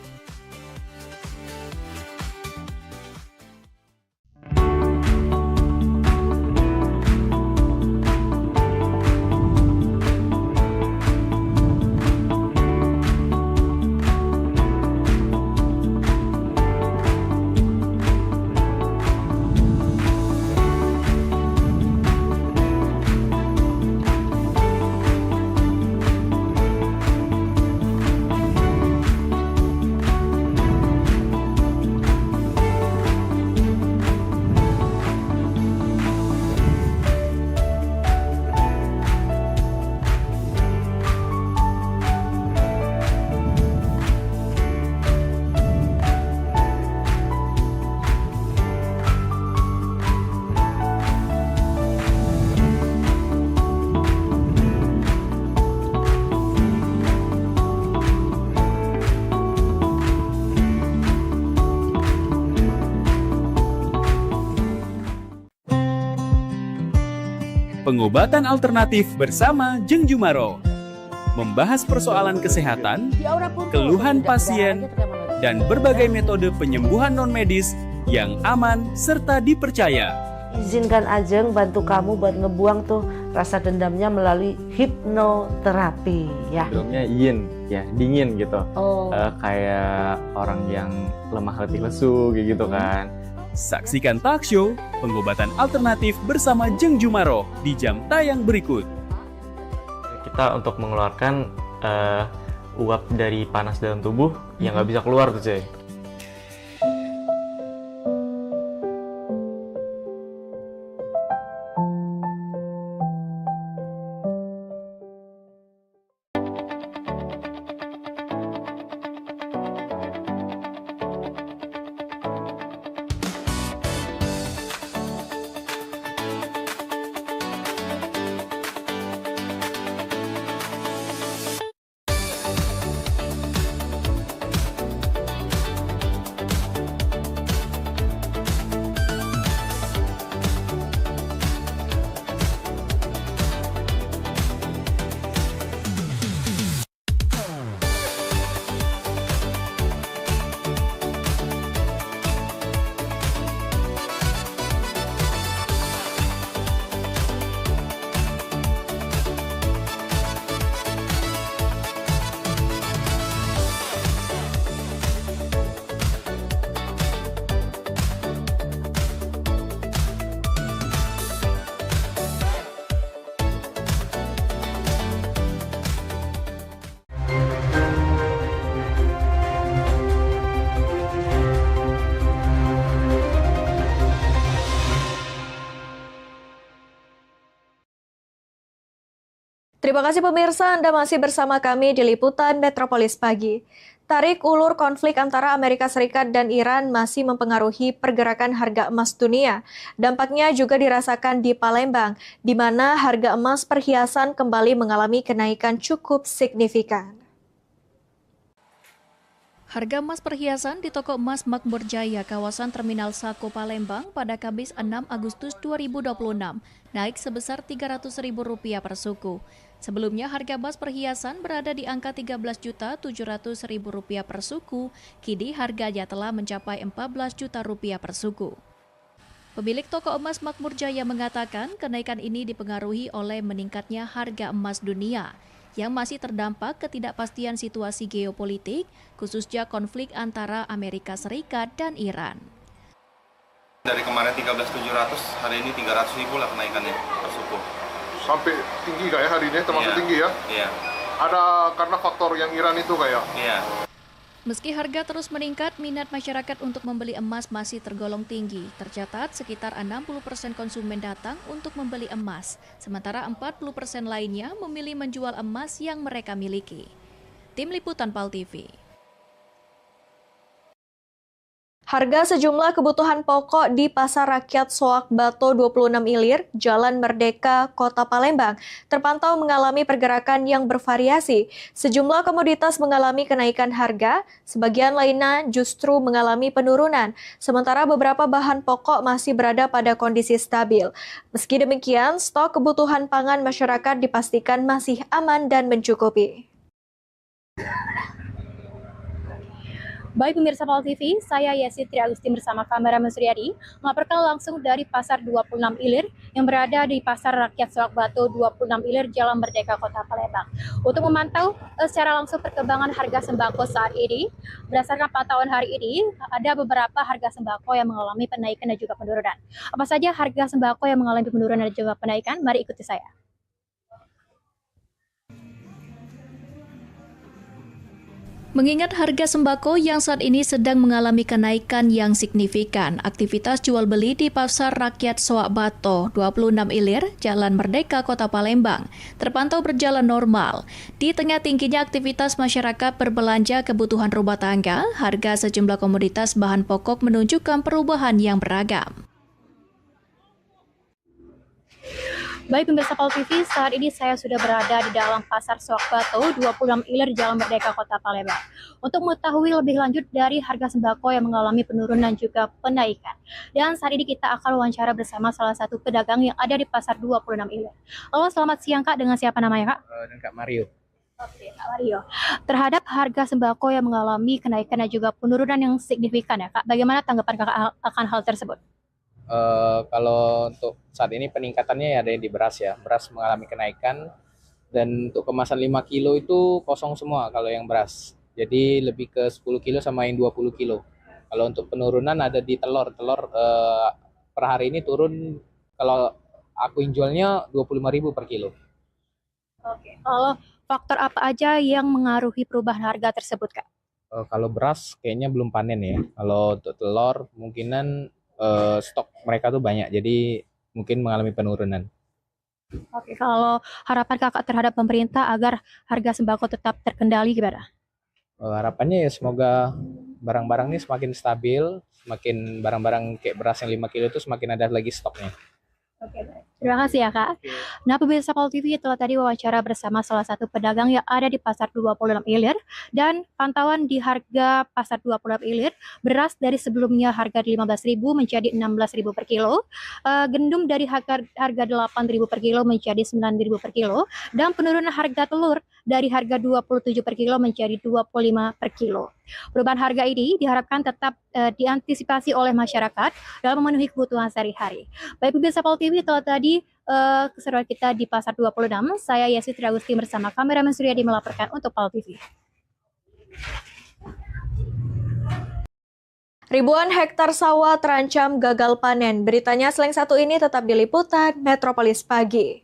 pengobatan alternatif bersama Jeng Jumaro. Membahas persoalan kesehatan, keluhan pasien, dan berbagai metode penyembuhan non-medis yang aman serta dipercaya.
Izinkan Ajeng bantu kamu buat ngebuang tuh rasa dendamnya melalui hipnoterapi ya.
Sebelumnya yin ya, dingin gitu. Kayak orang yang lemah letih lesu gitu kan.
Saksikan talk show pengobatan alternatif bersama Jeng Jumaro di jam tayang berikut.
Kita untuk mengeluarkan uap dari panas dalam tubuh yang nggak bisa keluar tuh cuy.
Terima kasih pemirsa, Anda masih bersama kami di Liputan Metropolis Pagi. Tarik ulur konflik antara Amerika Serikat dan Iran masih mempengaruhi pergerakan harga emas dunia. Dampaknya juga dirasakan di Palembang, di mana harga emas perhiasan kembali mengalami kenaikan cukup signifikan.
Harga emas perhiasan di toko emas Makmur Jaya kawasan Terminal Sako Palembang pada Kamis 6 Agustus 2026 naik sebesar Rp300.000 per suku. Sebelumnya harga emas perhiasan berada di angka Rp13.700.000 per suku, kini harganya telah mencapai Rp14 juta per suku. Pemilik toko emas Makmur Jaya mengatakan kenaikan ini dipengaruhi oleh meningkatnya harga emas dunia yang masih terdampak ketidakpastian situasi geopolitik, khususnya konflik antara Amerika Serikat dan Iran.
Dari kemarin 13.700, hari ini 300.000 lah kenaikannya per suku.
Sampai tinggi kayak hari ini, termasuk tinggi ya?
Iya.
Ada karena faktor yang Iran itu kayak?
Iya.
Meski harga terus meningkat, minat masyarakat untuk membeli emas masih tergolong tinggi. Tercatat sekitar 60% konsumen datang untuk membeli emas, sementara 40% lainnya memilih menjual emas yang mereka miliki. Tim Liputan PAL TV.
Harga sejumlah kebutuhan pokok di Pasar Rakyat Soak Bato 26 Ilir, Jalan Merdeka, Kota Palembang, terpantau mengalami pergerakan yang bervariasi. Sejumlah komoditas mengalami kenaikan harga, sebagian lainnya justru mengalami penurunan, sementara beberapa bahan pokok masih berada pada kondisi stabil. Meski demikian, stok kebutuhan pangan masyarakat dipastikan masih aman dan mencukupi.
Baik pemirsa PAL TV, saya Yesi Tri Agustin bersama kameramen Suryadi melaporkan langsung dari Pasar 26 Ilir yang berada di Pasar Rakyat Soak Bato 26 Ilir, Jalan Merdeka, Kota Palembang. Untuk memantau secara langsung perkembangan harga sembako saat ini, berdasarkan pantauan hari ini, ada beberapa harga sembako yang mengalami penaikan dan juga penurunan. Apa saja harga sembako yang mengalami penurunan dan juga penaikan? Mari ikuti saya.
Mengingat harga sembako yang saat ini sedang mengalami kenaikan yang signifikan, aktivitas jual beli di Pasar Rakyat Soak Bato 26 Ilir, Jalan Merdeka, Kota Palembang, terpantau berjalan normal. Di tengah tingginya aktivitas masyarakat berbelanja kebutuhan rumah tangga, harga sejumlah komoditas bahan pokok menunjukkan perubahan yang beragam.
Baik pemirsa Pal TV, saat ini saya sudah berada di dalam Pasar Soak Bato 26 Ilir Jalan Merdeka Kota Palembang untuk mengetahui lebih lanjut dari harga sembako yang mengalami penurunan juga penaikan. Dan saat ini kita akan wawancara bersama salah satu pedagang yang ada di Pasar 26 Ilir. Halo, selamat siang Kak, dengan siapa namanya Kak?
Dan Kak Mario.
Oke, Kak Mario. Terhadap harga sembako yang mengalami kenaikan dan juga penurunan yang signifikan ya Kak, bagaimana tanggapan Kakak akan hal tersebut?
Kalau untuk saat ini peningkatannya ya ada di beras ya. Beras mengalami kenaikan dan untuk kemasan 5 kilo itu kosong semua kalau yang beras. Jadi lebih ke 10 kilo sama yang 20 kilo. Kalau untuk penurunan ada di telur. Telur per hari ini turun, kalau aku jualnya 25.000 per kilo.
Oke, kalau faktor apa aja yang mengaruhi perubahan harga tersebut Kak?
Kalau beras kayaknya belum panen ya. Kalau untuk telur kemungkinan stok mereka tuh banyak, jadi mungkin mengalami penurunan.
Oke, kalau harapan Kakak terhadap pemerintah agar harga sembako tetap terkendali gimana?
Harapannya ya semoga barang-barang ini semakin stabil, semakin barang-barang kayak beras yang 5 kilo itu semakin ada lagi stoknya.
Oke, baik. Terima kasih ya Kak. Nah, pemirsa Pal TV telah tadi wawancara bersama salah satu pedagang yang ada di Pasar 26 Ilir, dan pantauan di harga Pasar 26 Ilir, beras dari sebelumnya harga 15.000 menjadi 16.000 per kilo, gendum dari harga 8.000 per kilo menjadi 9.000 per kilo, dan penurunan harga telur dari harga 27 per kilo menjadi 25 per kilo. Perubahan harga ini diharapkan tetap diantisipasi oleh masyarakat dalam memenuhi kebutuhan sehari-hari. Baik pemirsa Pal TV, telah tadi keseruan kita di Pasar 26. Saya Yesi Triagusti bersama kameramen Suryadi melaporkan untuk Pal TV.
Ribuan hektar sawah terancam gagal panen. Beritanya selain satu ini tetap di Liputan Metropolis Pagi.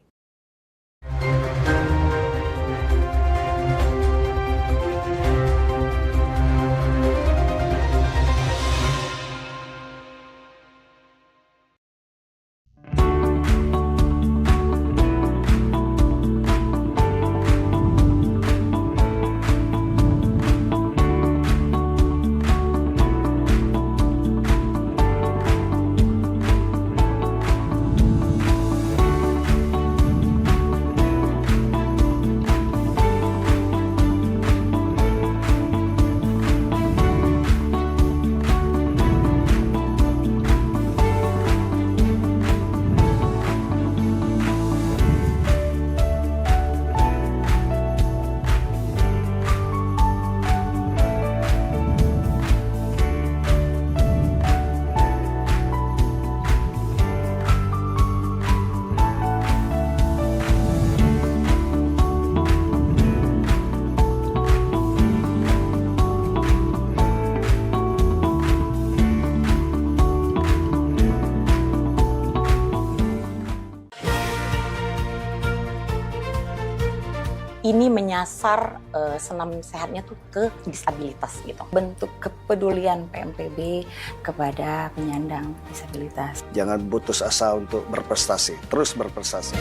Ini menyasar senam sehatnya tuh ke disabilitas gitu. Bentuk kepedulian PMPB kepada penyandang disabilitas.
Jangan putus asa untuk berprestasi, terus berprestasi.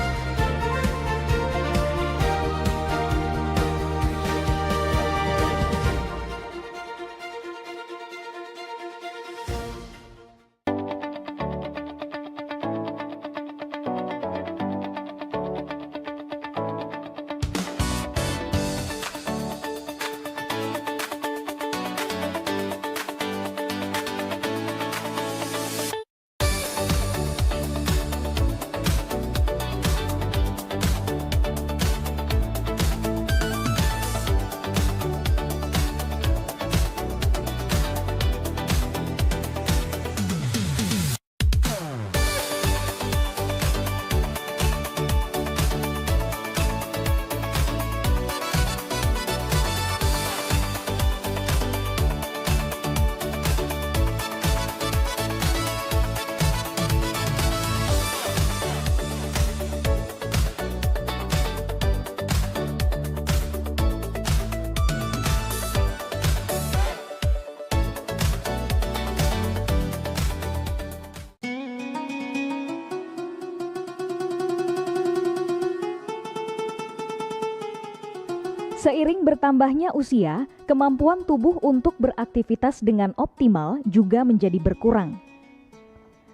Seiring bertambahnya usia, kemampuan tubuh untuk beraktivitas dengan optimal juga menjadi berkurang.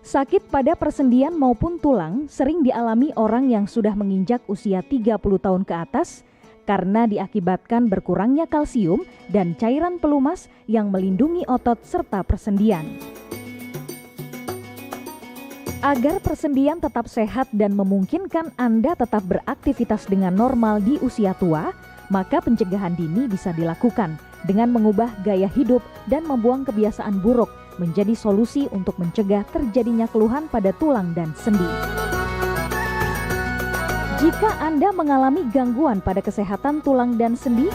Sakit pada persendian maupun tulang sering dialami orang yang sudah menginjak usia 30 tahun ke atas karena diakibatkan berkurangnya kalsium dan cairan pelumas yang melindungi otot serta persendian. Agar persendian tetap sehat dan memungkinkan Anda tetap beraktivitas dengan normal di usia tua, maka pencegahan dini bisa dilakukan dengan mengubah gaya hidup dan membuang kebiasaan buruk menjadi solusi untuk mencegah terjadinya keluhan pada tulang dan sendi. Jika Anda mengalami gangguan pada kesehatan tulang dan sendi,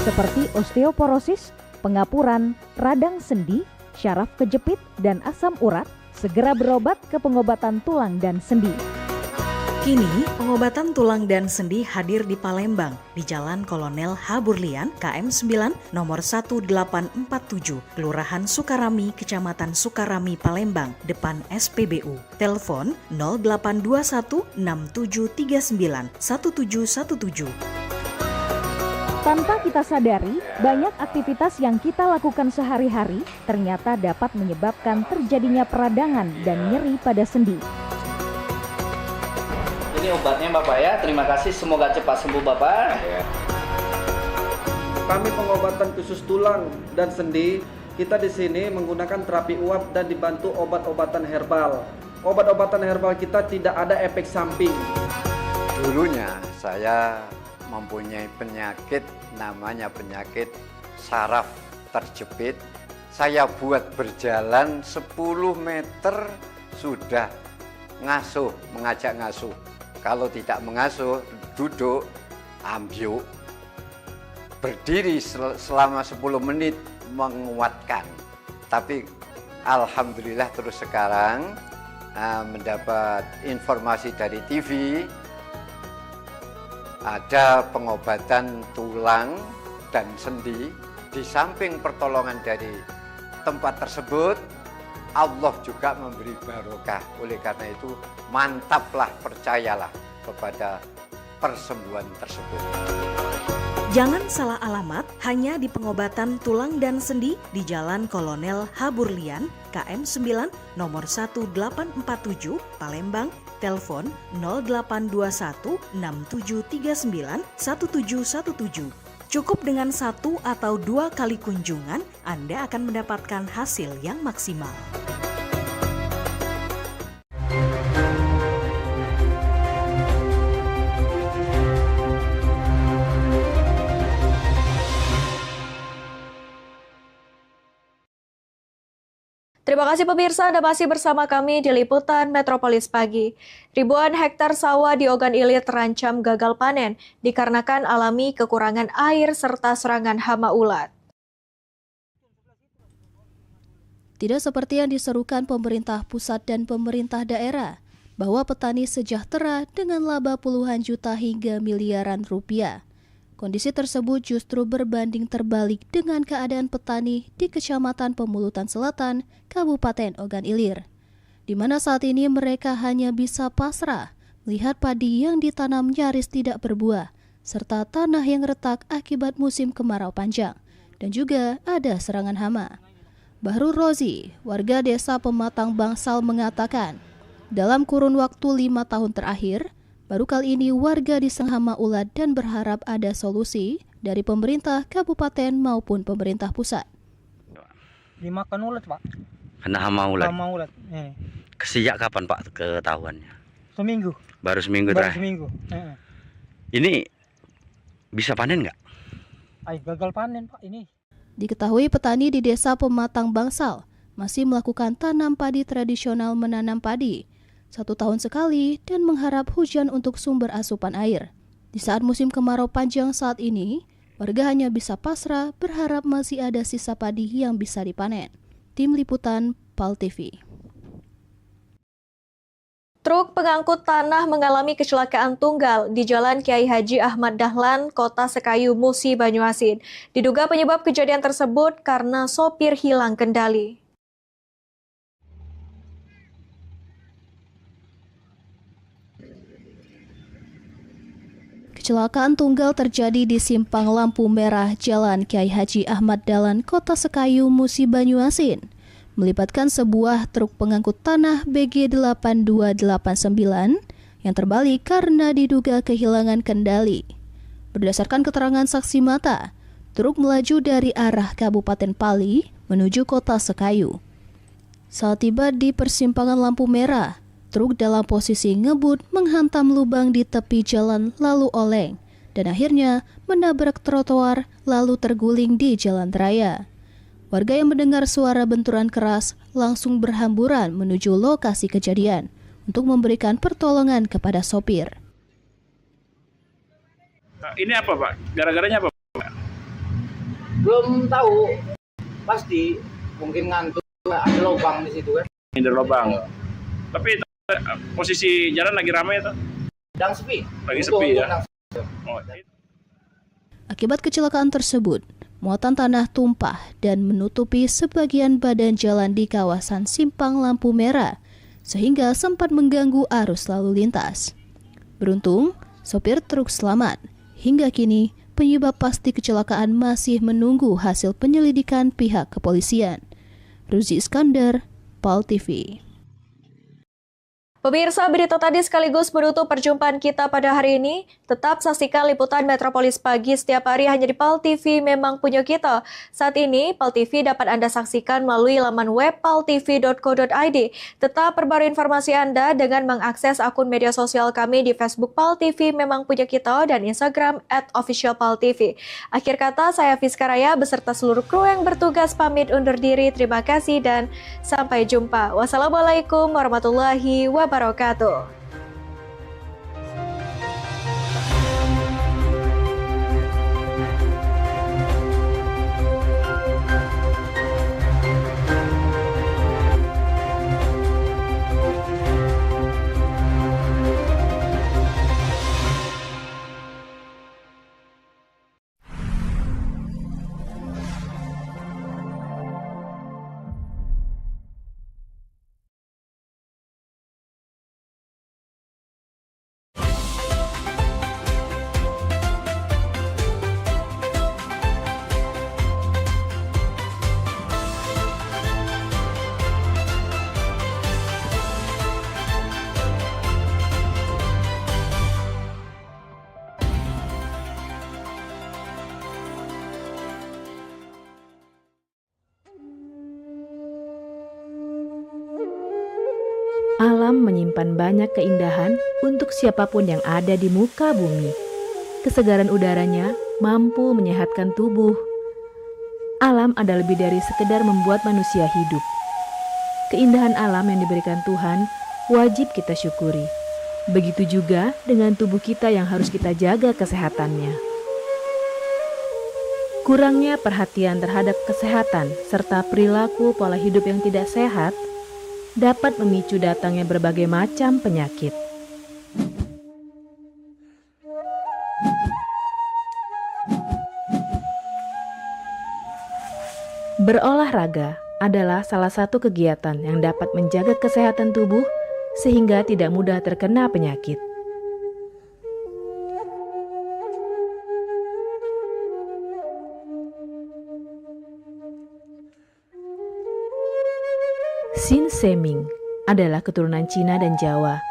seperti osteoporosis, pengapuran, radang sendi, syaraf kejepit, dan asam urat, segera berobat ke pengobatan tulang dan sendi.
Kini, pengobatan tulang dan sendi hadir di Palembang, di Jalan Kolonel H. Burlian, KM 9, nomor 1847, Kelurahan Sukarami, Kecamatan Sukarami, Palembang, depan SPBU. Telepon 0821 6739 1717.
Tanpa kita sadari, banyak aktivitas yang kita lakukan sehari-hari ternyata dapat menyebabkan terjadinya peradangan dan nyeri pada sendi.
Ini obatnya Bapak ya, terima kasih, semoga cepat sembuh Bapak.
Kami pengobatan khusus tulang dan sendi, kita di sini menggunakan terapi uap dan dibantu obat-obatan herbal. Obat-obatan herbal kita tidak ada efek samping.
Dulunya saya mempunyai penyakit namanya penyakit saraf terjepit. Saya buat berjalan 10 meter sudah ngasuh, mengajak ngasuh. Kalau tidak mengasuh, duduk, ambyuk, berdiri selama 10 menit menguatkan. Tapi alhamdulillah terus sekarang mendapat informasi dari TV, ada pengobatan tulang dan sendi. Di samping pertolongan dari tempat tersebut, Allah juga memberi barokah. Oleh karena itu, mantaplah, percayalah kepada persembuhan tersebut.
Jangan salah alamat, hanya di pengobatan tulang dan sendi di Jalan Kolonel H. Burlian, KM 9, nomor 1847, Palembang. Telepon 0821 6739 1717. Cukup dengan 1 atau 2 kali kunjungan, Anda akan mendapatkan hasil yang maksimal.
Terima kasih pemirsa, Anda masih bersama kami di Liputan Metropolis Pagi. Ribuan hektar sawah di Ogan Ilir terancam gagal panen dikarenakan alami kekurangan air serta serangan hama ulat.
Tidak seperti yang diserukan pemerintah pusat dan pemerintah daerah, bahwa petani sejahtera dengan laba puluhan juta hingga miliaran rupiah. Kondisi tersebut justru berbanding terbalik dengan keadaan petani di Kecamatan Pemulutan Selatan, Kabupaten Ogan Ilir, di mana saat ini mereka hanya bisa pasrah melihat padi yang ditanam nyaris tidak berbuah, serta tanah yang retak akibat musim kemarau panjang, dan juga ada serangan hama. Bahrul Rozi, warga desa Pematang Bangsal mengatakan, dalam kurun waktu 5 tahun terakhir, baru kali ini warga diseng hama ulat dan berharap ada solusi dari pemerintah kabupaten maupun pemerintah pusat.
Dimakan ulat, Pak.
Kena hama ulat?
Hama ulat.
Sejak kapan, Pak, ketahuannya?
Seminggu.
Baru seminggu terakhir?
Baru seminggu.
Ini bisa panen nggak?
Gagal panen, Pak, ini.
Diketahui petani di desa Pematang Bangsal masih melakukan tanam padi tradisional menanam padi 1 tahun sekali dan mengharap hujan untuk sumber asupan air. Di saat musim kemarau panjang saat ini, warga hanya bisa pasrah berharap masih ada sisa padi yang bisa dipanen. Tim Liputan PAL TV.
Truk pengangkut tanah mengalami kecelakaan tunggal di Jalan Kiai Haji Ahmad Dahlan, Kota Sekayu, Musi, Banyuasin. Diduga penyebab kejadian tersebut karena sopir hilang kendali.
Kecelakaan tunggal terjadi di simpang lampu merah Jalan Kiai Haji Ahmad Dahlan, Kota Sekayu, Musi, Banyuasin. melibatkan sebuah truk pengangkut tanah BG8289 yang terbalik karena diduga kehilangan kendali. Berdasarkan keterangan saksi mata, truk melaju dari arah Kabupaten Pali menuju Kota Sekayu. Saat tiba di persimpangan lampu merah, truk dalam posisi ngebut menghantam lubang di tepi jalan lalu oleng dan akhirnya menabrak trotoar lalu terguling di jalan raya. Warga yang mendengar suara benturan keras langsung berhamburan menuju lokasi kejadian untuk memberikan pertolongan kepada sopir.
Ini apa, Pak? Gara-garanya apa, Pak?
Belum tahu pasti, mungkin ngantuk, ada lubang di situ kan.
Ada lubang. Tapi posisi jalan lagi ramai itu?
Sedang sepi.
Lagi sepi ya.
Akibat kecelakaan tersebut, muatan tanah tumpah dan menutupi sebagian badan jalan di kawasan Simpang Lampu Merah, sehingga sempat mengganggu arus lalu lintas. Beruntung, sopir truk selamat. Hingga kini, penyebab pasti kecelakaan masih menunggu hasil penyelidikan pihak kepolisian. Ruzi Iskandar, PAL TV.
Pemirsa, berita tadi sekaligus menutup perjumpaan kita pada hari ini. Tetap saksikan liputan Metropolis Pagi setiap hari hanya di PAL TV, memang punya kita. Saat ini, PAL TV dapat Anda saksikan melalui laman web paltv.co.id. Tetap perbarui informasi Anda dengan mengakses akun media sosial kami di Facebook PAL TV, memang punya kita, dan Instagram @officialpaltv. Akhir kata, saya Fiska Raya beserta seluruh kru yang bertugas pamit undur diri. Terima kasih dan sampai jumpa. Wassalamualaikum warahmatullahi wabarakatuh.
Alam menyimpan banyak keindahan untuk siapapun yang ada di muka bumi. Kesegaran udaranya mampu menyehatkan tubuh. Alam ada lebih dari sekedar membuat manusia hidup. Keindahan alam yang diberikan Tuhan wajib kita syukuri. Begitu juga dengan tubuh kita yang harus kita jaga kesehatannya. Kurangnya perhatian terhadap kesehatan serta perilaku pola hidup yang tidak sehat dapat memicu datangnya berbagai macam penyakit. Berolahraga adalah salah satu kegiatan yang dapat menjaga kesehatan tubuh sehingga tidak mudah terkena penyakit. Sin Seming adalah keturunan Cina dan Jawa,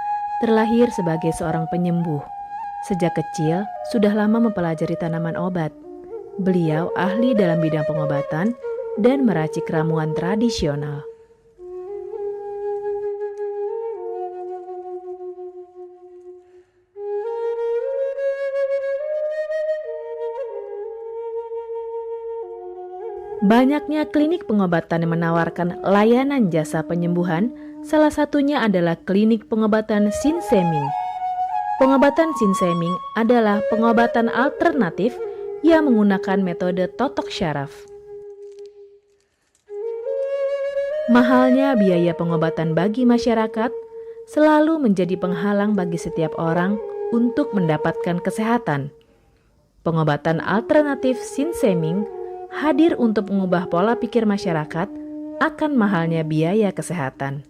terlahir sebagai seorang penyembuh. Sejak kecil, sudah lama mempelajari tanaman obat. Beliau ahli dalam bidang pengobatan dan meracik ramuan tradisional. Banyaknya klinik pengobatan yang menawarkan layanan jasa penyembuhan, salah satunya adalah klinik pengobatan Sin Seming. Pengobatan Sin Seming adalah pengobatan alternatif yang menggunakan metode totok syaraf. Mahalnya biaya pengobatan bagi masyarakat selalu menjadi penghalang bagi setiap orang untuk mendapatkan kesehatan. Pengobatan alternatif Sin Seming hadir untuk mengubah pola pikir masyarakat akan mahalnya biaya kesehatan.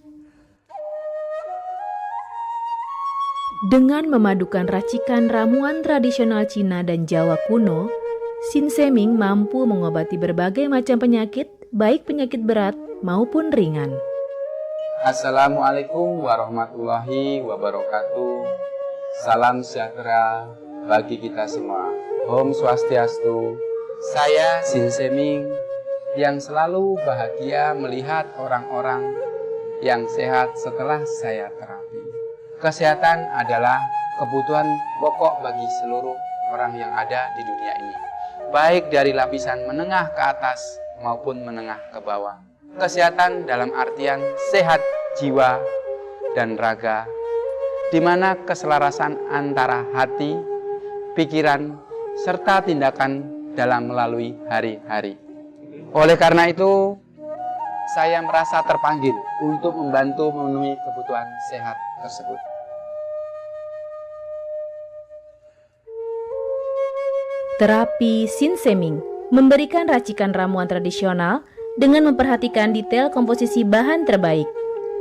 Dengan memadukan racikan ramuan tradisional Cina dan Jawa kuno, Sin Seming mampu mengobati berbagai macam penyakit baik penyakit berat maupun ringan.
Assalamualaikum warahmatullahi wabarakatuh. Salam sejahtera bagi kita semua. Om Swastiastu. Saya Sin Seming yang selalu bahagia melihat orang-orang yang sehat setelah saya terapi. Kesehatan adalah kebutuhan pokok bagi seluruh orang yang ada di dunia ini, baik dari lapisan menengah ke atas maupun menengah ke bawah. Kesehatan dalam artian sehat jiwa dan raga, di mana keselarasan antara hati, pikiran, serta tindakan dalam melalui hari-hari. Oleh karena itu, saya merasa terpanggil untuk membantu memenuhi kebutuhan sehat tersebut.
Terapi Sin Seming memberikan racikan ramuan tradisional dengan memperhatikan detail komposisi bahan terbaik,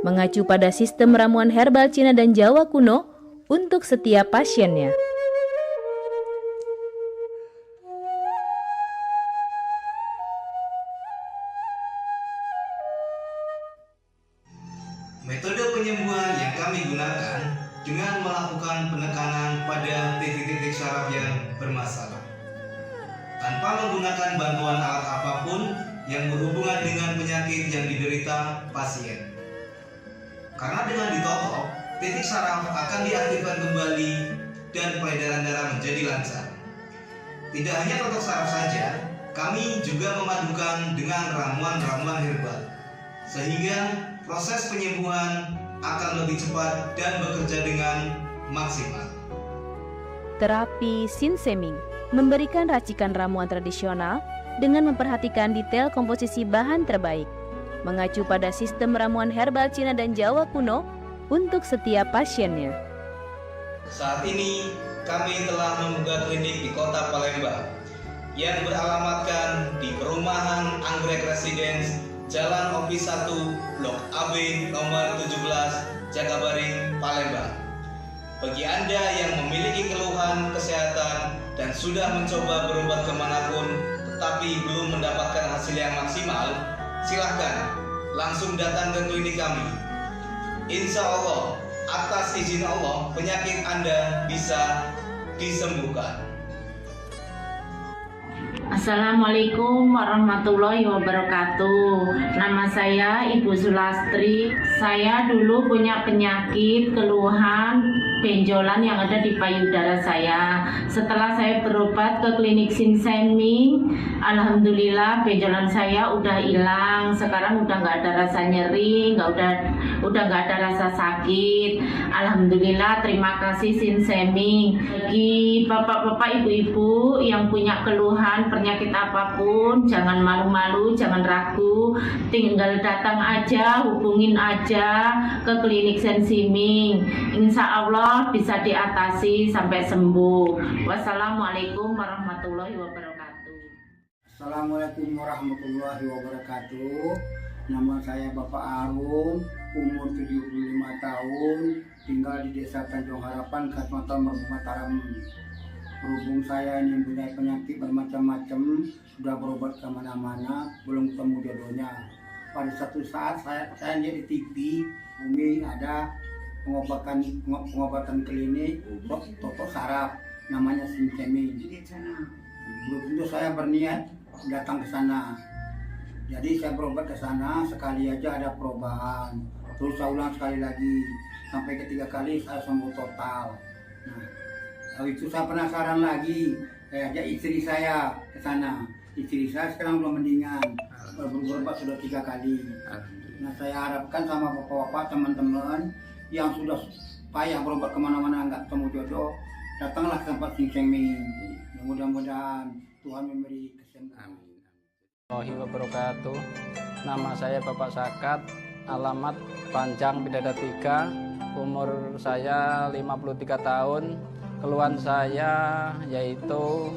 mengacu pada sistem ramuan herbal Cina dan Jawa kuno untuk setiap pasiennya.
Metode penyembuhan yang kami gunakan dengan melakukan penekanan pada titik-titik syaraf yang bermasalah, tanpa menggunakan bantuan alat apapun yang berhubungan dengan penyakit yang diderita pasien. Karena dengan ditotok, titik syaraf akan diaktifkan kembali dan peredaran darah menjadi lancar. Tidak hanya totok syaraf saja, kami juga memadukan dengan ramuan-ramuan herbal, sehingga proses penyembuhan akan lebih cepat dan bekerja dengan maksimal.
Terapi Sin Seming memberikan racikan ramuan tradisional dengan memperhatikan detail komposisi bahan terbaik, mengacu pada sistem ramuan herbal Cina dan Jawa kuno untuk setiap pasiennya.
Saat ini kami telah membuka klinik di Kota Palembang yang beralamatkan di Perumahan Anggrek Residence, Jalan Opi 1, Blok AB nomor 17, Jagabaring, Palembang. Bagi Anda yang memiliki keluhan kesehatan dan sudah mencoba berobat kemanapun tetapi belum mendapatkan hasil yang maksimal, silahkan langsung datang ke klinik kami. Insya Allah, atas izin Allah, penyakit Anda bisa disembuhkan.
Assalamualaikum warahmatullahi wabarakatuh. Nama saya Ibu Sulastri. Saya dulu punya penyakit keluhan benjolan yang ada di payudara saya. Setelah saya berobat ke klinik Sin Seming, alhamdulillah benjolan saya udah hilang. Sekarang udah nggak ada rasa nyeri, udah nggak ada rasa sakit. Alhamdulillah, terima kasih Sin Seming. Bagi bapak-bapak, ibu-ibu yang punya keluhan penyakit apapun, jangan malu-malu, jangan ragu, tinggal datang aja, hubungin aja ke klinik Sin Seming. Insya Allah bisa diatasi sampai sembuh. Wassalamualaikum warahmatullahi wabarakatuh.
Assalamualaikum warahmatullahi wabarakatuh. Nama saya Bapak Arun, umur 75 tahun, tinggal di Desa Tanjung Harapan, Kecamatan Merbuk Mataram. Berhubung saya ini mempunyai penyakit bermacam-macam, sudah berobat kemana-mana, belum ketemu jodohnya. Pada satu saat saya lihat di TV, Umi ada pengobatan klinik totok saraf, namanya Sin Seming. Belum tentu saya berniat datang ke sana. Jadi saya berobat ke sana, sekali aja ada perubahan. Terus saya ulang sekali lagi, sampai ketiga kali saya sembuh total. Nah, kalau itu saya penasaran lagi, saya ajak istri saya ke sana. Istri saya sekarang belum mendingan, berobat sudah 3 kali. Nah, saya harapkan sama bapak-bapak, teman-teman yang sudah payah berobat kemana-mana nggak ketemu jodoh, datanglah ke tempat Sin Seming. Mudah-mudahan Tuhan memberi kesembuhan.
Warahmatullahi wabarakatuh. Nama saya Bapak Sakat, alamat Panjang Pidada 3, umur saya 53 tahun. Keluhan saya yaitu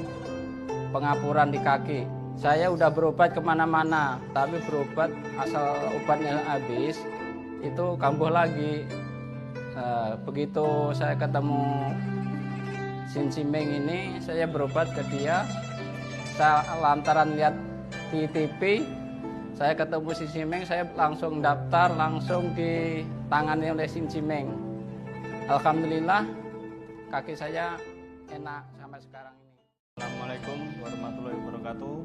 pengapuran di kaki. Saya udah berobat kemana-mana, tapi berobat asal obatnya habis, itu kambuh lagi. Begitu saya ketemu Sin Seming ini, saya berobat ke dia. Saya lantaran lihat di TV,
Saya ketemu Sin Cimeng, saya langsung daftar, langsung ditangani oleh Sin Cimeng. Alhamdulillah, kaki saya enak sampai sekarang ini.
Assalamualaikum warahmatullahi wabarakatuh.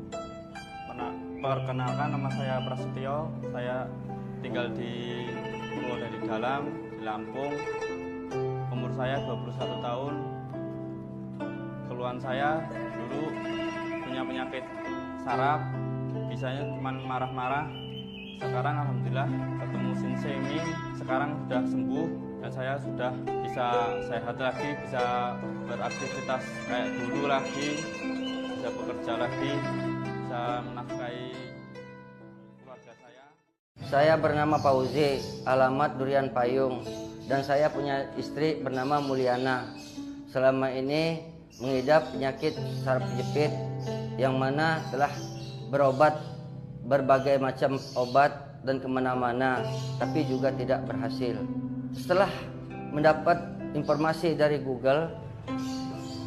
Perkenalkan, nama saya Prasetyo. Saya tinggal di Purwodadi Dalam, di Lampung. Umur saya 21 tahun. Keluhan saya dulu punya penyakit saraf, bisanya cuma marah-marah. Sekarang alhamdulillah ketemu Sin Cimeng, sekarang sudah sembuh dan saya sudah bisa sehat lagi, bisa beraktivitas kayak dulu lagi, bisa bekerja lagi, bisa menafkahi keluarga saya.
Saya bernama Fauzi, alamat Durian Payung, dan saya punya istri bernama Mulyana. Selama ini mengidap penyakit saraf kejepit yang mana telah berobat berbagai macam obat dan kemana-mana, tapi juga tidak berhasil. Setelah mendapat informasi dari Google,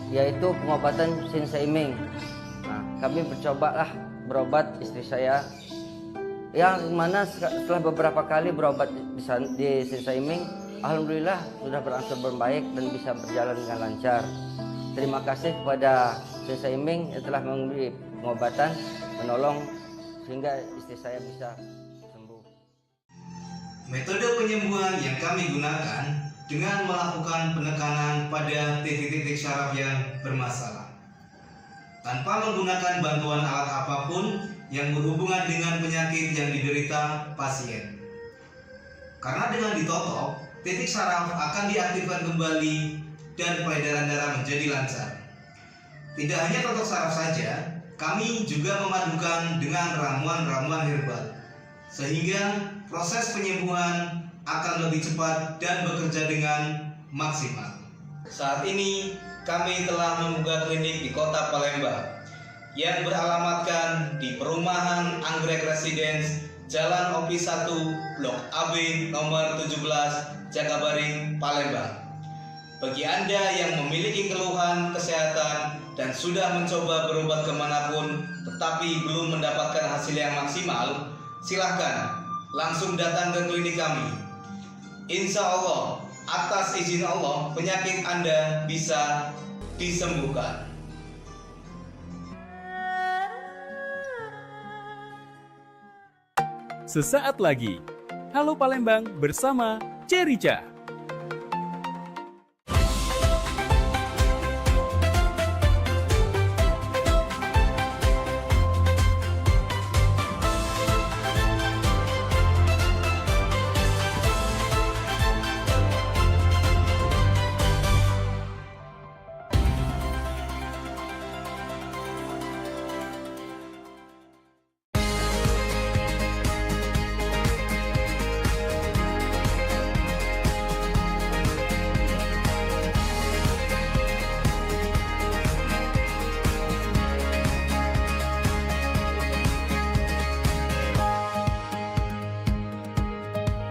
yaitu pengobatan Sin Cimeng, kami mencobalah berobat istri saya, yang mana setelah beberapa kali berobat di Sin Cimeng, alhamdulillah sudah berangsur membaik dan bisa berjalan dengan lancar. Terima kasih kepada Sin Cimeng yang telah memberi pengobatan, menolong sehingga istri saya bisa sembuh.
Metode penyembuhan yang kami gunakan dengan melakukan penekanan pada titik-titik syaraf yang bermasalah, tanpa menggunakan bantuan alat apapun yang berhubungan dengan penyakit yang diderita pasien. Karena dengan ditotok, titik syaraf akan diaktifkan kembali dan peredaran darah menjadi lancar. Tidak hanya totok saraf saja, kami juga memadukan dengan ramuan-ramuan herbal, sehingga proses penyembuhan akan lebih cepat dan bekerja dengan maksimal. Saat ini kami telah membuka klinik di Kota Palembang yang beralamatkan di Perumahan Anggrek Residence, Jalan OP 1, Blok AB nomor 17, Jakabaring, Palembang. Bagi Anda yang memiliki keluhan kesehatan dan sudah mencoba berobat kemanapun tetapi belum mendapatkan hasil yang maksimal, silahkan langsung datang ke klinik kami. Insya Allah, atas izin Allah, penyakit Anda bisa disembuhkan.
Sesaat lagi, Halo Palembang bersama Cerica.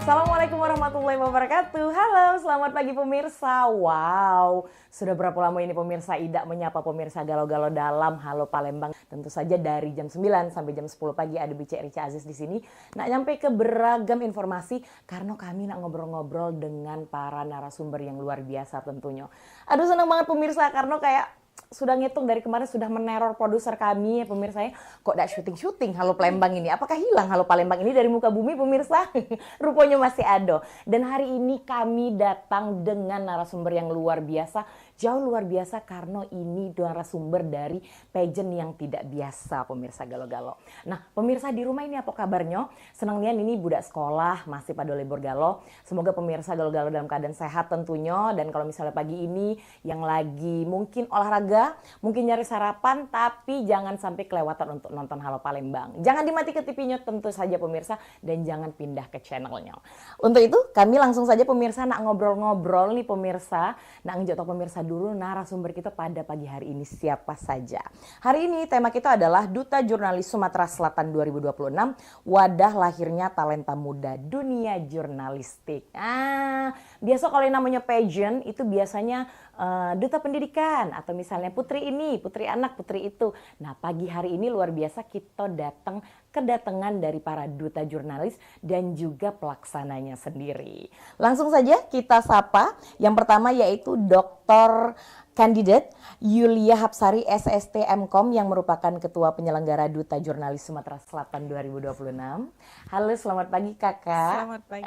Assalamualaikum warahmatullahi wabarakatuh. Halo, selamat pagi pemirsa. Wow, sudah berapa lama ini pemirsa Ida menyapa pemirsa Galau-Galau dalam Halo Palembang. Tentu saja dari jam 9 sampai jam 10 pagi ada Bice Rica Aziz di sini. Nak nyampe ke beragam informasi karena kami nak ngobrol-ngobrol dengan para narasumber yang luar biasa tentunya. Aduh senang banget pemirsa karena kayak sudah ngitung dari kemarin sudah meneror produser kami ya pemirsa ya. Kok tidak syuting-syuting Halo Palembang ini? Apakah hilang Halo Palembang ini dari muka bumi pemirsa? Rupanya masih ada. Dan hari ini kami datang dengan narasumber yang luar biasa. Jauh luar biasa karena ini narasumber dari pageant yang tidak biasa pemirsa Galau-Galau. Nah pemirsa di rumah ini apa kabarnya? Senang nian ini budak sekolah masih pada libur galau. Semoga pemirsa Galau-Galau dalam keadaan sehat tentunya. Dan kalau misalnya pagi ini yang lagi mungkin olahraga, mungkin nyari sarapan, tapi jangan sampai kelewatan untuk nonton Halo Palembang. Jangan dimati ke TV-nya tentu saja pemirsa, dan jangan pindah ke channelnya. Untuk itu kami langsung saja pemirsa nak ngobrol-ngobrol nih pemirsa, nak ngejok pemirsa dulu narasumber kita pada pagi hari ini siapa saja. Hari ini tema kita adalah Duta Jurnalis Sumatera Selatan 2026, wadah lahirnya talenta muda dunia jurnalistik. Biasa kalau yang namanya pageant itu biasanya duta pendidikan atau misalnya putri ini, putri anak, putri itu. Nah, pagi hari ini luar biasa kita kedatangan dari para duta jurnalis dan juga pelaksananya sendiri. Langsung saja kita sapa. Yang pertama yaitu Dr. Kandidat Yulia Hapsari SST MKOM yang merupakan Ketua Penyelenggara Duta Jurnalis Sumatera Selatan 2026. Halo, selamat pagi Kakak.
Selamat pagi.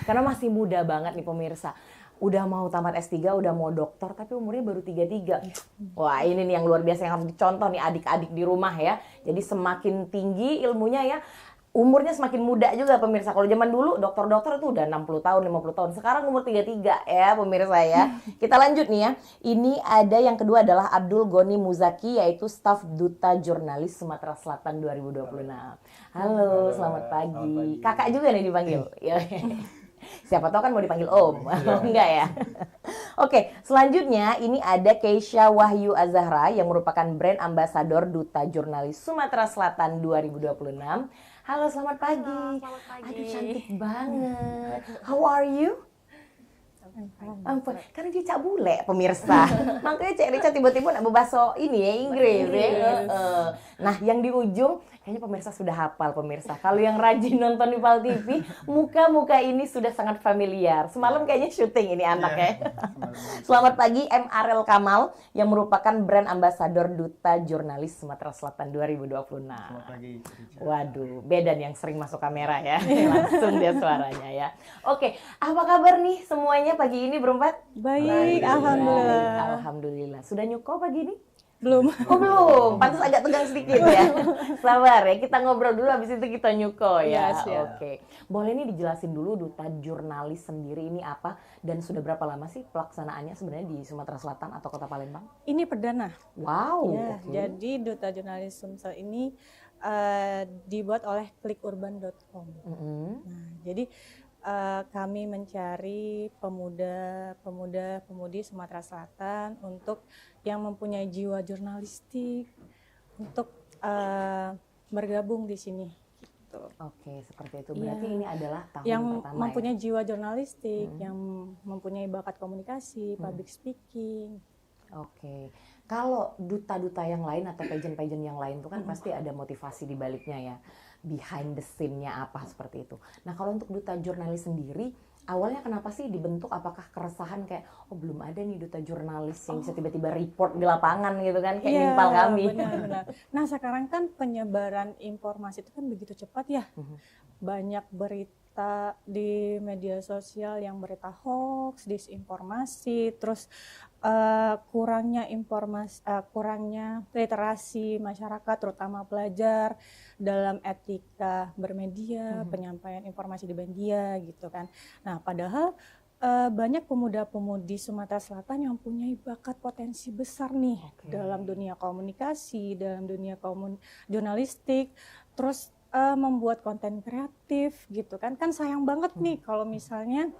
Karena masih muda banget nih pemirsa. Udah mau tamat S3, udah mau doktor, tapi umurnya baru 33. Wah, ini nih yang luar biasa yang harus dicontoh nih adik-adik di rumah ya. Jadi semakin tinggi ilmunya ya, umurnya semakin muda juga pemirsa. Kalau zaman dulu dokter-dokter itu udah 60 tahun, 50 tahun. Sekarang umur 33 ya pemirsa ya. Kita lanjut nih ya. Ini ada yang kedua adalah Abdul Goni Muzaki, yaitu staf Duta Jurnalis Sumatera Selatan 2026. Halo, selamat pagi. Kakak juga nih dipanggil. Siapa tahu kan mau dipanggil Om. Enggak ya. Oke, selanjutnya ini ada Keisha Wahyu Azahra yang merupakan brand ambassador Duta Jurnalis Sumatera Selatan 2026. Halo, selamat pagi.
Selamat pagi.
Aduh, cantik banget. How are you? Ampun, karena dia cak bule pemirsa. Makanya Cak Rica tiba-tiba nak berbahasa ini ya, Inggris ya. Nah, yang di ujung kayaknya pemirsa sudah hafal pemirsa. Kalau yang rajin nonton di Pal TV, muka-muka ini sudah sangat familiar. Semalam kayaknya syuting ini anak ya. Selamat pagi M. Arel Kamal yang merupakan brand ambassador Duta Jurnalis Sumatera Selatan 2026. Selamat pagi. Waduh, beda nih yang sering masuk kamera ya. Langsung dia suaranya ya. Oke, apa kabar nih semuanya pagi ini berempat?
Baik, alhamdulillah.
Alhamdulillah. Sudah nyuko pagi ini?
Belum.
Oh belum, pantas agak tegang sedikit ya. Sabar ya, kita ngobrol dulu habis itu kita nyuko ya. Oke. Boleh nih dijelasin dulu Duta Jurnalis sendiri ini apa dan sudah berapa lama sih pelaksanaannya sebenarnya di Sumatera Selatan atau Kota Palembang?
Ini perdana.
Wow.
Ya, jadi Duta Jurnalis Sumsel ini dibuat oleh klikurban.com. Nah, jadi kami mencari pemuda-pemudi Sumatera Selatan untuk yang mempunyai jiwa jurnalistik untuk bergabung di sini. Gitu.
Oke, seperti itu. Berarti ini adalah tahun
yang
pertama
mempunyai
ya?
jiwa jurnalistik, yang mempunyai bakat komunikasi, public speaking.
Oke. Kalau duta-duta yang lain atau pageant-pageant yang lain itu kan pasti ada motivasi di baliknya ya. Behind the scene-nya apa seperti itu. Nah, kalau untuk Duta Jurnalis sendiri, awalnya kenapa sih dibentuk? Apakah keresahan kayak, oh belum ada nih duta jurnalis yang bisa tiba-tiba report di lapangan gitu kan, kayak nimpal kami.
Benar-benar. Nah, sekarang kan penyebaran informasi itu kan begitu cepat ya. Banyak berita di media sosial yang berita hoax, disinformasi, terus kurangnya informasi, kurangnya literasi masyarakat, terutama pelajar dalam etika bermedia, penyampaian informasi di media gitu kan. Nah, padahal banyak pemuda-pemudi Sumatera Selatan yang punya bakat potensi besar nih dalam dunia komunikasi, dalam dunia jurnalistik, terus membuat konten kreatif gitu kan. Kan sayang banget nih kalau misalnya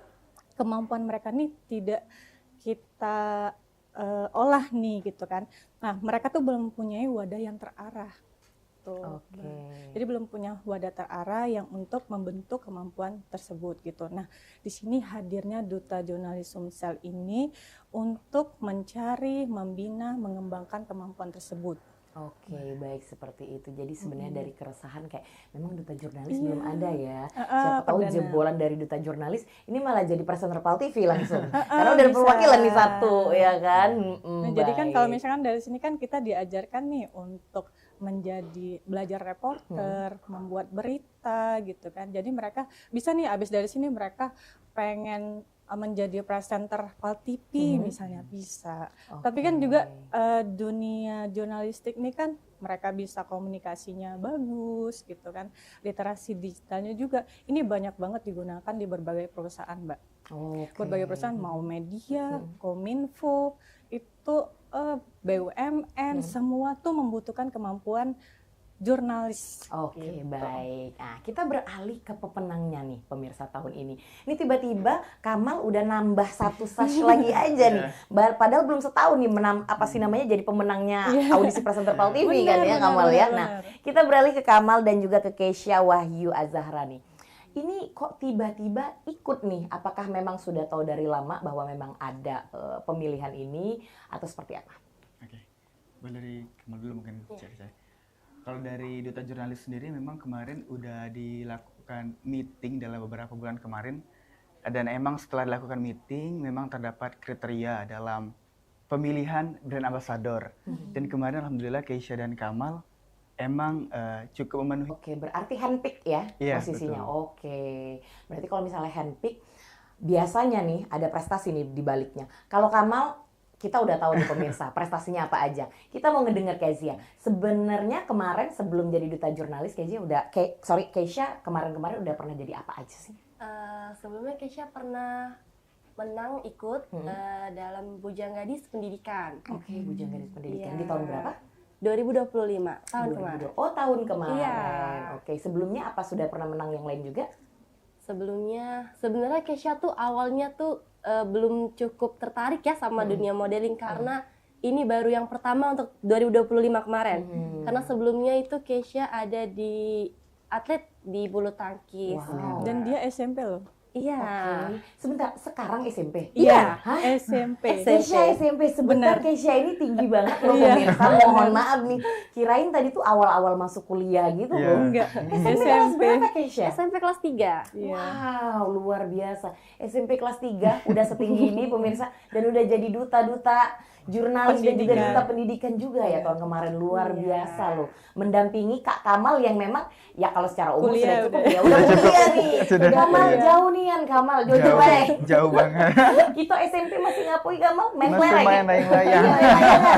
kemampuan mereka nih tidak kita olah nih gitu kan. Nah, mereka tuh belum mempunyai wadah yang terarah. Jadi belum punya wadah terarah yang untuk membentuk kemampuan tersebut gitu. Nah, di sini hadirnya Duta Jurnalis Sumsel ini untuk mencari, membina, mengembangkan kemampuan tersebut.
Oke, baik seperti itu. Jadi sebenarnya dari keresahan kayak memang duta jurnalis belum ada ya. Siapa tahu jebolan dari duta jurnalis ini malah jadi presenter Pal TV langsung. Karena udah ada perwakilan nih satu ya kan.
Nah, jadi kan kalau misalkan dari sini kan kita diajarkan nih untuk menjadi belajar reporter, membuat berita gitu kan. Jadi mereka bisa nih abis dari sini mereka pengen menjadi presenter Pal TV misalnya bisa. Tapi kan juga dunia jurnalistik ini kan mereka bisa komunikasinya bagus gitu kan. Literasi digitalnya juga ini banyak banget digunakan di berbagai perusahaan, Mbak. Berbagai perusahaan mau media, Kominfo, itu BUMN semua tuh membutuhkan kemampuan jurnalis.
Oke, baik. Nah, kita beralih ke pemenangnya nih, pemirsa tahun ini. Ini tiba-tiba Kamal udah nambah satu sash lagi aja nih. Padahal belum setahun nih jadi pemenangnya audisi presenter Pal TV kan ya Kamal ya. Nah, kita beralih ke Kamal dan juga ke Keisha Wahyu Azahra nih. Ini kok tiba-tiba ikut nih? Apakah memang sudah tahu dari lama bahwa memang ada pemilihan ini atau seperti apa?
Oke, boleh dari Kamal dulu mungkin saya. Kalau dari Duta Jurnalis sendiri memang kemarin udah dilakukan meeting dalam beberapa bulan kemarin, dan emang setelah dilakukan meeting memang terdapat kriteria dalam pemilihan brand ambassador. Dan kemarin alhamdulillah Keisha dan Kamal emang cukup memenuhi.
Oke, berarti handpick ya posisinya. Betul. Oke, berarti kalau misalnya handpick biasanya nih ada prestasi nih di baliknya. Kalau Kamal kita udah tahu nih pemirsa prestasinya apa aja. Kita mau ngedenger Keisha. Sebenarnya kemarin sebelum jadi duta jurnalis Keisha kemarin-kemarin udah pernah jadi apa aja sih?
Sebelumnya Keisha pernah menang ikut dalam Bujang Gadis Pendidikan.
Oke, Bujang Gadis Pendidikan di tahun berapa?
2025, tahun kemarin.
Oh, tahun kemarin.
Iya.
Oke, sebelumnya apa sudah pernah menang yang lain juga?
Sebelumnya sebenarnya Keisha tuh awalnya tuh belum cukup tertarik ya sama dunia modeling karena ini baru yang pertama untuk 2025 kemarin. Karena sebelumnya itu Keisha ada di atlet di bulu tangkis.
Wow. Dan dia SMP loh.
Iya.
Oke. Sebentar, sekarang SMP?
Iya,
Hah?
SMP.
Keisha SMP. Sebentar, Keisha ini tinggi banget loh pemirsa. Mohon maaf nih. Kirain tadi tuh awal-awal masuk kuliah gitu loh.
Enggak.
SMP kelas berapa Keisha?
SMP kelas 3.
Wow, luar biasa. SMP kelas 3 udah setinggi ini pemirsa. Dan udah jadi duta-duta jurnalis dan juga duta pendidikan juga ya tahun kemarin. Luar biasa loh. Mendampingi Kak Kamal yang memang ya kalau secara umum sudah cukup ya. Udah kuliah nih. Kamal jauh nih Kamal,
jauh banget.
Kita SMP masih ngapui Kamal main
masih main layang-layang.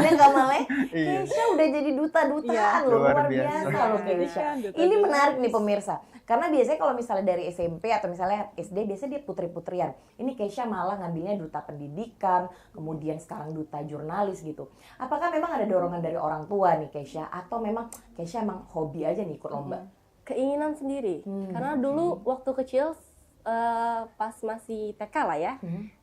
Ya Kamal ya. Keisha udah jadi duta-dutaan loh, luar biasa loh Keisha. Ini menarik nih pemirsa. Karena biasanya kalau misalnya dari SMP atau misalnya SD biasanya dia putri-putrian. Ini Keisha malah ngambilnya duta pendidikan, kemudian sekarang duta jurnalis gitu. Apakah memang ada dorongan dari orang tua nih Keisha atau memang Keisha emang hobi aja nih ikut lomba?
Keinginan sendiri. Karena dulu waktu kecil pas masih TK lah ya,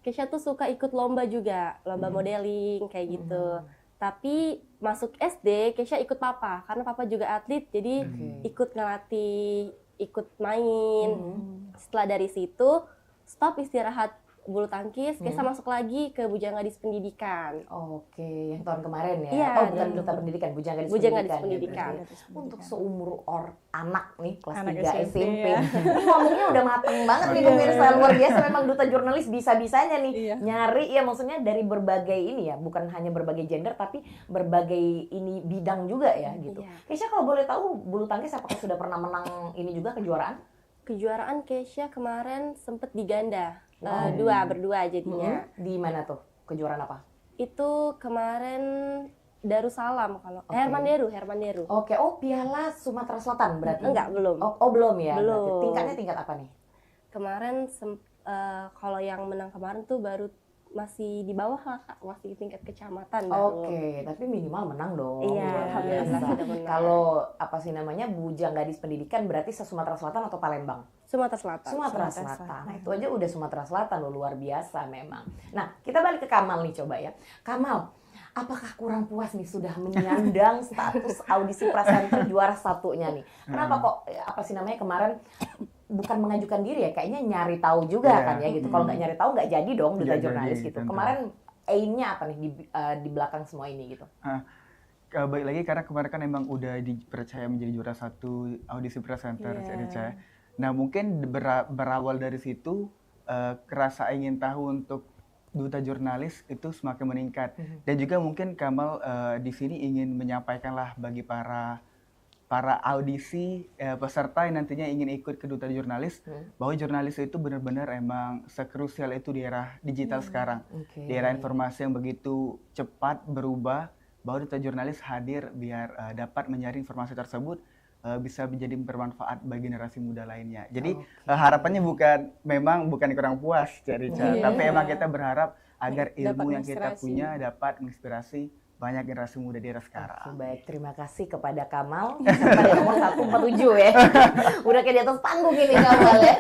Keisha tuh suka ikut lomba juga, lomba modeling kayak gitu. Tapi masuk SD, Keisha ikut papa, karena papa juga atlet, jadi ikut ngelatih, ikut main. Setelah dari situ, stop istirahat bulu tangkis, Keisha masuk lagi ke Bujang Gadis Pendidikan.
Oke, yang tahun kemarin ya?
Iya,
oh bukan duta pendidikan, Bujang Gadis
Pendidikan.
Untuk seumur anak nih, kelas
anak
3 SMP.
Ya.
Ini ngomongnya udah mateng banget nih pemirsa, luar biasa memang duta jurnalis bisa-bisanya nih. Nyari ya maksudnya dari berbagai ini ya, bukan hanya berbagai gender tapi berbagai ini bidang juga ya gitu. Keisha kalau boleh tahu bulu tangkis apakah sudah pernah menang ini juga kejuaraan?
Kejuaraan Keisha kemarin sempet di ganda.
Wow.
Berdua jadinya.
Di mana tuh? Kejuaraan apa?
Itu kemarin Darussalam kalau Herman Deru.
Oke, oh Piala Sumatera Selatan berarti?
Enggak, belum.
Oh belum ya?
Belum.
Berarti. Tingkatnya tingkat apa nih?
Kemarin kalau yang menang kemarin tuh baru masih di bawah lah Kak, masih tingkat kecamatan.
Oke, tapi minimal menang dong.
Iya, alhamdulillah sudah menang.
Kalau apa sih namanya Bujang Gadis Pendidikan berarti se-Sumatera Selatan atau Palembang?
Sumatera Selatan.
Sumatera Selatan. Nah, itu aja udah Sumatera Selatan loh, luar biasa memang. Nah, kita balik ke Kamal nih coba ya. Kamal, apakah kurang puas nih sudah menyandang status audisi presenter juara satunya nih? Kenapa kok apa sih namanya kemarin bukan mengajukan diri ya, kayaknya nyari tahu juga kan ya gitu. Kalau nggak nyari tahu nggak jadi dong duta jurnalis gitu. Kemarin aimnya apa nih di belakang semua ini gitu?
Baik lagi karena kemarin kan emang udah dipercaya menjadi juara satu audisi presenter CRC. Nah mungkin berawal dari situ rasa ingin tahu untuk duta jurnalis itu semakin meningkat. Dan juga mungkin Kamal di sini ingin menyampaikanlah bagi para audisi peserta yang nantinya ingin ikut ke duta jurnalis bahwa jurnalis itu benar-benar emang sekrusial itu di era digital sekarang. Di era informasi yang begitu cepat berubah, bahwa duta jurnalis hadir biar dapat menyaring informasi tersebut bisa menjadi bermanfaat bagi generasi muda lainnya. Jadi harapannya memang bukan kurang puas, tapi emang kita berharap agar ilmu yang kita punya dapat menginspirasi banyak generasi muda di era sekarang.
Baik, terima kasih kepada Kamal sampai nomor 147 ya. Udah kayak di atas panggung ini Kamal ya.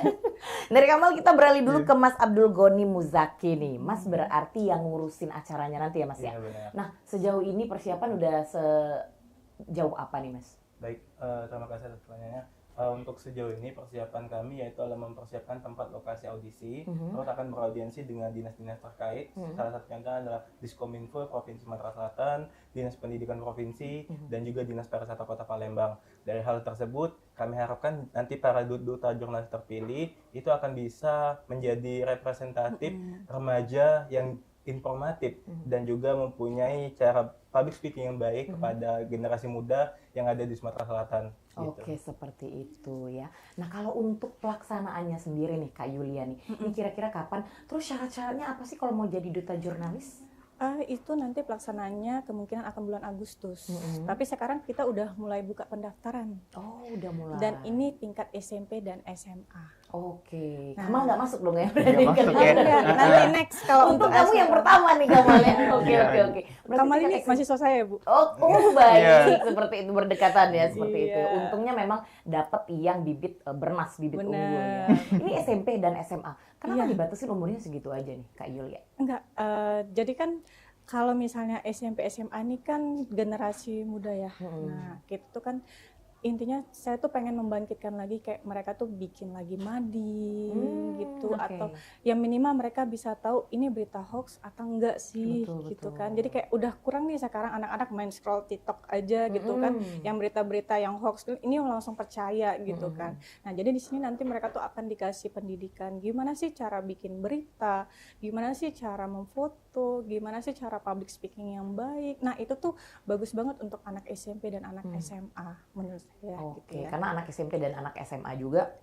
Dari Kamal kita beralih dulu ke Mas Abdul Goni Muzaki nih. Mas berarti yang ngurusin acaranya nanti ya Mas ya. Nah, sejauh ini persiapan udah sejauh apa nih Mas?
Baik, terima kasih atas pertanyaannya. Untuk sejauh ini persiapan kami yaitu adalah mempersiapkan tempat lokasi audisi, terus akan beraudiensi dengan dinas-dinas terkait. Salah satunya adalah Diskominfo Provinsi Sumatera Selatan, Dinas Pendidikan Provinsi, dan juga Dinas Pariwisata Kota Palembang. Dari hal tersebut, kami harapkan nanti para duta jurnalis terpilih itu akan bisa menjadi representatif remaja yang informatif dan juga mempunyai cara public speaking yang baik kepada generasi muda yang ada di Sumatera Selatan.
Oke, seperti itu ya. Nah, kalau untuk pelaksanaannya sendiri nih Kak Yulia nih, ini kira-kira kapan? Terus syarat-syaratnya apa sih kalau mau jadi duta jurnalis?
Itu nanti pelaksanaannya kemungkinan akan bulan Agustus. Tapi sekarang kita udah mulai buka pendaftaran.
Oh, udah mulai.
Dan ini tingkat SMP dan SMA.
Oke. Kamal nggak masuk dong ya?
Nggak masuk ya.
Nanti next kalau
untuk kamu yang pertama nih Kamal ya. Oke.
Kamal ini mahasiswa saya, Bu.
Oh baik. Seperti itu berdekatan ya, seperti itu. Untungnya memang dapat yang bibit bernas, bibit unggul ya. Ini SMP dan SMA. Kenapa dibatasin umurnya segitu aja nih Kak Yulia?
Enggak, jadi kan kalau misalnya SMP SMA ini kan generasi muda ya. Nah, gitu kan intinya saya tuh pengen membangkitkan lagi kayak mereka tuh bikin lagi Madi gitu atau yang minimal mereka bisa tahu ini berita hoax atau enggak sih gitu kan. Jadi kayak udah kurang nih sekarang anak-anak main scroll TikTok aja gitu kan. Yang berita-berita yang hoax ini langsung percaya gitu kan. Nah, jadi di sini nanti mereka tuh akan dikasih pendidikan gimana sih cara bikin berita, gimana sih cara memfoto, gimana sih cara public speaking yang baik. Nah, itu tuh bagus banget untuk anak SMP dan anak SMA menurut saya.
Oke, gitu ya. Karena anak SMP dan anak SMA juga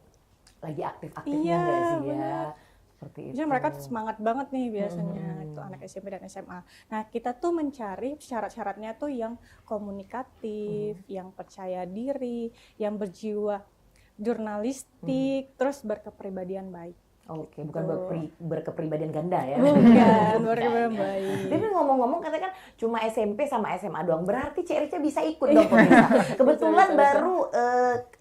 lagi aktif-aktifnya nggak sih ya? Seperti itu.
Jadi mereka semangat banget nih biasanya itu anak SMP dan SMA. Nah, kita tuh mencari syarat-syaratnya tuh yang komunikatif, yang percaya diri, yang berjiwa jurnalistik, terus berkepribadian baik.
Oke, bukan berkepribadian ganda ya?
Bukan, berkepribadian baik.
Tapi ngomong-ngomong katanya kan cuma SMP sama SMA doang, berarti Cek Rica bisa ikut dong pemirsa. Kebetulan baru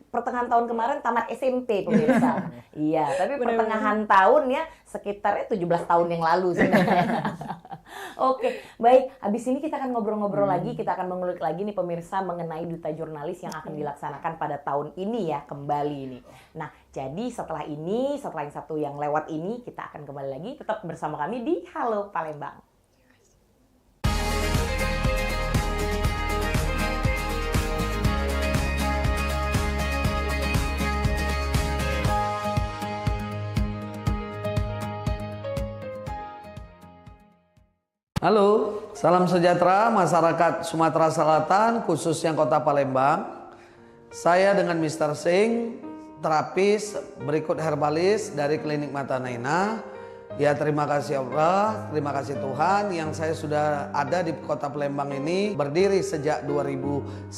pertengahan tahun kemarin tamat SMP pemirsa. Iya, tapi pertengahan tahun ya sekitarnya 17 tahun yang lalu sebenarnya. Oke, baik. Habis ini kita akan ngobrol-ngobrol lagi, kita akan mengulik lagi nih pemirsa mengenai duta jurnalis yang akan dilaksanakan pada tahun ini ya, kembali ini. Nah, jadi setelah ini, setelah yang satu yang lewat ini, kita akan kembali lagi tetap bersama kami di Halo Palembang.
Halo, salam sejahtera masyarakat Sumatera Selatan, khususnya Kota Palembang. Saya dengan Mr. Singh, terapis berikut herbalis dari Klinik Mata Naina. Ya, terima kasih Allah, terima kasih Tuhan yang saya sudah ada di Kota Palembang ini berdiri sejak 2009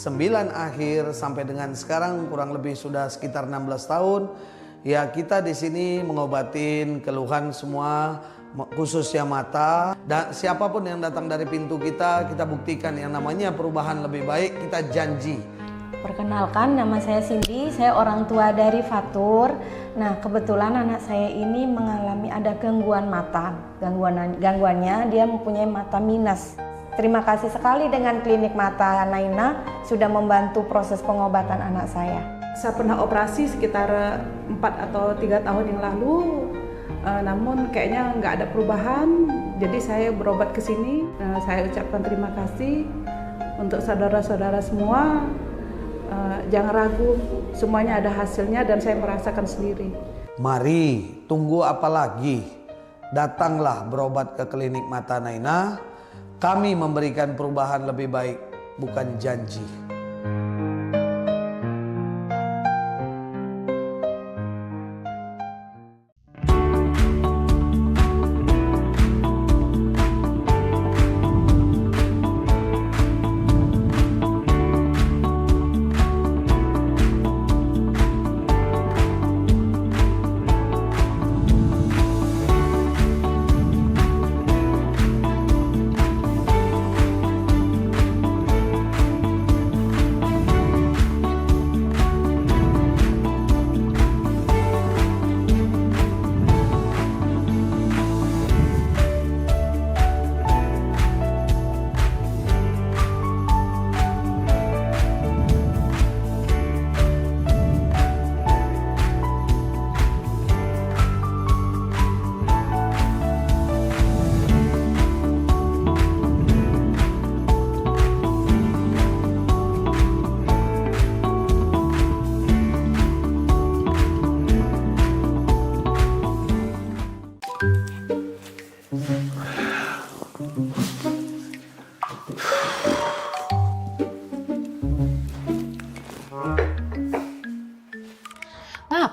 akhir sampai dengan sekarang kurang lebih sudah sekitar 16 tahun. Ya, kita di sini mengobatin keluhan semua khususnya mata, dan siapapun yang datang dari pintu kita buktikan yang namanya perubahan lebih baik, kita janji.
Perkenalkan, nama saya Cindy, saya orang tua dari Fatur. Nah, kebetulan anak saya ini mengalami ada gangguan mata. Gangguannya dia mempunyai mata minus. Terima kasih sekali dengan Klinik Mata Naina sudah membantu proses pengobatan anak saya.
Saya pernah operasi sekitar 4 atau 3 tahun yang lalu. Namun kayaknya nggak ada perubahan, jadi saya berobat ke sini. Saya ucapkan terima kasih untuk saudara-saudara semua. Jangan ragu, semuanya ada hasilnya dan saya merasakan sendiri.
Mari, tunggu apa lagi? Datanglah berobat ke Klinik Mata Naina. Kami memberikan perubahan lebih baik, bukan janji.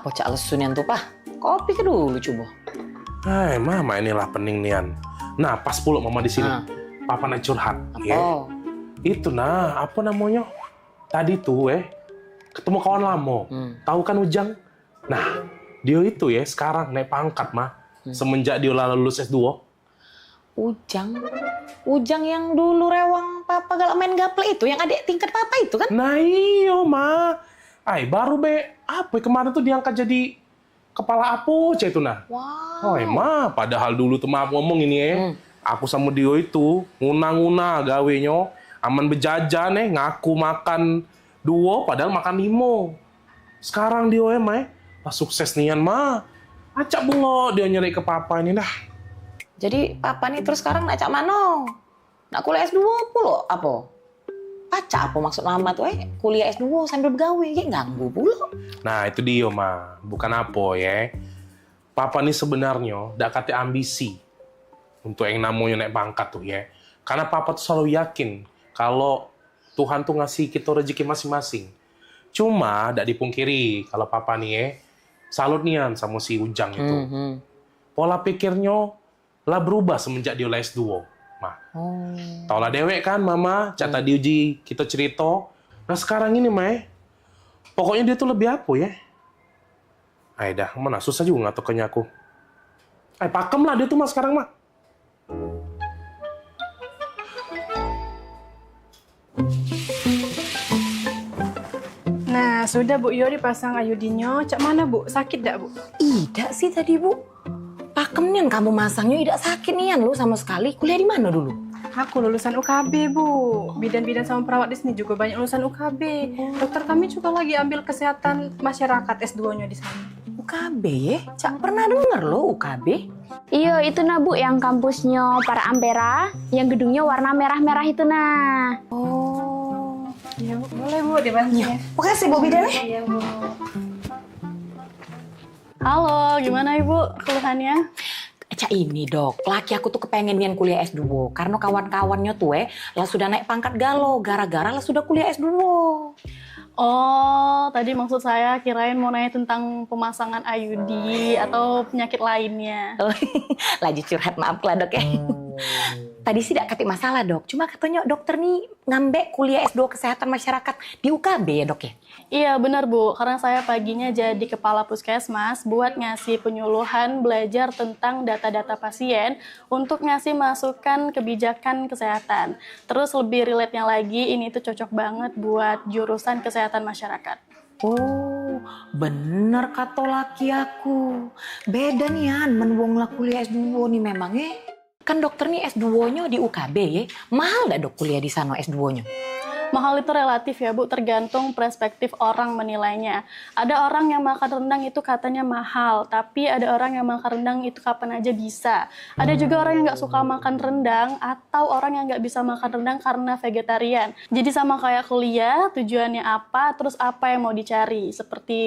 Apa cak lesunian tuh, Pah? Kopi ke dulu coba.
Hai, mama inilah pening nian. Nah, pas pula mama di sini. Papa nak curhat. Ya. Itu nah, apa namanya? Tadi tuh ketemu kawan lama. Tahu kan Ujang? Nah, dia itu sekarang naik pangkat mah. Semenjak dia lulus S2.
Ujang yang dulu rewang papa galak main gaple itu, yang adik tingkat papa itu kan?
Nah iyo ma. Baru kemarin tuh diangkat jadi kepala apa itu nah.
Wow.
Ma, padahal dulu tuh maaf ngomong ini aku sama dia itu nguna-nguna gawenya, aman bejajan ngaku makan 2 padahal makan 5. Sekarang dia pas sukses nian ma. Acak bungo dia nyari ke papa ini dah.
Jadi papa nih terus sekarang nak cak mano? Nak kuliah S2 pula apa? Paca apa maksud mama tuh kuliah S2 sambil begawe, kayak ganggu pula.
Nah itu dia ma, bukan apa Papa nih sebenarnya dak kate ambisi untuk yang namanya naik pangkat tuh Karena papa tuh selalu yakin kalau Tuhan tuh ngasih kita rezeki masing-masing. Cuma dak dipungkiri kalau papa nih salut nian sama si Ujang itu. Pola pikirnya lah berubah semenjak dia S2. Tau lah dewek kan mama, cata diuji kita cerita. Nah sekarang ini pokoknya dia tuh lebih apa dah, mana susah juga ngatokannya aku. Pakem lah dia tuh sekarang mah.
Nah, sudah Bu Yo dipasang ayudinyo. Cak mana Bu? Sakit dak Bu?
Tidak sih tadi Bu. Pakem nian kamu masangnya tidak sakit nian lu sama sekali. Kuliah di mana dulu?
Aku lulusan UKB Bu. Bidan-bidan sama perawat di sini juga banyak lulusan UKB. Dokter kami juga lagi ambil kesehatan masyarakat S2-nya di sana.
UKB Cak pernah denger lo UKB?
Iya, itu nah Bu yang kampusnya para Ampera, yang gedungnya warna merah-merah itu nah.
Oh, iya Bu, boleh Bu dibantu ya.
Makasih Bu Bidan.
Iya Bu. Halo, gimana Ibu keluhannya?
Cak ini dok, laki aku tuh kepengen nian kuliah S2 karena kawan-kawannya tuh lah sudah naik pangkat galau gara-gara lah sudah kuliah S2.
Oh, tadi maksud saya kirain mau nanya tentang pemasangan IUD atau penyakit lainnya.
Lagi curhat, maaf lah dok Tadi sih tidak kati masalah dok, cuma katanya dokter nih ngambek kuliah S2 kesehatan masyarakat di UKB ya dok ya?
Iya benar Bu, karena saya paginya jadi kepala puskesmas buat ngasih penyuluhan belajar tentang data-data pasien untuk ngasih masukan kebijakan kesehatan. Terus lebih relate-nya lagi, ini tuh cocok banget buat jurusan kesehatan masyarakat.
Oh, bener kata laki aku. Beda nian, menwong lah kuliah S2 nih memangnya. Kan dokter nih S2-nya di UKB mahal gak dok kuliah di sana S2-nya?
Mahal itu relatif ya Bu, tergantung perspektif orang menilainya. Ada orang yang makan rendang itu katanya mahal, tapi ada orang yang makan rendang itu kapan aja bisa. Ada juga orang yang gak suka makan rendang, atau orang yang gak bisa makan rendang karena vegetarian. Jadi sama kayak kuliah, tujuannya apa, terus apa yang mau dicari, seperti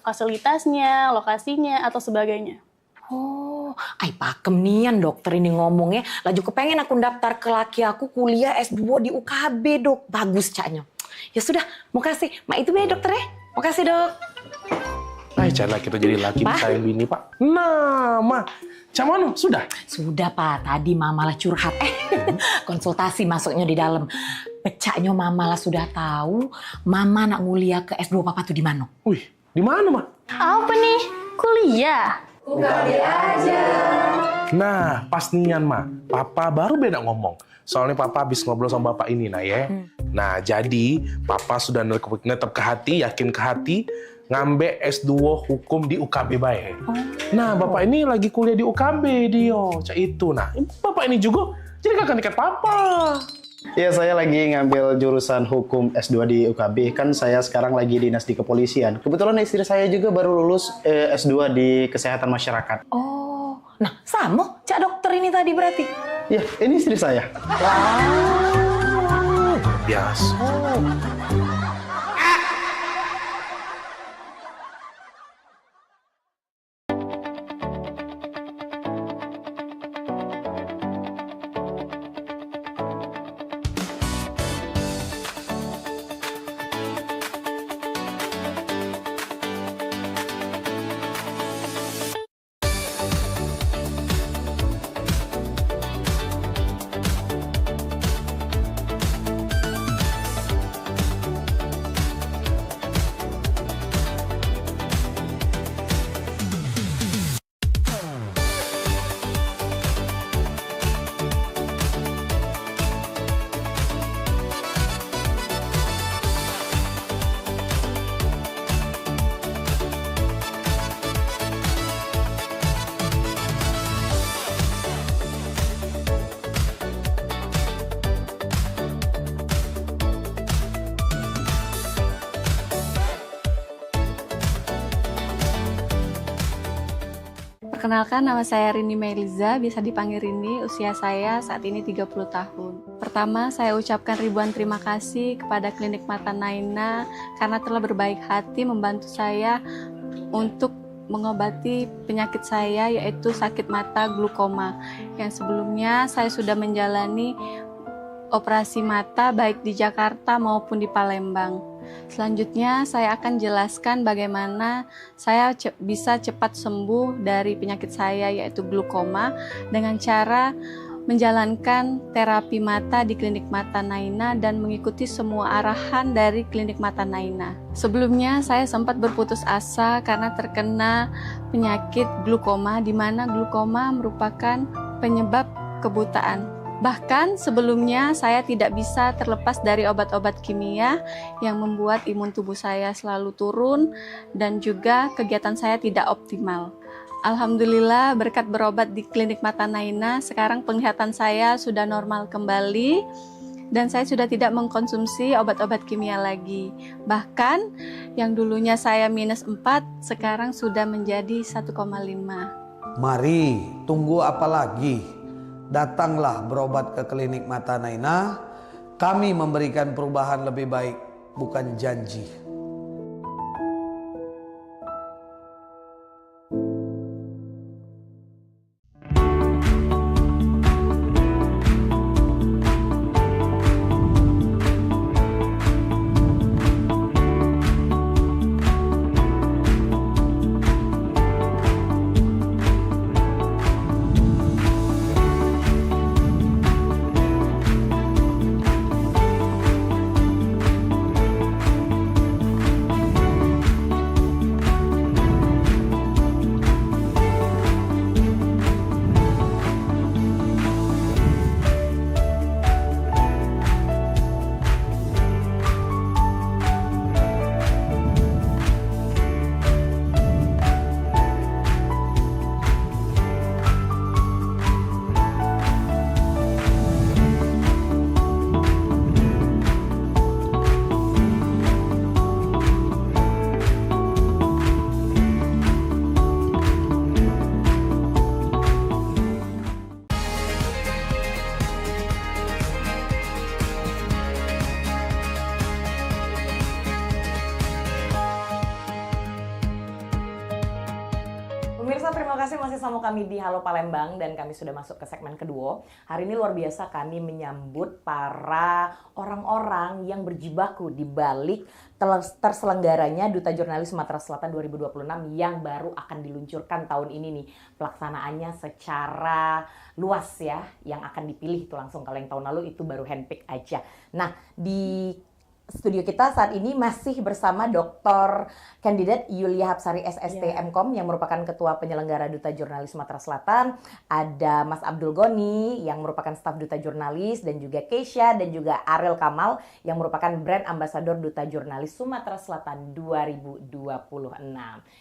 fasilitasnya, lokasinya, atau sebagainya.
Oh, pakem nian dokter ini ngomongnya. Laju kepengen aku daftar ke laki aku kuliah S2 di UKB dok. Bagus caknya. Ya sudah, mau kasih. Itu be dokter ya. Mau kasih dok.
Cara kita jadi laki disayang bini pak. Nah, ma. Cak mana? Sudah?
Sudah pak. Tadi mama lah curhat. Konsultasi masuknya di dalam. Pecaknya mama lah sudah tahu. Mama nak nguliah ke S2 papa tuh di mana?
Wih, di mana ma?
Apa nih? Kuliah?
UKB aja.
Nah, pas nian ma, papa baru beda ngomong. Soalnya papa habis ngobrol sama bapak ini Nah, jadi papa sudah netep ke hati, yakin ke hati, ngambil S2 hukum di UKB bae. Nah, bapak ini lagi kuliah di UKB dia, cak itu. Nah, bapak ini juga jadi kakak dekat papa.
Iya, saya lagi ngambil jurusan hukum S2 di UKB. Kan saya sekarang lagi dinas di kepolisian. Kebetulan istri saya juga baru lulus S2 di kesehatan masyarakat.
Oh, nah sama cak dokter ini tadi berarti?
Iya, ini istri saya.
Wow, biasa.
Perkenalkan, nama saya Rini Meliza, biasa dipanggil Rini. Usia saya saat ini 30 tahun. Pertama, saya ucapkan ribuan terima kasih kepada Klinik Mata Naina karena telah berbaik hati membantu saya untuk mengobati penyakit saya, yaitu sakit mata glaukoma. Yang sebelumnya saya sudah menjalani operasi mata baik di Jakarta maupun di Palembang. Selanjutnya saya akan jelaskan bagaimana saya bisa cepat sembuh dari penyakit saya, yaitu glaukoma, dengan cara menjalankan terapi mata di Klinik Mata Naina dan mengikuti semua arahan dari Klinik Mata Naina. Sebelumnya saya sempat berputus asa karena terkena penyakit glaukoma, di mana glaukoma merupakan penyebab kebutaan. Bahkan sebelumnya saya tidak bisa terlepas dari obat-obat kimia yang membuat imun tubuh saya selalu turun dan juga kegiatan saya tidak optimal. Alhamdulillah berkat berobat di Klinik Mata Naina, sekarang penglihatan saya sudah normal kembali dan saya sudah tidak mengkonsumsi obat-obat kimia lagi. Bahkan yang dulunya saya minus 4, sekarang sudah menjadi 1,5.
Mari, tunggu apa lagi? Datanglah berobat ke Klinik Mata Naina. Kami memberikan perubahan lebih baik, bukan janji.
Pemirsa, terima kasih masih sama kami di Halo Palembang dan kami sudah masuk ke segmen kedua. Hari ini luar biasa kami menyambut para orang-orang yang berjibaku di balik terselenggaranya Duta Jurnalis Sumatera Selatan 2026 yang baru akan diluncurkan tahun ini nih. Pelaksanaannya secara luas ya, yang akan dipilih itu langsung. Kalau yang tahun lalu itu baru handpick aja. Nah, di studio kita saat ini masih bersama Dr. Kandidat Yulia Hapsari SST MKOM yang merupakan Ketua Penyelenggara Duta Jurnalis Sumatera Selatan. Ada Mas Abdul Goni yang merupakan staf Duta Jurnalis, dan juga Keisha dan juga Ariel Kamal yang merupakan Brand Ambassador Duta Jurnalis Sumatera Selatan 2026.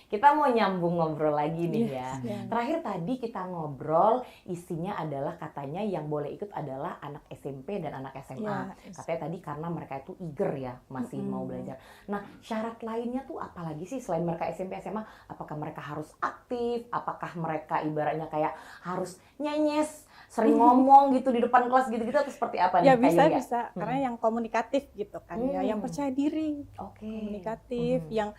Kita mau nyambung ngobrol lagi nih ya. Terakhir tadi kita ngobrol, isinya adalah katanya yang boleh ikut adalah anak SMP dan anak SMA. Katanya tadi karena mereka itu eager ya, masih mau belajar. Nah, syarat lainnya tuh apalagi sih selain mereka SMP SMA? Apakah mereka harus aktif? Apakah mereka ibaratnya kayak harus nyenyes, sering ngomong gitu di depan kelas gitu-gitu, atau seperti apa nih?
Ya bisa. Karena yang komunikatif gitu kan ya, yang percaya diri, komunikatif, yang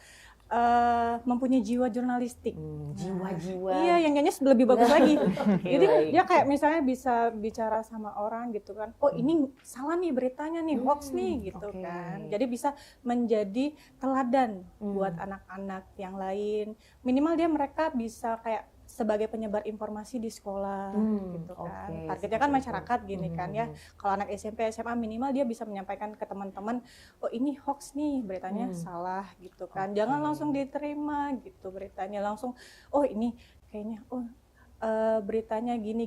mempunyai jiwa jurnalistik.
Jiwa-jiwa.
Iya, yang nyanyi lebih bagus lagi. Jadi dia kayak misalnya bisa bicara sama orang gitu kan. Oh, ini salah nih beritanya nih, hoax nih gitu kan. Jadi bisa menjadi teladan buat anak-anak yang lain. Minimal mereka bisa kayak sebagai penyebar informasi di sekolah gitu kan. Targetnya kan masyarakat gini kan ya. Kalau anak SMP SMA minimal dia bisa menyampaikan ke teman-teman, oh ini hoax nih, beritanya salah gitu kan. Jangan langsung diterima gitu beritanya, langsung oh ini kayaknya beritanya gini.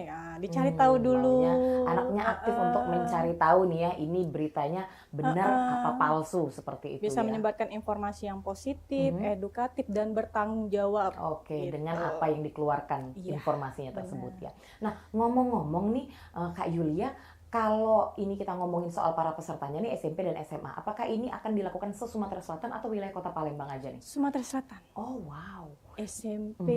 Nah, dicari tahu dulu.
Anaknya aktif untuk mencari tahu nih ya, ini beritanya benar apa palsu, seperti itu.
Bisa
ya.
menyebarkan informasi yang positif, edukatif, dan bertanggung jawab.
Gitu. Dengan apa yang dikeluarkan informasinya tersebut ya. Nah, ngomong-ngomong nih Kak Yulia, Kalau ini kita ngomongin soal para pesertanya nih SMP dan SMA, apakah ini akan dilakukan se-Sumatera Selatan atau wilayah Kota Palembang aja nih?
Sumatera Selatan.
Oh wow.
SMP,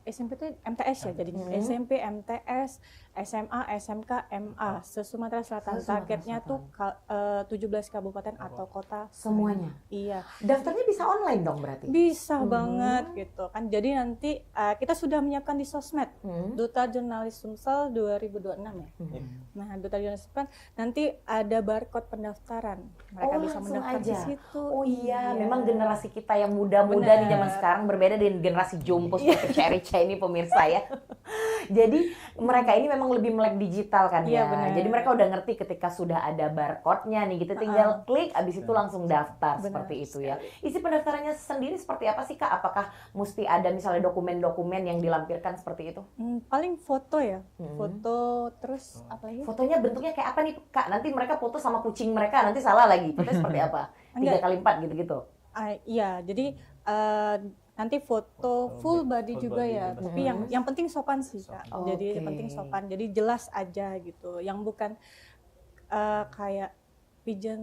SMP itu MTS ya, jadi SMP, MTS, SMA, SMK, MA, se-Sumatera Selatan. Targetnya tuh 17 kabupaten atau kota.
Semuanya?
Iya.
Daftarnya bisa online dong berarti?
Bisa banget gitu kan. Jadi nanti kita sudah menyiapkan di sosmed, Duta Jurnalis Sumsel 2026 ya. Nah, Duta Jurnalis Sumsel nanti ada barcode pendaftaran. Mereka bisa mendaftar di situ.
Oh iya, memang generasi kita yang muda-muda di zaman sekarang berbeda dengan generasi jompo seperti Cerica ini pemirsa ya. Jadi mereka ini memang lebih melek digital kan ya. Jadi mereka udah ngerti ketika sudah ada barcode-nya nih, kita tinggal klik, abis itu langsung daftar seperti itu ya. Isi pendaftarannya sendiri seperti apa sih Kak? Apakah mesti ada misalnya dokumen-dokumen yang dilampirkan seperti itu?
Paling foto ya, foto terus apa lagi?
Fotonya bentuknya kayak apa nih Kak? Nanti mereka foto sama kucing mereka, nanti salah lagi. Fotonya seperti apa? 3x4 gitu-gitu?
Iya, jadi nanti foto full body juga ya, tapi yang penting sopan sih Kak. Jadi yang penting sopan, jadi jelas aja gitu, yang bukan kayak pigeon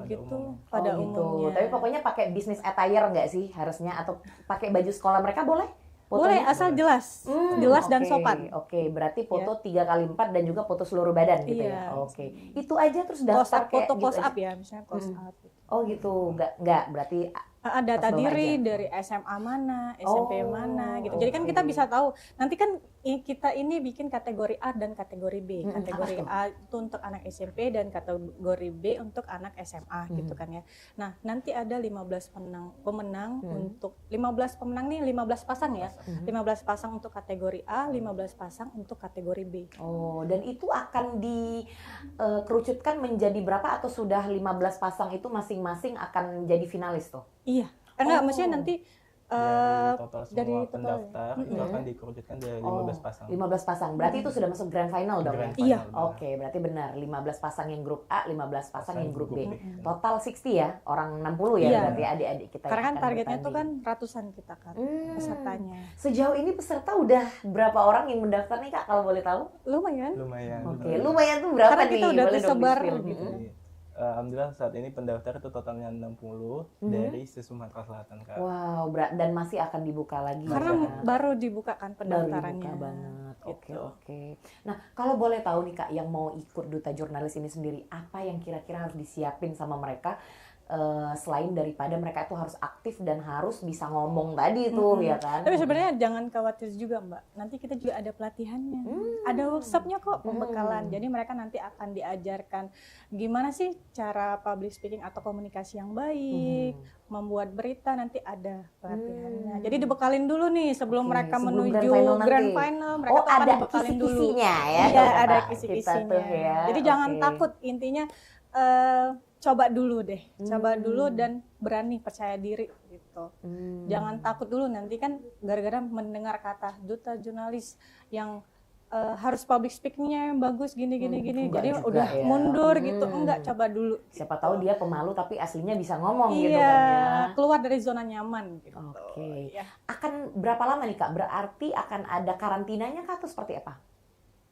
gitu pada umumnya.
Tapi pokoknya pakai business attire nggak sih harusnya, atau pakai baju sekolah mereka boleh?
Boleh, asal jelas, jelas dan sopan.
Oke, berarti foto 3x4 dan juga foto seluruh badan gitu ya. Oke, itu aja terus daftar kayak
foto
gitu
close
aja?
up ya, misalnya close up.
Oh gitu, nggak berarti
data diri dari SMA mana, SMP mana gitu. Jadi kan kita bisa tahu. Nanti kan kita ini bikin kategori A dan kategori B. Kategori A itu untuk anak SMP dan kategori B untuk anak SMA gitu kan ya. Nah, nanti ada 15 pemenang untuk 15 pemenang nih 15 pasang ya. 15 pasang untuk kategori A, 15 pasang untuk kategori B.
Oh, dan itu akan dikerucutkan menjadi berapa atau sudah 15 pasang itu masing-masing akan jadi finalis tuh?
Iya, enggak, maksudnya nanti
dari total pendaftar itu akan dikerucutkan dari 15 pasang.
15 pasang, berarti itu sudah masuk grand final dong ya?
Iya.
Oke, berarti benar, 15 pasang yang grup A, 15 pasang yang grup B. Total 60 ya, orang 60 ya berarti adik-adik kita.
Karena kan targetnya tuh kan ratusan kita kan pesertanya.
Sejauh ini peserta udah berapa orang yang mendaftar nih Kak, kalau boleh tahu?
Lumayan.
Oke, lumayan tuh berapa
karena
nih?
Kita udah tersebar gitu.
Alhamdulillah saat ini pendaftar itu totalnya 60 dari se-Sumatera Selatan Kak.
Wow, dan masih akan dibuka lagi.
Karena baru dibuka kan pendaftarannya.
Baru dibuka banget. Oke. Nah, kalau boleh tahu nih Kak, yang mau ikut Duta Jurnalis ini sendiri, apa yang kira-kira harus disiapin sama mereka? Selain daripada mereka itu harus aktif dan harus bisa ngomong tadi tuh ya kan.
Tapi sebenarnya jangan khawatir juga Mbak. Nanti kita juga ada pelatihannya, ada workshopnya kok, pembekalan. Jadi mereka nanti akan diajarkan gimana sih cara public speaking atau komunikasi yang baik, membuat berita, nanti ada pelatihannya. Jadi dibekalin dulu nih sebelum mereka menuju grand final. Mereka tuh akan dibekalin dulu.
Kisi-kisinya ya.
Iya, ada kisi-kisinya.
Ya.
Jadi jangan takut, intinya coba dulu deh, coba dulu dan berani percaya diri gitu. Jangan takut dulu, nanti kan gara-gara mendengar kata Duta Jurnalis yang harus public speakingnya yang bagus gini, jadi udah
ya.
mundur gitu. Enggak, coba dulu.
Siapa tahu dia pemalu tapi aslinya bisa ngomong gitu
iya,
kan ya.
keluar dari zona nyaman gitu.
Oke. Akan berapa lama nih Kak? Berarti akan ada karantinanya Kak atau seperti apa?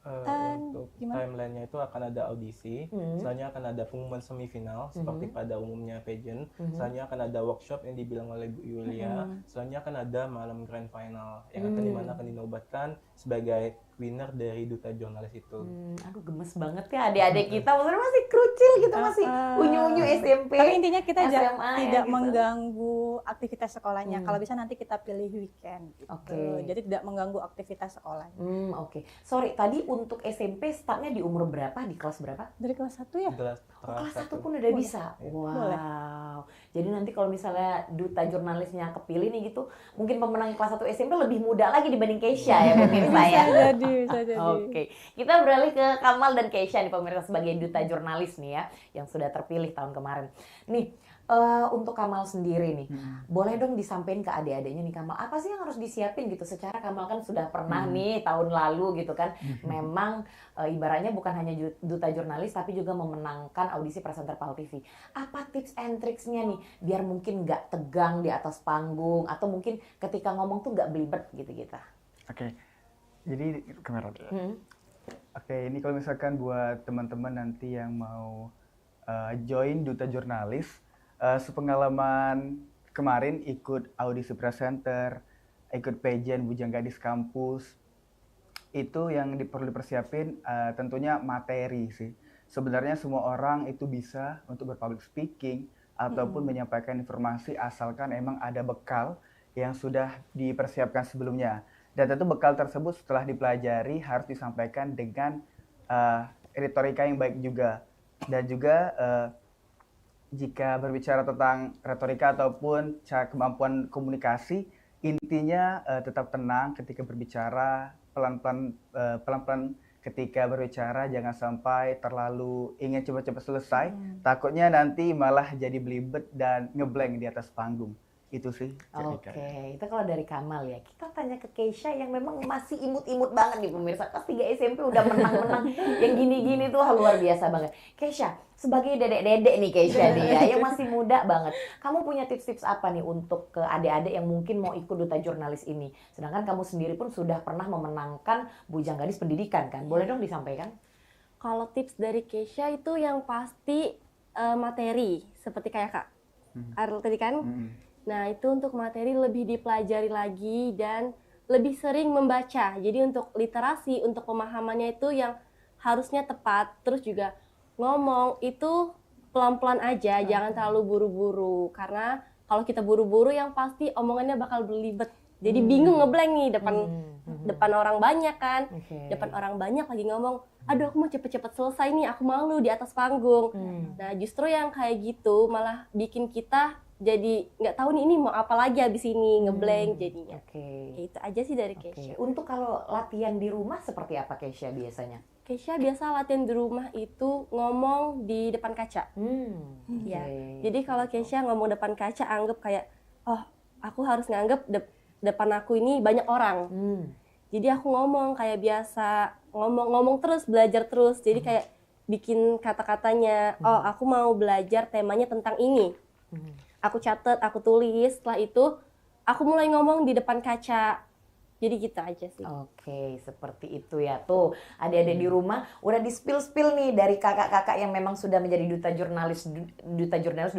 Untuk timeline-nya itu akan ada audisi, selanjutnya akan ada pengumuman semifinal seperti pada umumnya pageant, selanjutnya akan ada workshop yang dibilang oleh Bu Yulia, selanjutnya akan ada malam grand final yang akan dinobatkan sebagai winner dari Duta Jurnalis itu.
Aduh gemes banget ya adik-adik kita, maksudnya masih krucil gitu, masih unyu-unyu SMP.
Tapi intinya kita
SMA,
tidak
gitu.
mengganggu aktivitas sekolahnya. Kalau bisa nanti kita pilih weekend gitu. Jadi tidak mengganggu aktivitas sekolahnya.
Oke. Sorry, tadi untuk SMP startnya di umur berapa? Di kelas berapa?
Dari kelas 1 ya?
Kelas 1 pun udah bisa? Wow. Jadi nanti kalau misalnya Duta Jurnalisnya kepilih nih gitu, mungkin pemenang kelas 1 SMP lebih muda lagi dibanding Keisha ya pemirsa ya?
Bisa jadi.
Oke. Kita beralih ke Kamal dan Keisha nih pemirsa sebagai Duta Jurnalis nih ya, yang sudah terpilih tahun kemarin. Nih, untuk Kamal sendiri nih, boleh dong disampaikan ke adik-adiknya nih Kamal, apa sih yang harus disiapin gitu? Secara Kamal kan sudah pernah nih tahun lalu gitu kan, memang ibaratnya bukan hanya Duta Jurnalis tapi juga memenangkan audisi presenter PAL TV. Apa tips and tricksnya nih biar mungkin nggak tegang di atas panggung atau mungkin ketika ngomong tuh nggak belibet gitu-gitu?
Oke, jadi kamera. Oke, ini kalau misalkan buat teman-teman nanti yang mau join Duta Jurnalis, sepengalaman kemarin ikut audisi presenter, ikut pageant Bujang Gadis Kampus, itu yang perlu dipersiapin tentunya materi sih. Sebenarnya semua orang itu bisa untuk berpublic speaking ataupun menyampaikan informasi asalkan emang ada bekal yang sudah dipersiapkan sebelumnya. Dan tentu bekal tersebut setelah dipelajari harus disampaikan dengan retorika yang baik juga. Dan juga jika berbicara tentang retorika ataupun kemampuan komunikasi, intinya tetap tenang ketika berbicara, pelan-pelan ketika berbicara, jangan sampai terlalu ingin cepat-cepat selesai. Takutnya nanti malah jadi belibet dan ngeblank di atas panggung. Itu sih.
Oke, itu kalau dari Kamal ya. Kita tanya ke Keisha yang memang masih imut-imut banget nih pemirsa. Kelas 3 SMP udah menang-menang. Yang gini-gini tuh luar biasa banget. Keisha, sebagai dedek-dedek nih Keisha nih ya, yang masih muda banget. Kamu punya tips-tips apa nih untuk ke adik-adik yang mungkin mau ikut Duta Jurnalis ini? Sedangkan kamu sendiri pun sudah pernah memenangkan Bujang Gadis Pendidikan kan? Boleh dong disampaikan?
Kalau tips dari Keisha itu yang pasti materi. Seperti kayak Kak Arul tadi kan. Nah, itu untuk materi lebih dipelajari lagi dan lebih sering membaca. Jadi untuk literasi, untuk pemahamannya itu yang harusnya tepat. Terus juga ngomong itu pelan-pelan aja, jangan terlalu buru-buru. Karena kalau kita buru-buru yang pasti omongannya bakal belibet. Jadi bingung ngeblank nih depan orang banyak kan. Depan orang banyak lagi ngomong, aduh aku mau cepet-cepet selesai nih, aku malu di atas panggung. Nah, justru yang kayak gitu malah bikin kita jadi nggak tahu nih ini mau apa lagi habis ini, ngeblank jadinya. Ya, itu aja sih dari Keisha.
Untuk kalau latihan di rumah seperti apa Keisha biasanya?
Keisha biasa latihan di rumah itu ngomong di depan kaca. Ya. Jadi kalau Keisha ngomong depan kaca, anggap kayak, oh aku harus nganggep depan aku ini banyak orang. Jadi aku ngomong kayak biasa, ngomong terus, belajar terus. Jadi kayak bikin kata-katanya, oh aku mau belajar temanya tentang ini. Aku catat, aku tulis, setelah itu aku mulai ngomong di depan kaca. Jadi gitu aja sih.
Oke, seperti itu ya. Tuh, adik-adik di rumah udah di-spill nih dari kakak-kakak yang memang sudah menjadi Duta Jurnalis 2025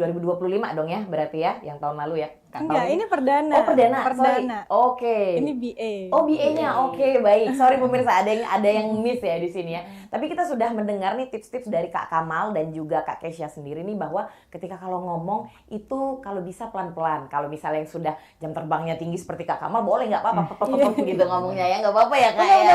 dong ya, berarti ya, yang tahun lalu ya.
Enggak, ini perdana.
Oh, perdana.
Perdana.
Oke.
Ini BA.
Oh, BA-nya. Oke, baik. Sorry pemirsa, ada yang miss ya di sini ya. Tapi kita sudah mendengar nih tips-tips dari Kak Kamal dan juga Kak Keisha sendiri nih bahwa ketika kalau ngomong itu kalau bisa pelan-pelan. Kalau misalnya yang sudah jam terbangnya tinggi seperti Kak Kamal, boleh nggak apa-apa gitu ngomongnya ya, nggak apa-apa ya Kak ya.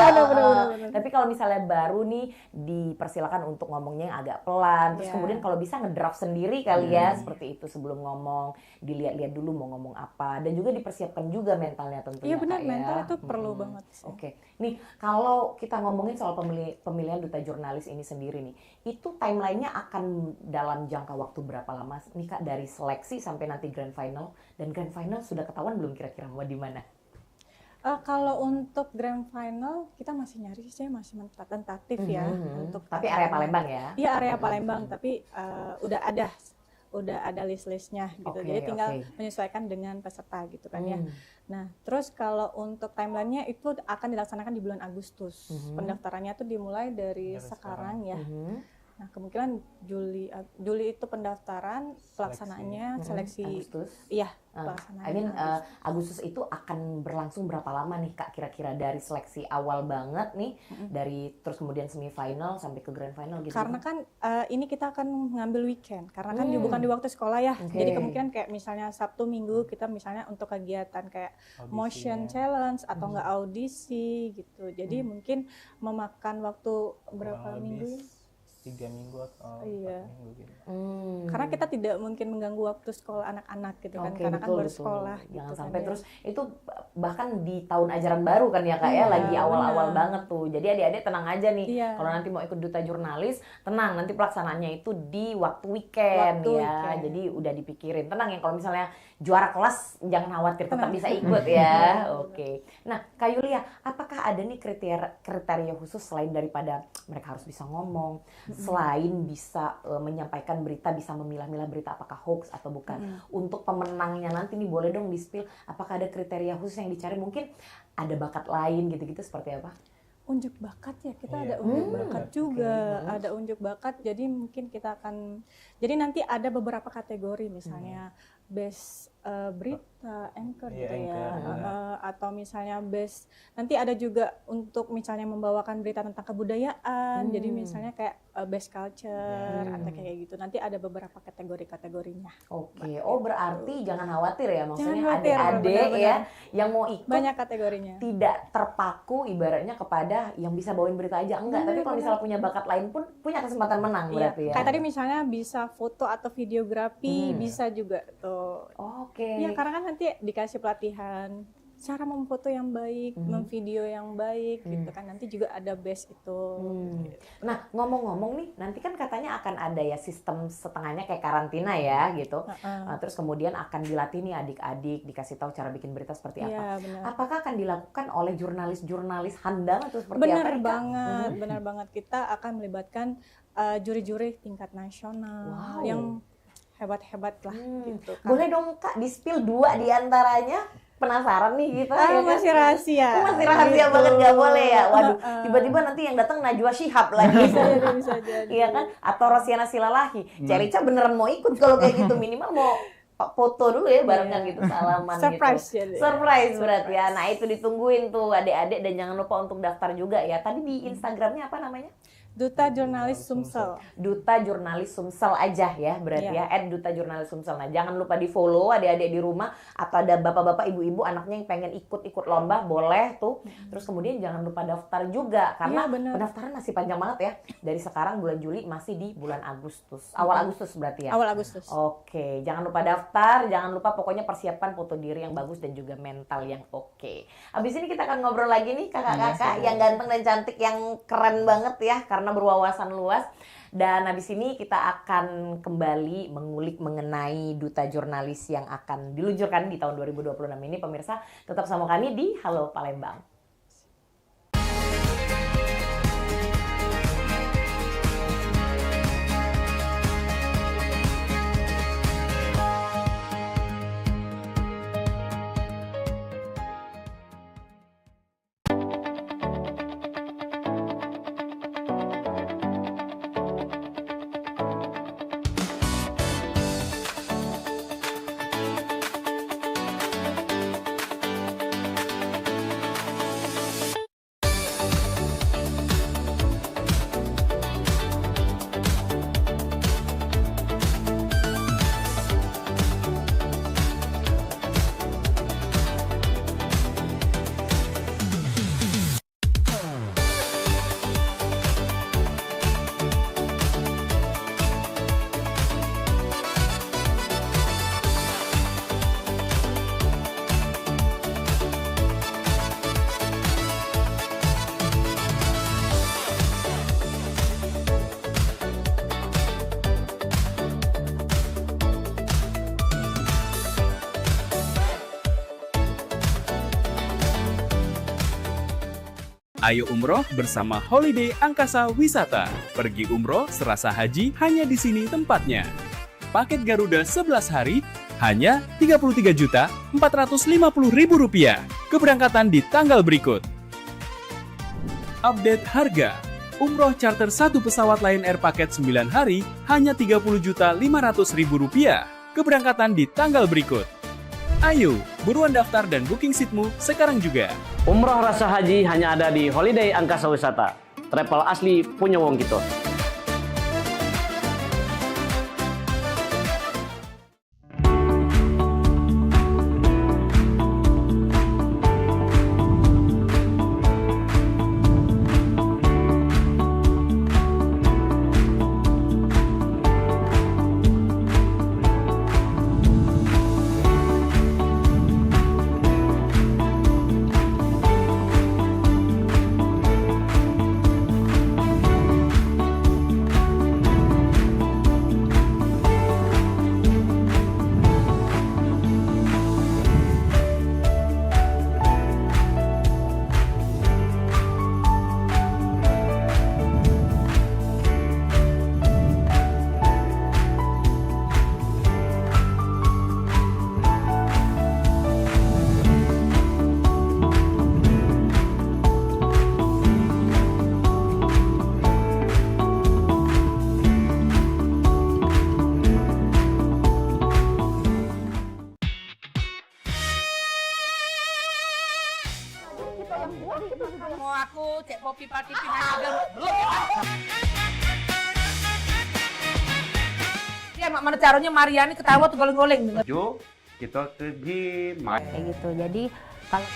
Tapi kalau misalnya baru nih dipersilakan untuk ngomongnya yang agak pelan. Terus kemudian kalau bisa ngedraft sendiri kali ya, seperti itu sebelum ngomong, dilihat-lihat dulu mau ngomong apa, dan juga dipersiapkan juga mentalnya tentunya.
Iya benar,
Kak,
mental
ya.
itu perlu banget sih.
Oke, nih kalau kita ngomongin soal pemilihan Duta Jurnalis ini sendiri nih, itu timelinenya akan dalam jangka waktu berapa lama nih Kak, dari seleksi sampai nanti grand final? Dan grand final sudah ketahuan belum kira-kira mau di mana?
Kalau untuk grand final kita masih nyari sih, masih tentatif ya. Untuk
tapi area Palembang ya?
Iya, area Palembang, tapi udah ada list-listnya gitu. Jadi tinggal menyesuaikan dengan peserta gitu kan ya. Nah, terus kalau untuk timelinenya itu akan dilaksanakan di bulan Agustus. Pendaftarannya tuh dimulai dari sekarang ya. Nah, kemungkinan Juli itu pendaftaran, pelaksanaannya seleksi
Agustus.
Iya, pelaksanaannya.
Agustus itu akan berlangsung berapa lama nih Kak, kira-kira dari seleksi awal banget nih, dari terus kemudian semifinal sampai ke grand final gitu?
Karena kan ini kita akan ngambil weekend, karena kan bukan di waktu sekolah ya. Jadi kemungkinan kayak misalnya Sabtu Minggu kita misalnya untuk kegiatan kayak motion challenge atau enggak audisi gitu. Jadi mungkin memakan waktu berapa minggu?
3 minggu atau 4 minggu gitu.
Karena kita tidak mungkin mengganggu waktu sekolah anak-anak gitu kan, karena kan baru sekolah.
Jangan
gitu
sampai
kan,
terus itu bahkan di tahun ajaran baru kan ya Kak ya, lagi awal-awal banget tuh. Jadi adik-adik tenang aja nih, kalau nanti mau ikut Duta Jurnalis, tenang, nanti pelaksanaannya itu di waktu weekend ya. Jadi udah dipikirin, tenang ya, kalau misalnya juara kelas jangan khawatir, tetap bisa ikut ya. Oke. Nah Kak Yulia, apakah ada nih kriteria khusus selain daripada mereka harus bisa ngomong, selain bisa menyampaikan berita, bisa memilah-milah berita apakah hoax atau bukan. Untuk pemenangnya nanti nih boleh dong di-spill, apakah ada kriteria khusus yang dicari, mungkin ada bakat lain gitu-gitu seperti apa?
unjuk bakat ya, kita ada unjuk bakat juga, ada unjuk bakat. Jadi mungkin kita akan, jadi nanti ada beberapa kategori, misalnya best berita, anchor gitu ya, atau misalnya best, nanti ada juga untuk misalnya membawakan berita tentang kebudayaan, jadi misalnya kayak best culture atau kayak gitu. Nanti ada beberapa kategorinya.
Oke, oh berarti jangan khawatir ya, maksudnya
khawatir,
adik-adik
benar-benar.
ya yang mau ikut
Banyak kategorinya.
tidak terpaku ibaratnya kepada yang bisa bawain berita aja, enggak. Tapi kalau misalnya punya bakat lain pun punya kesempatan menang berarti ya.
Kayak tadi misalnya bisa foto atau videografi, bisa juga tuh.
Oke.
Ya karena kan nanti dikasih pelatihan cara memfoto yang baik, memvideo yang baik, gitu kan. Nanti juga ada base itu.
Nah, ngomong-ngomong nih, nanti kan katanya akan ada ya sistem setengahnya kayak karantina ya gitu. Terus kemudian akan dilatih nih adik-adik, dikasih tahu cara bikin berita seperti apa.
Iya, benar.
Apakah akan dilakukan oleh jurnalis-jurnalis handal atau seperti
Benar
apa? Ika?
banget, benar banget. Kita akan melibatkan juri-juri tingkat nasional yang hebat-hebat lah gitu kan.
Boleh dong Kak, di-spill 2 diantaranya? Penasaran nih kita ya kan?
Masih rahasia.
Masih rahasia
gitu.
banget, gak boleh ya. Waduh, tiba-tiba nanti yang datang Najwa Shihab lagi.
Bisa jadi.
Iya kan? Atau Rosiana Silalahi. Cerica beneran mau ikut kalau kayak gitu, minimal mau foto dulu ya barengan gitu, salaman
Surprise
gitu.
jadi.
Surprise berarti ya. Nah, itu ditungguin tuh adik-adik, dan jangan lupa untuk daftar juga ya. Tadi di Instagramnya apa namanya?
Duta Jurnalis Sumsel.
Duta Jurnalis Sumsel aja ya berarti ya, @Duta Jurnalis Sumsel. Nah, jangan lupa di follow adik-adik di rumah, atau ada bapak-bapak, ibu-ibu anaknya yang pengen ikut lomba, boleh tuh. Terus kemudian jangan lupa daftar juga, karena pendaftaran masih panjang banget ya. Dari sekarang bulan Juli masih di bulan Agustus, awal Agustus berarti ya.
Awal Agustus.
Oke, jangan lupa daftar, jangan lupa pokoknya persiapan foto diri yang bagus dan juga mental yang oke. Abis ini kita akan ngobrol lagi nih kakak-kakak yang ganteng dan cantik, yang keren banget ya, karena berwawasan luas. Dan habis ini kita akan kembali mengulik mengenai duta jurnalis yang akan diluncurkan di tahun 2026 ini. Pemirsa, tetap sama kami di Halo Palembang.
Ayo umroh bersama Holiday Angkasa Wisata. Pergi umroh serasa haji hanya di sini tempatnya. Paket Garuda 11 hari hanya Rp33.450.000. Keberangkatan di tanggal berikut. Update harga. Umroh charter 1 pesawat Lion Air paket 9 hari hanya Rp30.500.000. Keberangkatan di tanggal berikut. Ayo, buruan daftar dan booking seatmu sekarang juga.
Umroh rasa haji hanya ada di Holiday Angkasa Wisata. Travel asli punya wong gitu.
Mau aku cek kopi pati pindah belum. Ya mak mana caranya Mariani ketawa tuh goleng-goleng.
Jo, kita pergi main.
Kayak gitu. Jadi kalau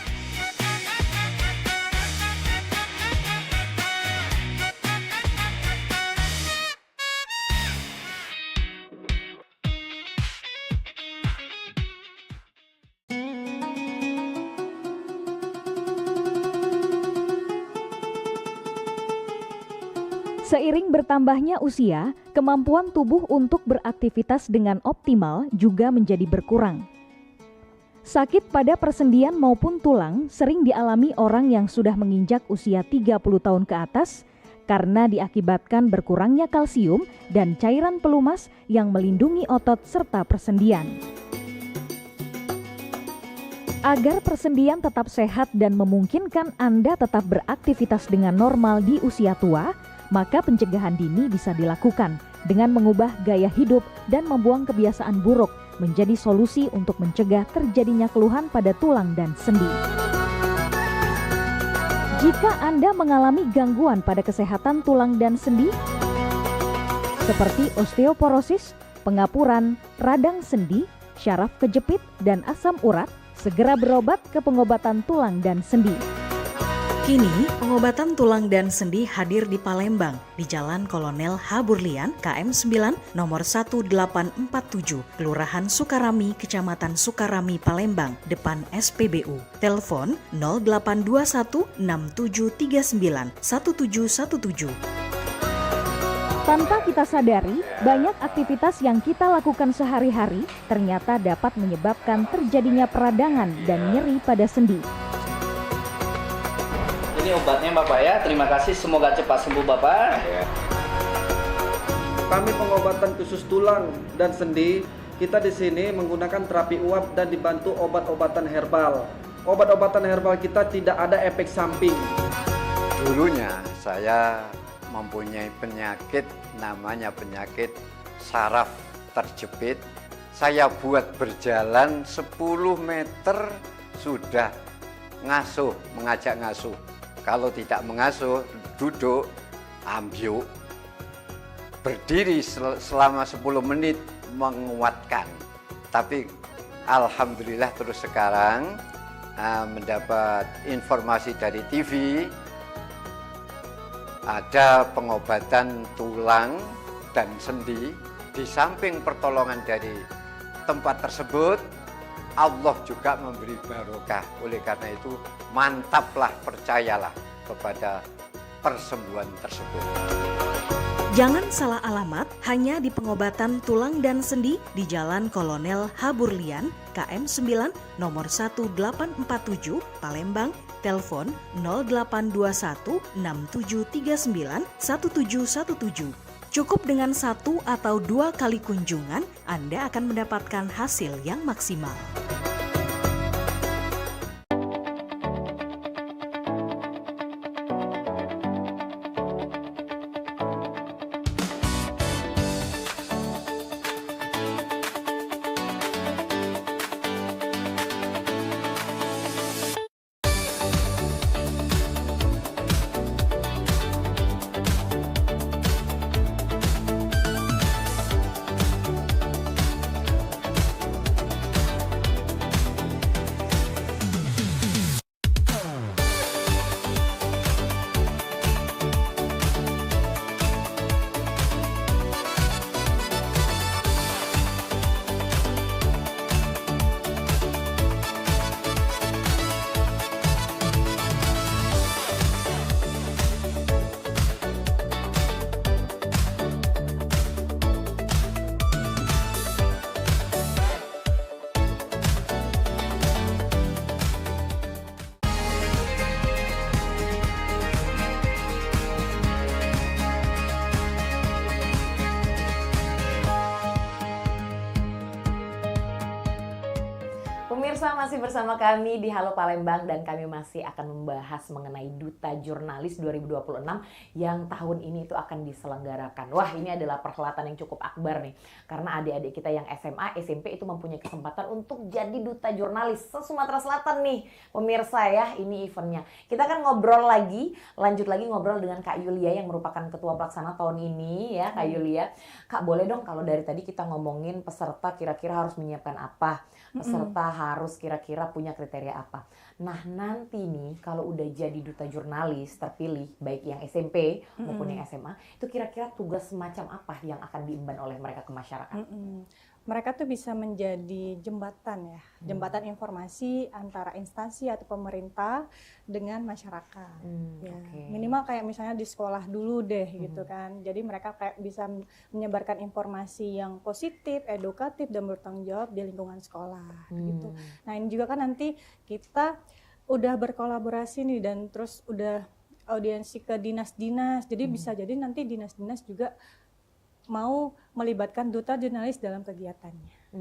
Seiring bertambahnya usia, kemampuan tubuh untuk beraktivitas dengan optimal juga menjadi berkurang. Sakit pada persendian maupun tulang sering dialami orang yang sudah menginjak usia 30 tahun ke atas karena diakibatkan berkurangnya kalsium dan cairan pelumas yang melindungi otot serta persendian. Agar persendian tetap sehat dan memungkinkan Anda tetap beraktivitas dengan normal di usia tua, maka pencegahan dini bisa dilakukan dengan mengubah gaya hidup dan membuang kebiasaan buruk menjadi solusi untuk mencegah terjadinya keluhan pada tulang dan sendi. Jika Anda mengalami gangguan pada kesehatan tulang dan sendi, seperti osteoporosis, pengapuran, radang sendi, syaraf kejepit, dan asam urat, segera berobat ke pengobatan tulang dan sendi. Kini, pengobatan tulang dan sendi hadir di Palembang, di Jalan Kolonel H. Burlian, KM 9, nomor 1847, Kelurahan Sukarami, Kecamatan Sukarami, Palembang, depan SPBU. Telepon 0821 6739 1717. Tanpa kita sadari, banyak aktivitas yang kita lakukan sehari-hari ternyata dapat menyebabkan terjadinya peradangan dan nyeri pada sendi.
Ini obatnya Bapak ya, terima kasih, semoga cepat sembuh Bapak.
Kami pengobatan khusus tulang dan sendi, kita di sini menggunakan terapi uap dan dibantu obat-obatan herbal. Obat-obatan herbal kita tidak ada efek samping.
Dulunya saya mempunyai penyakit namanya penyakit saraf terjepit. Saya buat berjalan 10 meter sudah ngasuh, mengajak ngasuh. Kalau tidak mengasuh, duduk, ambyuk, berdiri selama 10 menit menguatkan. Tapi alhamdulillah terus sekarang mendapat informasi dari TV, ada pengobatan tulang dan sendi. Di samping pertolongan dari tempat tersebut, Allah juga memberi barokah. Oleh karena itu, mantaplah, percayalah kepada persembuhan tersebut.
Jangan salah alamat, hanya di pengobatan tulang dan sendi di Jalan Kolonel H. Burlian, KM 9, nomor 1847, Palembang, telepon 0821 6739 1717. Cukup dengan 1 atau 2 kali kunjungan, Anda akan mendapatkan hasil yang maksimal.
Pemirsa masih bersama kami di Halo Palembang dan kami masih akan membahas mengenai Duta Jurnalis 2026 yang tahun ini itu akan diselenggarakan. Wah, ini adalah perhelatan yang cukup akbar nih. Karena adik-adik kita yang SMA, SMP itu mempunyai kesempatan untuk jadi Duta Jurnalis se-Sumatera Selatan nih. Pemirsa ya, ini eventnya. Kita akan ngobrol lagi, lanjut lagi ngobrol dengan Kak Yulia yang merupakan Ketua Pelaksana tahun ini ya, Kak Yulia. Kak, boleh dong kalau dari tadi kita ngomongin peserta kira-kira harus menyiapkan apa? Peserta harus kira-kira punya kriteria apa. Nah, nanti nih kalau udah jadi Duta Jurnalis terpilih, baik yang SMP maupun yang SMA, itu kira-kira tugas semacam apa yang akan diemban oleh mereka ke masyarakat?
Mereka tuh bisa menjadi jembatan ya, jembatan informasi antara instansi atau pemerintah dengan masyarakat. Ya. Minimal kayak misalnya di sekolah dulu deh gitu kan. Jadi mereka kayak bisa menyebarkan informasi yang positif, edukatif dan bertanggung jawab di lingkungan sekolah gitu. Nah, ini juga kan nanti kita udah berkolaborasi nih dan terus udah audiensi ke dinas-dinas. Jadi bisa jadi nanti dinas-dinas juga mau melibatkan Duta Jurnalis dalam kegiatannya.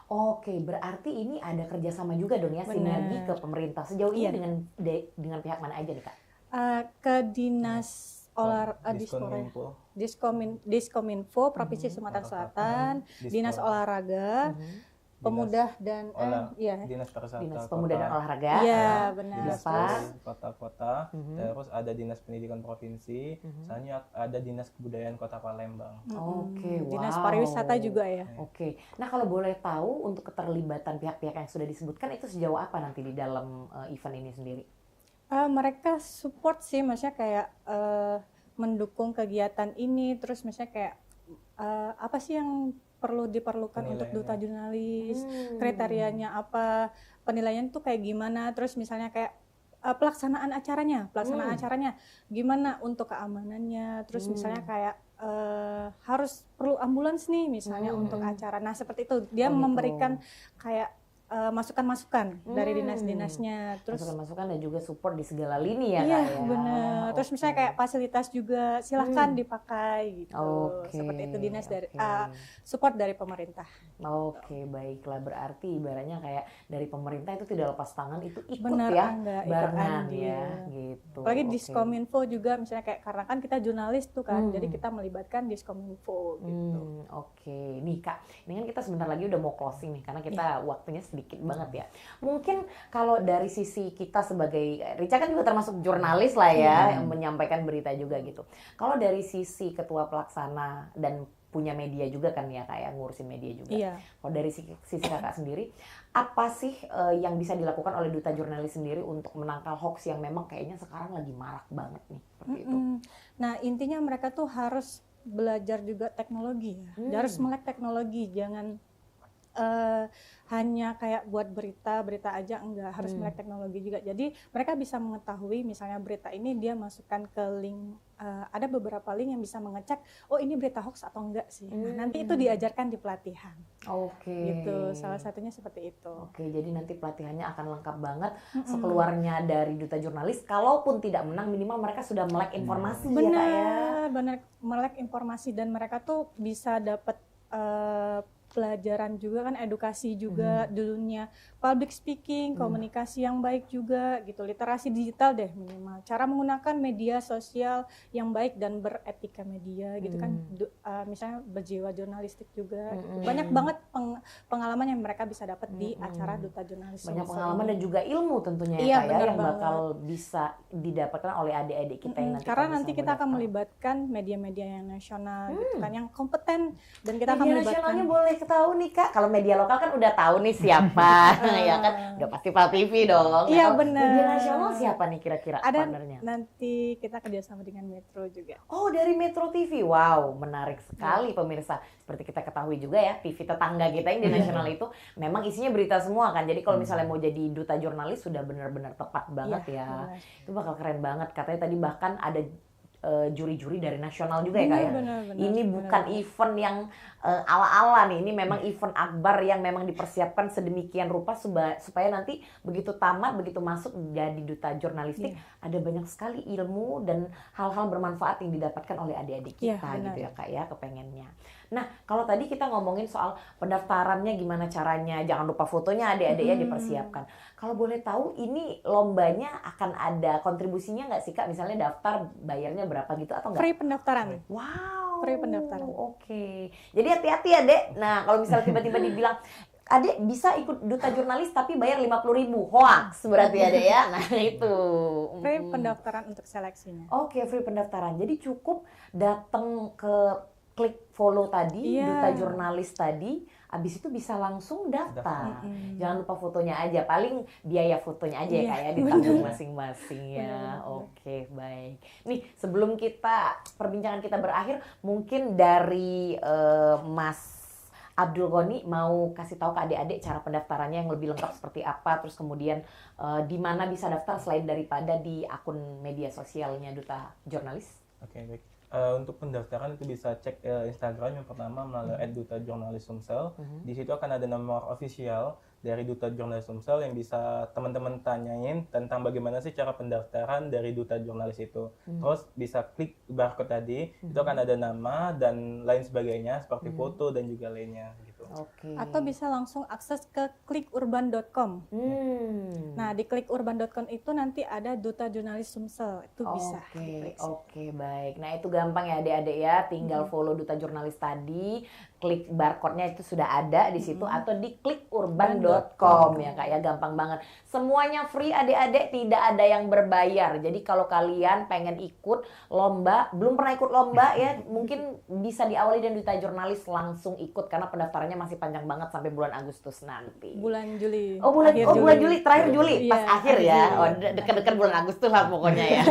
Oke, berarti ini ada kerjasama juga dong ya, sinergi ke pemerintah. Sejauh ini dengan pihak mana aja nih Kak?
Ke dinas Diskominfo Provinsi Sumatera Selatan, Dinas Olahraga, Pemuda dan
Dinas Pariwisata,
Dinas Pemuda dan Olahraga.
Iya, benar.
Dinas kota-kota, terus ada Dinas Pendidikan Provinsi, misalnya ada Dinas Kebudayaan Kota Palembang.
Dinas Pariwisata juga ya.
Nah, kalau boleh tahu untuk keterlibatan pihak-pihak yang sudah disebutkan itu sejauh apa nanti di dalam event ini sendiri?
Mereka support sih, maksudnya kayak mendukung kegiatan ini, terus misalnya kayak apa sih yang perlu diperlukan untuk Duta Jurnalis, kriterianya apa, penilaian tuh kayak gimana, terus misalnya kayak pelaksanaan acaranya gimana untuk keamanannya, terus misalnya kayak harus perlu ambulans nih misalnya untuk acara. Nah, seperti itu dia memberikan kayak masukan-masukan dari dinas-dinasnya, terus
masukan-masukan dan juga support di segala lini ya.
Iya,
Kak, ya.
benar. Terus misalnya kayak fasilitas juga silahkan dipakai gitu. Seperti itu dinas dari support dari pemerintah.
Baiklah, berarti ibaratnya kayak dari pemerintah itu tidak lepas tangan, itu ikut
Bener,
ya,
barengan
ya gitu.
Apalagi Diskominfo juga misalnya kayak karena kan kita jurnalis tuh kan, jadi kita melibatkan Diskominfo gitu.
Nih Kak, ini kan kita sebentar lagi udah mau closing nih karena kita waktunya sedikit banget ya. Mungkin kalau dari sisi kita sebagai Rica kan juga termasuk jurnalis lah ya, yang menyampaikan berita juga gitu. Kalau dari sisi ketua pelaksana dan punya media juga kan ya, kayak ngurusin media juga. Kalau dari sisi kakak sendiri, apa sih yang bisa dilakukan oleh Duta Jurnalis sendiri untuk menangkal hoax yang memang kayaknya sekarang lagi marak banget nih, seperti itu?
Nah, intinya mereka tuh harus belajar juga teknologi ya. Harus melek teknologi, jangan hanya kayak buat berita aja, enggak, harus melek teknologi juga. Jadi mereka bisa mengetahui misalnya berita ini dia masukkan ke link, ada beberapa link yang bisa mengecek, oh ini berita hoax atau enggak sih. Nah, nanti itu diajarkan di pelatihan. Gitu, salah satunya seperti itu.
Jadi nanti pelatihannya akan lengkap banget. Sekeluarnya dari Duta Jurnalis, kalaupun tidak menang minimal mereka sudah melek informasi ya Kak ya.
Benar, melek informasi dan mereka tuh bisa dapat pelajaran juga kan, edukasi juga dulunya, public speaking, komunikasi yang baik juga gitu, literasi digital deh minimal, cara menggunakan media sosial yang baik dan beretika media gitu kan, misalnya berjiwa jurnalistik juga gitu. Banyak banget pengalaman yang mereka bisa dapat di acara Duta Jurnalis.
Banyak pengalaman dan juga ilmu tentunya ya Kak ya, yang bakal bisa didapatkan oleh adik-adik kita yang nanti
karena nanti kita akan melibatkan media-media yang nasional gitu kan, yang kompeten, dan kita akan melibatkan
nasionalnya boleh tahu nih Kak, kalau media lokal kan udah tahu nih siapa, ya kan, udah pasti Pal TV dong.
Iya benar.
Media nasional siapa nih kira-kira partnernya?
Nanti kita kerjasama dengan Metro juga.
Oh, dari Metro TV, wow, menarik sekali pemirsa. Seperti kita ketahui juga ya, TV tetangga kita yang di nasional itu memang isinya berita semua kan. Jadi kalau misalnya mau jadi Duta Jurnalis sudah benar-benar tepat banget ya. Itu bakal keren banget. Katanya tadi bahkan ada juri-juri dari nasional juga ya Kak ya. Ini bukan event yang ala-ala nih, ini memang event akbar yang memang dipersiapkan sedemikian rupa supaya nanti begitu tamat, begitu masuk jadi Duta Jurnalistik, ada banyak sekali ilmu dan hal-hal bermanfaat yang didapatkan oleh adik-adik kita gitu ya Kak ya, kepengennya. Nah, kalau tadi kita ngomongin soal pendaftarannya gimana caranya, jangan lupa fotonya adik-adik ya dipersiapkan. Kalau boleh tahu ini lombanya akan ada kontribusinya nggak sih Kak? Misalnya daftar bayarnya berapa gitu atau nggak?
Free pendaftaran.
Wow.
Free pendaftaran.
Oke. Jadi hati-hati ya Dek. Nah, kalau misalnya tiba-tiba dibilang Adek bisa ikut duta jurnalis tapi bayar 50.000, hoax berarti ya Dek ya. Nah itu.
Free pendaftaran untuk seleksinya.
Oke, free pendaftaran. Jadi cukup datang ke klik follow tadi, duta jurnalis tadi, abis itu bisa langsung daftar. Jangan lupa fotonya aja, paling biaya fotonya aja ya Kak ya ditanggung masing-masing ya. Oke, baik. Nih sebelum perbincangan kita berakhir, mungkin dari Mas Abdul Ghani mau kasih tahu ke adik-adik cara pendaftarannya yang lebih lengkap seperti apa, terus kemudian di mana bisa daftar selain daripada di akun media sosialnya Duta Jurnalis.
Oke, baik. Untuk pendaftaran itu bisa cek Instagram yang pertama melalui @dutajurnalissumsel. Di situ akan ada nomor official dari Duta Jurnalis Sumsel yang bisa teman-teman tanyain tentang bagaimana sih cara pendaftaran dari Duta Jurnalis itu. Terus bisa klik barcode tadi, itu akan ada nama dan lain sebagainya seperti foto dan juga lainnya gitu.
Atau bisa langsung akses ke klikurban.com. Nah, di klikurban.com itu nanti ada Duta Jurnalis Sumsel, itu bisa.
Oke, baik. Nah, itu gampang ya adik-adik ya, tinggal follow Duta Jurnalis tadi, klik barcode-nya itu sudah ada di situ atau di klikurban.com ya Kak ya, gampang banget. Semuanya free adik-adik, tidak ada yang berbayar. Jadi kalau kalian pengen ikut lomba, belum pernah ikut lomba ya, mungkin bisa diawali dan Duta Jurnalis langsung ikut karena pendaftarannya masih panjang banget sampai bulan Agustus nanti.
Bulan Juli.
Bulan Juli, terakhir Juli, pas akhir ya. Dekat-dekat bulan Agustus lah pokoknya ya.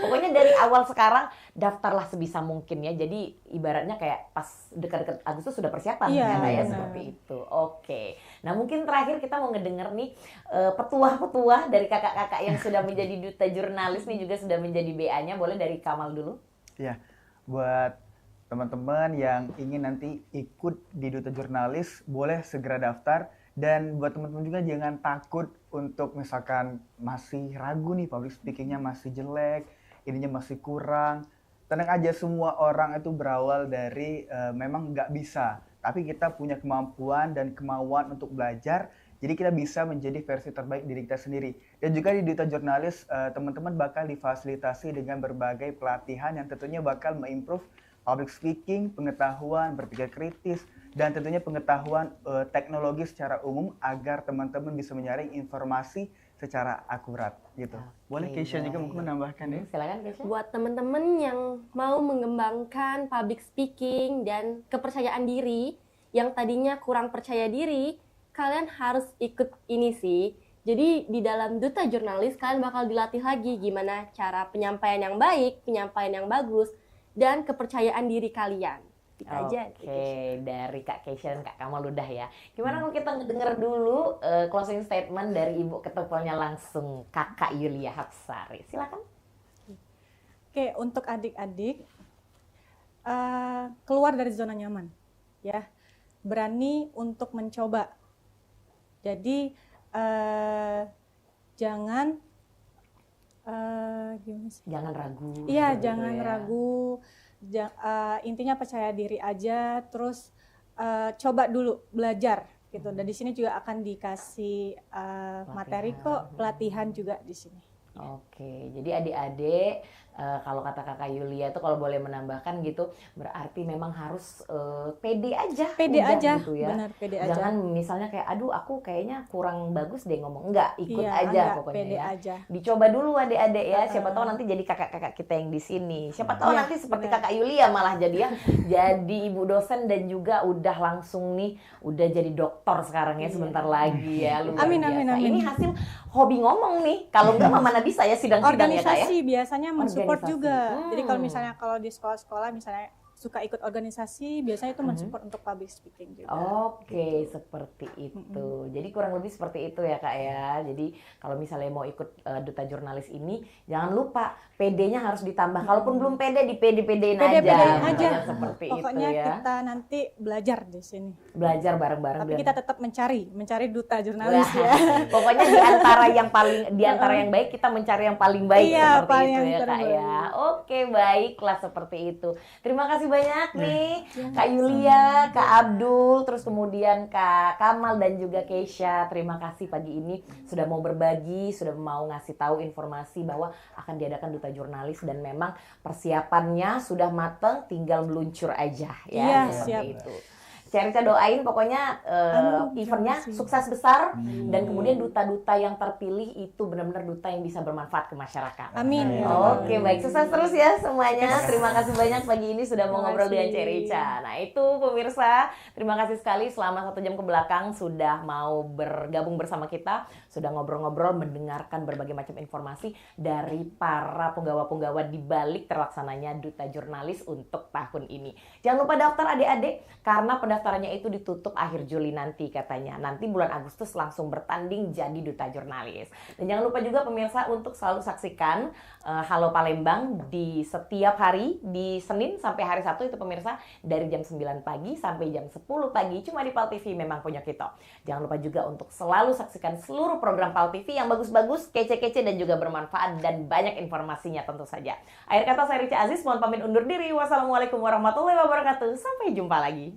Pokoknya dari awal sekarang daftarlah sebisa mungkin ya. Jadi ibaratnya kayak pas dekat-dekat Agustus sudah persiapan ya kayak seperti itu. Oke. Nah, mungkin terakhir kita mau ngedenger nih petuah-petuah dari kakak-kakak yang sudah menjadi Duta Jurnalis nih, juga sudah menjadi BA-nya. Boleh dari Kamal dulu?
Ya, buat teman-teman yang ingin nanti ikut di Duta Jurnalis, boleh segera daftar. Dan buat teman-teman juga jangan takut untuk misalkan masih ragu nih, public speaking-nya masih jelek, ininya masih kurang. Tenang aja, semua orang itu berawal dari memang nggak bisa. Tapi kita punya kemampuan dan kemauan untuk belajar, jadi kita bisa menjadi versi terbaik diri kita sendiri. Dan juga di Duta Jurnalis, teman-teman bakal difasilitasi dengan berbagai pelatihan yang tentunya bakal mengimprove public speaking, pengetahuan, berpikir kritis, dan tentunya pengetahuan teknologi secara umum agar teman-teman bisa menyaring informasi secara akurat gitu. Boleh Keisha juga mungkin menambahkan ya?
Silakan Keisha.
Buat teman-teman yang mau mengembangkan public speaking dan kepercayaan diri yang tadinya kurang percaya diri, kalian harus ikut ini sih. Jadi di dalam Duta Jurnalis kalian bakal dilatih lagi gimana cara penyampaian yang baik, penyampaian yang bagus, dan kepercayaan diri kalian. Itu aja.
Oke, dari Kak Keisha dan Kak Kamal udah ya. Gimana kalau kita denger dulu closing statement dari Ibu Ketepelnya langsung, Kakak Yulia Hapsari. Silakan.
Oke, untuk adik-adik keluar dari zona nyaman, ya, berani untuk mencoba. Jadi jangan gimana sih?
Jangan ragu.
Iya,
gitu
jangan
ya.
ragu. Intinya percaya diri aja, terus coba dulu belajar gitu. Dan di sini juga akan dikasih materi kok, pelatihan juga di sini.
Oke, jadi adik-adik kalau kata Kakak Yulia itu kalau boleh menambahkan gitu, berarti memang harus pede aja.
Pede
udah
aja,
gitu ya.
benar, pede aja.
Jangan misalnya kayak, aduh aku kayaknya kurang bagus deh ngomong. Enggak, ikut
Iya,
aja
enggak,
pokoknya
pede
ya.
aja.
Dicoba dulu adik-adik ya, siapa tahu nanti jadi kakak-kakak kita yang di sini. Siapa tahu
Iya,
nanti seperti
benar.
Kakak Yulia malah jadi ya, jadi ibu dosen dan juga udah langsung nih, udah jadi dokter sekarang ya sebentar lagi ya. Luar
Amin,
biasa.
amin, amin.
Ini hasil hobi ngomong nih. Kalau enggak mana bisa ya sidang-sidang ya Kak ya.
Organisasi biasanya mensupport
Organisasi.
juga. Jadi kalau misalnya kalau di sekolah-sekolah misalnya suka ikut organisasi, biasanya itu mensupport untuk public speaking juga.
Oke, seperti itu. Jadi kurang lebih seperti itu ya Kak ya. Jadi kalau misalnya mau ikut Duta Jurnalis ini, jangan lupa PD-nya harus ditambah. Kalaupun belum PD, PD-PDin aja.
Pede-pedein aja.
Pokoknya seperti
Pokoknya
itu ya.
kita nanti belajar di sini.
Belajar bareng-bareng.
Tapi
biar-
kita tetap mencari Duta Jurnalis
Wah,
ya.
Pokoknya di antara yang baik kita mencari yang paling baik
Iya,
seperti
paling
itu
yang
ya Kak
terbaik.
ya. Oke, baiklah seperti itu. Terima kasih kasih banyak nih Kak Yulia, Kak Abdul, terus kemudian Kak Kamal dan juga Keisha. Terima kasih pagi ini sudah mau berbagi, sudah mau ngasih tahu informasi bahwa akan diadakan Duta Jurnalis dan memang persiapannya sudah matang, tinggal meluncur aja ya.
Iya,
seperti
siap.
itu. Cerita doain pokoknya eventnya sukses besar dan kemudian duta-duta yang terpilih itu benar-benar duta yang bisa bermanfaat ke masyarakat.
Amin.
Oke, baik, sukses terus ya semuanya. Terima kasih banyak pagi ini sudah mau ngobrol dengan Cerica. Nah itu pemirsa, terima kasih sekali selama 1 jam ke belakang sudah mau bergabung bersama kita, sudah ngobrol-ngobrol, mendengarkan berbagai macam informasi dari para penggawa-penggawa di balik terlaksananya Duta Jurnalis untuk tahun ini. Jangan lupa daftar adik-adik karena pendaftarannya itu ditutup akhir Juli nanti katanya. Nanti bulan Agustus langsung bertanding jadi Duta Jurnalis. Dan jangan lupa juga pemirsa untuk selalu saksikan Halo Palembang di setiap hari di Senin sampai hari Sabtu itu pemirsa dari jam 9 pagi sampai jam 10 pagi cuma di PAL TV memang punya kita. Jangan lupa juga untuk selalu saksikan seluruh program PAL TV yang bagus-bagus, kece-kece dan juga bermanfaat dan banyak informasinya tentu saja. Akhir kata saya Rica Aziz mohon pamit undur diri. Wassalamualaikum warahmatullahi wabarakatuh. Sampai jumpa lagi.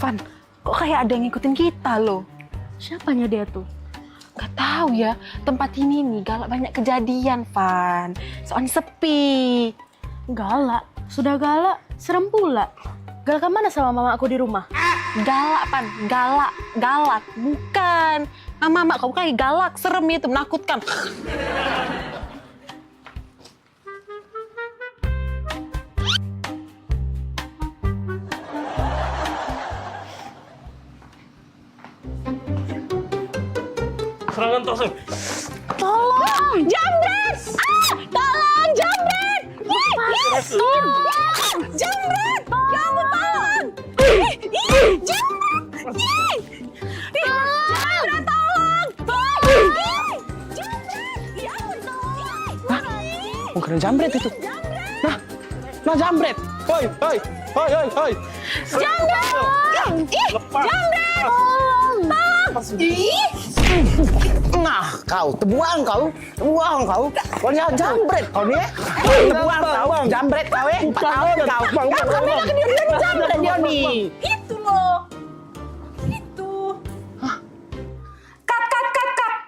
Van, kok kayak ada yang ngikutin kita loh?
Siapanya dia tuh?
Gak tahu ya, tempat ini nih galak banyak kejadian, Van. Soalnya sepi.
Galak? Sudah galak, serem pula. Galak mana sama mama aku di rumah?
Galak, Van. Galak. Bukan. Mama kamu kayak galak, serem itu, menakutkan.
Serangan tosuk.
Tolong, jambret! Tolong, jambret! Tolong, jambret! Ya ampun, tolong! Jambret! Jambret, tolong! Jambret! Ya ampun, tolong!
Bukan jambret itu. Nah jambret. Hoi.
Jambret! Jambret! Tolong!
Nah, kau tebuang kau. Pokoknya jambret kau nih. Tebuang kau, jambret kau 4 tahun kau.
Kamu bilang ke dia jambret dia nih.
Itu loh. Itu. Cut.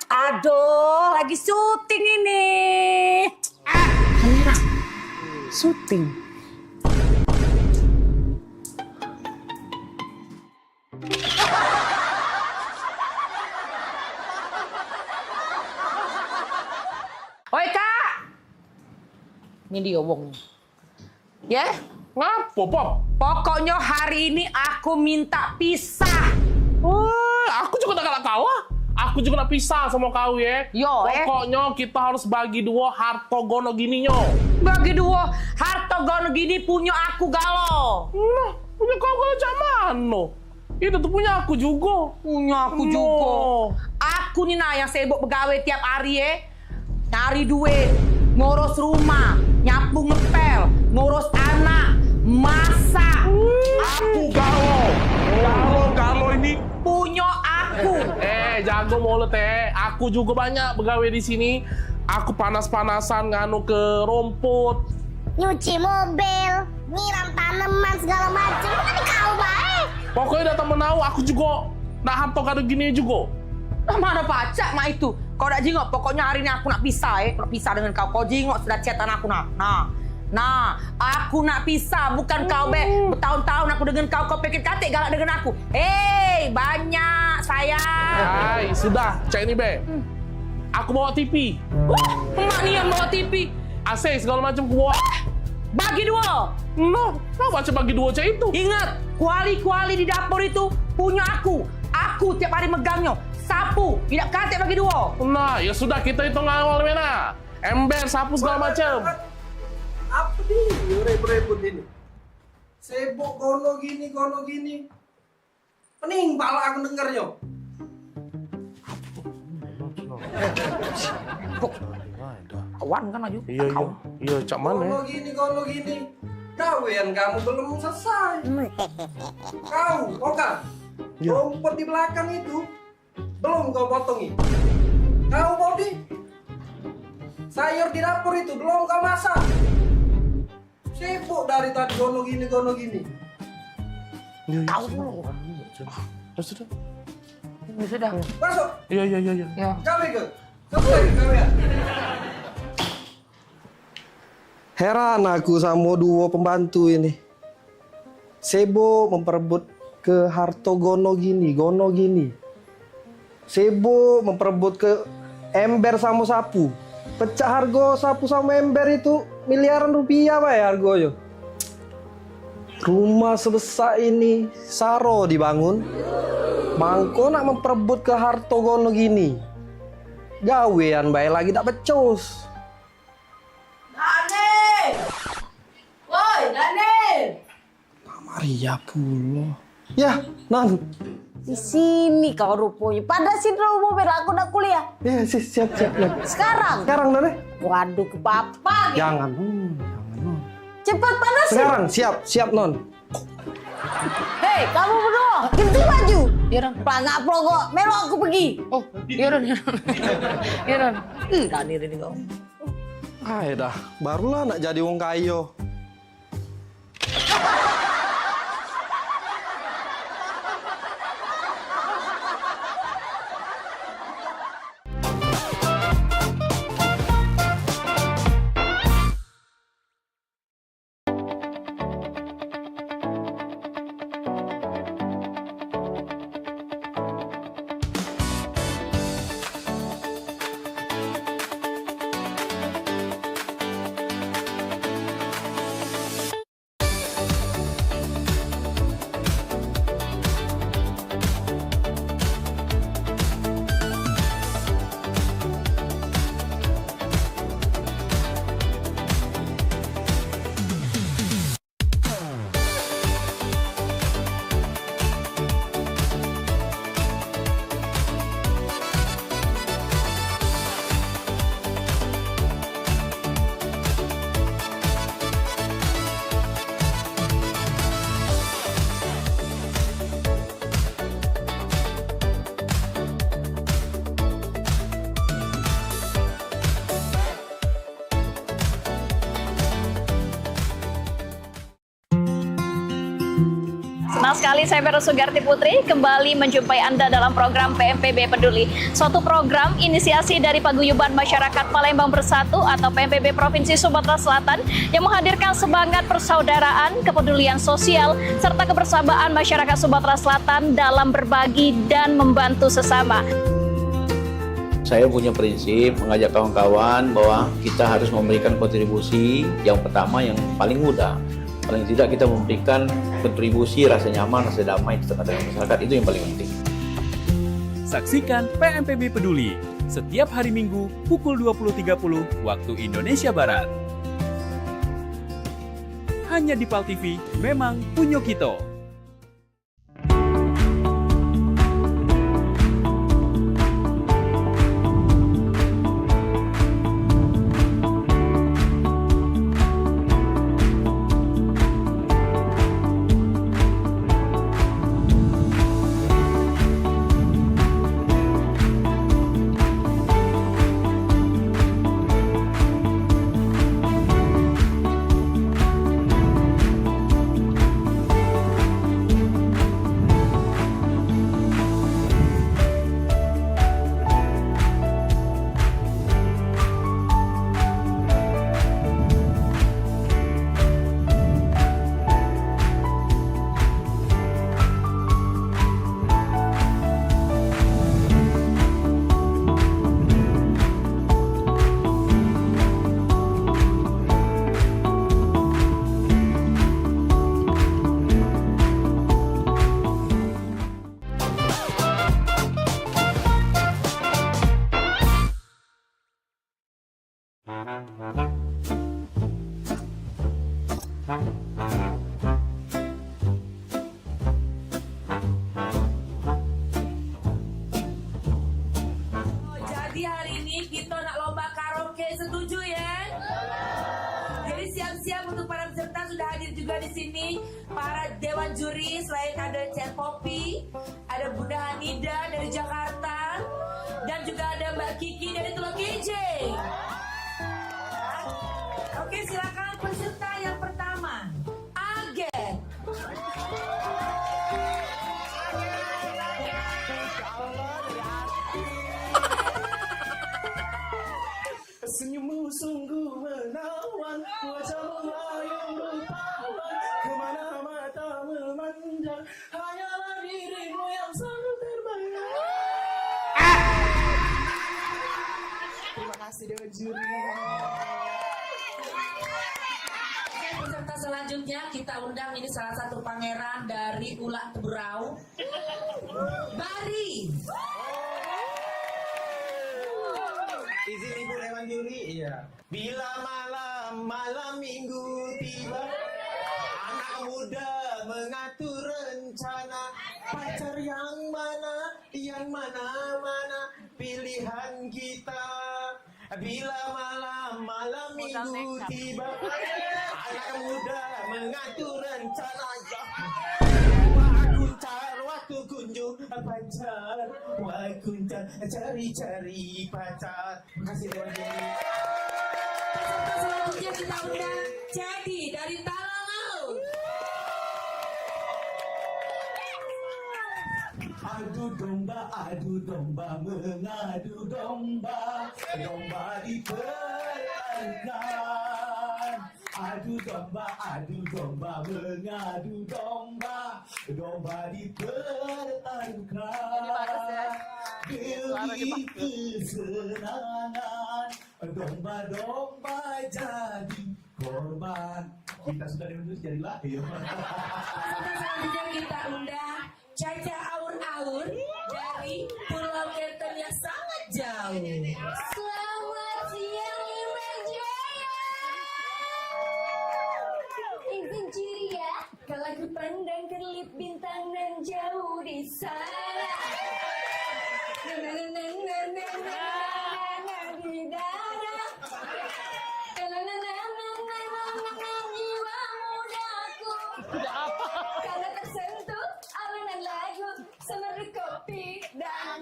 Aduh, lagi syuting ini.
Kamera. Syuting.
Oi Kak, ini dia wong. Ya,
Ngapo, Pop?
pokoknya hari ini aku minta pisah.
Aku juga udah kalah. Aku aku juga nak pisah sama kau ya.
Yo,
Pokoknya kita harus bagi dua harta gono gini nyo.
Bagi dua harta gono gini punya aku galo.
Nah, punya kau galo cak mano? Itu tuh punya aku juga.
Punya aku juga. Aku nih nah yang sibuk begawe tiap hari ya. Cari duit, ngurus rumah, nyapu ngepel, ngurus anak, masak.
Aku galo ini
punya aku.
Jago mulut aku juga banyak begawe di sini. Aku panas-panasan nganu ke rumput,
nyuci mobil, nyiram tanaman segala macam. Kan kau baik.
Pokoknya datang menau aku juga nak harta kado gini juga.
Nah, mana pacak mak itu? Kau nak jingok, pokoknya hari ini aku nak pisah nak pisah dengan kau. Kau jingok sudah chatan aku Nah, aku nak pisah, bukan kau bertahun-tahun aku dengan kau pikir katik galak dengan aku. Banyak sayang.
Hai, sudah, cek ini be. Aku bawa TV.
Emak nih yang bawa TV.
AC segala macam aku bawa.
Bagi dua.
No, kau baca bagi dua cek itu.
Ingat, kuali-kuali di dapur itu punya aku. Aku tiap hari megangnya. Sapu, tidak katik bagi dua.
Nah, ya sudah kita hitung awal mana. Ember, sapu segala macam.
Apa nih ribut-ribut ini? Sibuk gono gini. Pening pala aku dengernya.
Kawan kan aja.
Iya, cak mana?
Gono gini. Gawean kamu belum selesai. Kau, Oka, rumput di belakang itu belum kau potongi. Kau Bodi, sayur di dapur itu belum kau masak. Sibuk dari tadi gono gini.
Tahu dulu.
Sudah.
Sudah.
Masuk.
Iya.
Kau ikut. Kalian. Heran aku sama dua pembantu ini. Sibuk memperebut ke harto gono gini. Sibuk memperebut ke ember sama sapu. Pecah harga sapu sama ember itu miliaran rupiah Pak ya harganya. Rumah sebesar ini saro dibangun. Bangko nak memperebut ke harto gono gini. Gawean bae lagi tak becus.
Daniel.
Maria pula. Ya, Nan.
Di sini kau rupanya. Pada sini mobil aku nak kuliah.
Ya, siap.
Sekarang,
Nan.
Waduh, ke papa.
Jangan.
Cepat panasin.
Sekarang, siap, Non.
Hei, kamu berdua, ganti baju. Ya, Ron. Pelangak pelongo, melo aku pergi.
Oh, iya, Ron. Daniel ini kau.
Dah, barulah nak jadi wong kayo.
Senang sekali saya Vero Sugarti Putri kembali menjumpai Anda dalam program PMPB Peduli. Suatu program inisiasi dari Paguyuban Masyarakat Palembang Bersatu atau PMPB Provinsi Sumatera Selatan yang menghadirkan semangat persaudaraan, kepedulian sosial, serta kebersamaan masyarakat Sumatera Selatan dalam berbagi dan membantu sesama.
Saya punya prinsip mengajak kawan-kawan bahwa kita harus memberikan kontribusi yang pertama yang paling mudah. Paling tidak kita memberikan kontribusi rasa nyaman, rasa damai di tengah-tengah masyarakat, itu yang paling penting.
Saksikan PMPB Peduli setiap hari Minggu pukul 20.30 waktu Indonesia Barat. Hanya di PAL TV, memang Punyo Kito.
Jadi hari ini kita nak lomba karaoke, setuju ya? Jadi siap-siap untuk para peserta, sudah hadir juga di sini para dewan juri. Selain ada Cek Popi, ada Bunda Hanida dari Jakarta, dan juga ada Mbak Kiki dari Tulung KJ. Oke, silakan peserta yang pertama, Agen.
Senyummu sungguh menawan, wajahmu yang rupawan, kemana mata memandang, hanyalah dirimu yang selalu terbayang. Terima kasih Dewan Juri.
Peserta selanjutnya kita undang, ini salah satu pangeran dari Ulak Teburau, Bari.
Izin Ibu Dewan Juri, iya. Bila malam minggu tiba, anak muda mengatur rencana, pacar yang mana pilihan kita. Bila malam minggu tiba, anak muda mengatur rencana. Waktu kunjung pacar, cari pacar. Terima kasih Dewan Juri.
Peserta selanjutnya kita undang Jadi dari Talangaut.
Adu domba, mengadu domba, domba dipertaruhkan. Adu domba, mengadu domba, domba dipertaruhkan. Demi kesenangan, domba-domba jadi korban. Kita sudah diundang jadi lahir.
Selanjutnya kita undang Caca Aur-Aur dari Pulau Kenten yang sangat jauh.
Selamat siang Imam Jaya. Izin ciri ya, kalau ku pandang kelip bintang nan jauh di sana. Di dada. Jiwa mudaku. Karena tersentuh alunan lagu semeru kopi dan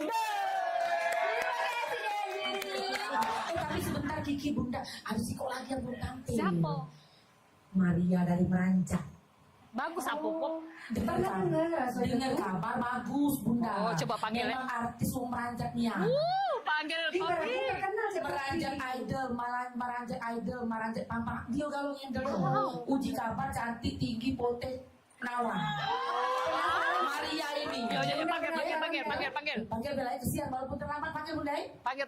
Tapi sebentar Kiki Bunda, ada si kok lagi yang belum tampil.
Siapa?
Maria dari Meranjak.
Bagus apa kok?
Dengar kabar bagus Bunda.
Oh, coba panggil ya.
Memang artis Meranjak nih ya.
Panggil Popi.
Meranjak idol, Meranjak Pampang. Dia galong yang dulu. Uji kabar cantik, tinggi, poten, perawan. Maria ini.
Panggil.
Panggil Bella itu siang walaupun terlambat, panggil Bunda.
Panggil.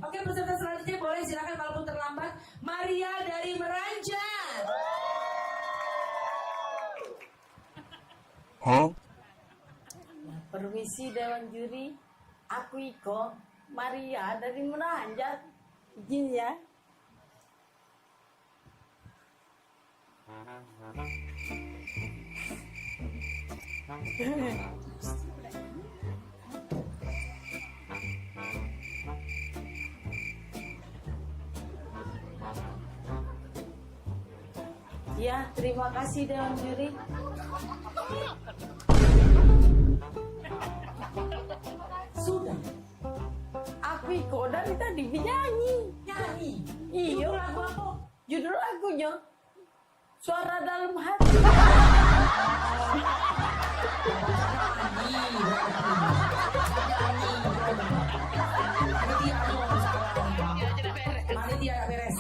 Oke, peserta selanjutnya boleh silakan walaupun terlambat. Maria dari Meranjak.
Hah?
Permisi Dewan Juri,
Aku Iko Maria dari Meranjat. Izin ya. Ya, terima kasih Dewan Juri. Sudah. Aku Iko dari tadi nyanyi. Nyanyi? Iya, lagu apa? Judul lagunya Suara Dalam Hati.
Panitia nggak beres.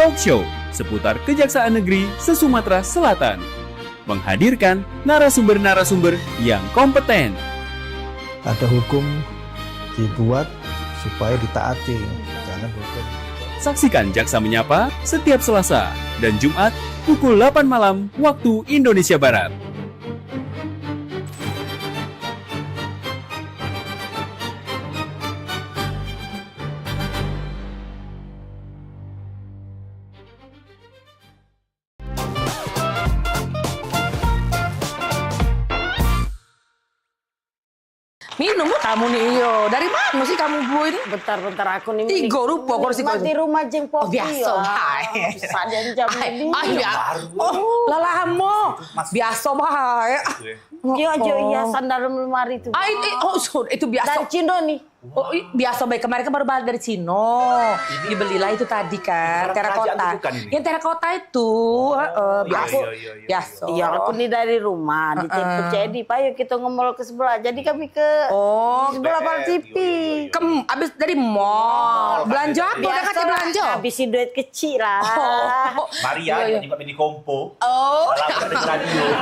Talk Show seputar Kejaksaan Negeri se-Sumatera Selatan. Menghadirkan narasumber-narasumber yang kompeten.
Ada hukum dibuat supaya ditaati, jangan hukum.
Saksikan Jaksa Menyapa setiap Selasa dan Jumat pukul 8 malam waktu Indonesia Barat.
Minum kamu nih iyo. Dari mana sih kamu bu ini?
Bentar aku nih.
3 rupiah kursi kau.
Di rumah jeng
Oh, biasa bae.
Sadan jam ini.
Oh, lalamu. Biasa bae.
Iya, hiasan dalam lemari itu.
Oh, itu biasa.
Dan Cindo nih.
Oh, biasa baik kemarin kan baru balik dari Cino. Dibelilah itu tadi kan, terakota. Yang terakota itu, biasa. Biasa.
Iya, aku nih dari rumah di tempat jadi, Pak, yuk kita nge-mall ke sebelah. Jadi kami ke sebelah Bar TV.
Abis dari mall. Belanja apa? Udah kasih belanja?
Habisin duit kecil lah.
Maria juga di kompo.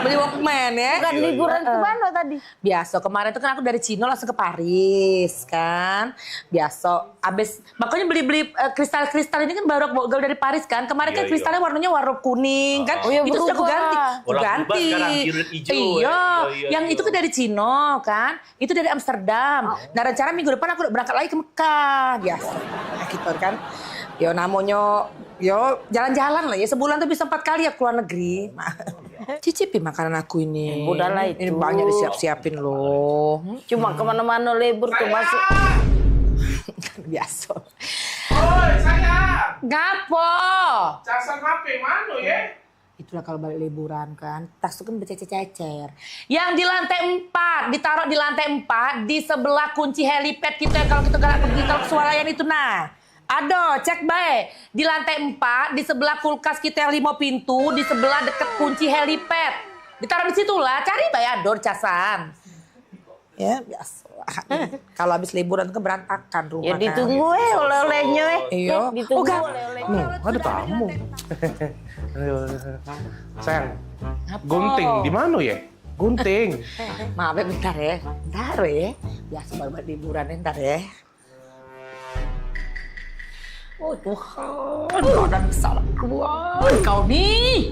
Beli Walkman ya.
Bukan liburan ke mana tadi?
Biasa, kemarin tuh kan aku dari Cino langsung ke Paris kan. Biasa, abis makanya beli-beli kristal-kristal ini kan baru aku dari Paris kan. Kemarin kan kristalnya warnanya warna kuning kan. Itu sudah aku ganti. Yang itu kan dari Cino kan. Itu dari Amsterdam. Nah rencana minggu depan aku udah berangkat lagi ke Mekah. Biasa, gitu kan. Yo namanya, yo jalan-jalan lah ya. Sebulan tuh bisa 4 kali ya keluar negeri. Cicipi makanan aku ini.
Udahlah itu.
Ini banyak disiap-siapin loh.
Cuma kemana-mana libur tuh masuk.
Biasa.
Oi, sayang.
Gapo?
Casan HP mana ya?
Itulah kalau balik liburan kan, tas itu kan bercecer-cecer. Yang di lantai 4, ditaruh di lantai 4, di sebelah kunci helipad kita kalau kita pergi ke Swalayan itu nah. Aduh, cek baik. Di lantai 4, di sebelah kulkas kita yang 5 pintu, di sebelah deket kunci helipad. Ditaruh di situ lah, cari baik ador casan. Ya, biasa. Kalau habis liburan ke berantakan rumah.
Ya ditunggu oleh-olehnya
Iya.
Ditunggu oleh-olehnya.
Ada tamu. Sayang, gunting di mana ya? Gunting.
Maaf ya bentar ya. Bentar ya. Biasa baru buat liburan ntar ya. Oh Tuhan, dan salah keluar. Kau nih.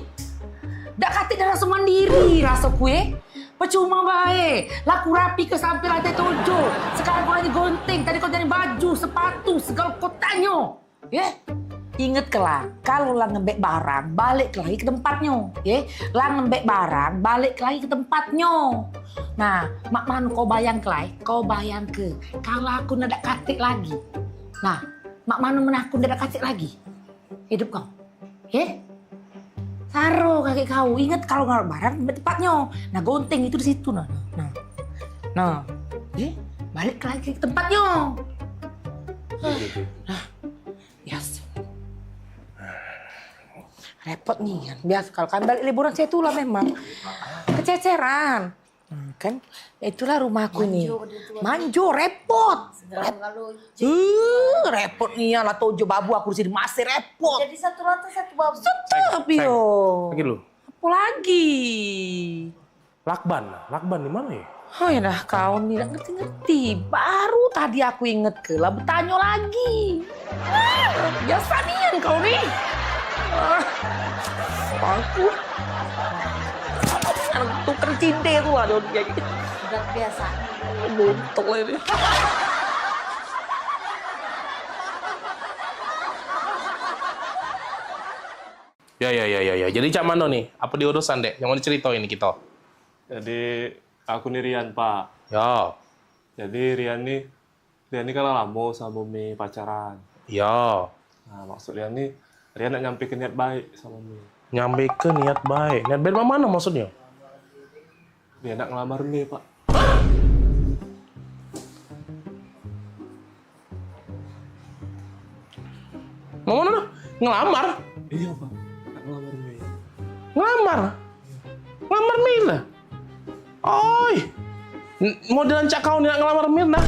Dak kati dah rasa mandiri rasa kue. Percuma baik. Laku rapi ke sampai lantai 7. Sekarang kau lagi gunting. Tadi kau jadi baju, sepatu, segala kau tanya. Ya? Ingat kelak, kalau lah ngembek barang, balik lagi ke tempatnya. Ya? Lah ngembek barang, balik lagi ke tempatnya. Nah, mak manu kau bayang kelai, kau bayang ke. Kalau aku nak katik lagi. Nah, mak manu menakut nak katik lagi. Hidup kau. Ya? Taruh kaki kau, ingat kalau nggak barang di tempatnya. Nah gunting itu di situ nah. Balik lagi ke tempatnya. Nah, biasa. Repot nih kan. Biasa kalau kan balik liburan saya itulah memang kececeran. Kan itulah rumahku nih. Manjo repot. Repot nih ya lah tojo babu aku di sini masih repot.
Jadi satu lantai satu babu.
Tetap yo.
Lagi lu.
Apa lagi?
Lakban di mana ya?
Oh ya dah kau nih gak ngerti-ngerti. Baru tadi aku inget ke lah bertanya lagi. Biasa nih kau nih. Aku. Tukar cinta itu ada kayak gitu.
Udah biasa.
Bontok ini.
Ya. Jadi Cak Mano nih, apa diurusan dek? Yang mau diceritain ini kita?
Jadi aku nih Rian Pak.
Ya.
Jadi Rian nih kan lama sama Mimi pacaran.
Ya.
Nah maksud Rian nak nyampe ke niat baik sama Mimi.
Nyampe ke niat baik. Niat baik mana maksudnya?
Dia nak ngelamar Mimi Pak.
Mau mana? Ngelamar?
Iya Pak, nak ngelamar Mimi.
Ngelamar? Ngelamar Mirna? Oi, modelan Cak kau nih nak ngelamar Mirna?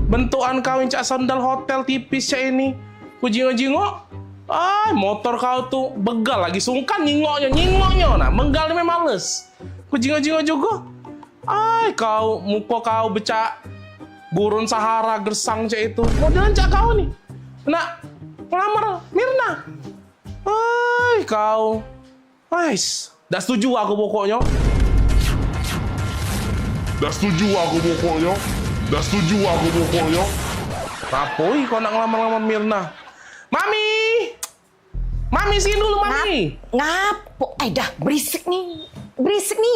Bentukan kau yang Cak sandal hotel tipis Cak ini. Ku jingok-jingok. Motor kau tuh begal lagi sungkan nyingoknya. Nah, menggal ini males. Ku jingok-jingok juga. Kau muka kau becak gurun Sahara gersang Cak itu. Modelan Cak kau nih. Nak ngelamar Mirna. Kau. Dah setuju aku pokoknya. Rapoi kau nak ngelamar Mirna. Mami sini dulu Mami.
Ngapo? Dah berisik nih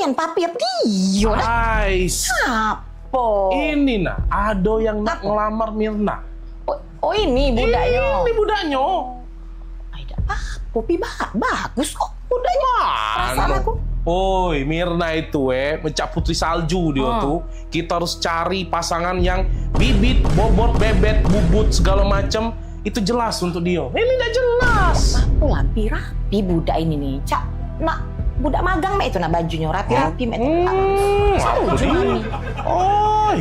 yang papi ya dia. Ngapo?
Ini nah, ada yang nak ngelamar Mirna.
Oh ini budaknya.
Ini budaknya.
Popi bagus kok budaknya. Perasaan aku.
Oi, Mirna itu mencak putri salju dia tuh. Kita harus cari pasangan yang bibit, bobot, bebet, bubut segala macam itu jelas untuk dia. Ini enggak jelas.
Apa rapi budak ini nih. Cak, nak budak magang mek itu nak bajunya rapi-rapi mek itu.
Apa dia? Oi,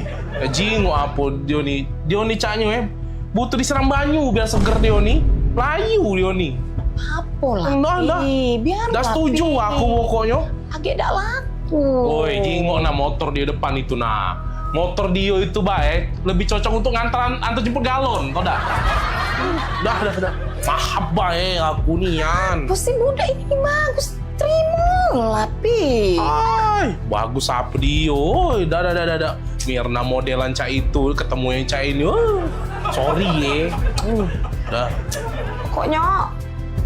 jingok apa dia nih? Dia nih caknya butuh disiram banyu biar seger dia nih. Layu dia nih.
Apa lah? Biar
dah setuju aku pokoknya.
Agak dak laku.
Oi, jingok nah motor di depan itu nah. Motor dia itu baik, lebih cocok untuk antar jemput galon, tau dah? Dah. Mahab baik aku nian.
Pasti budak ini bagus. Terima lah, Pi.
Ay, bagus apa dia? Oi, dah. Mirna modelan cak itu ketemu yang cak ini. Sorry dah.
Pokoknya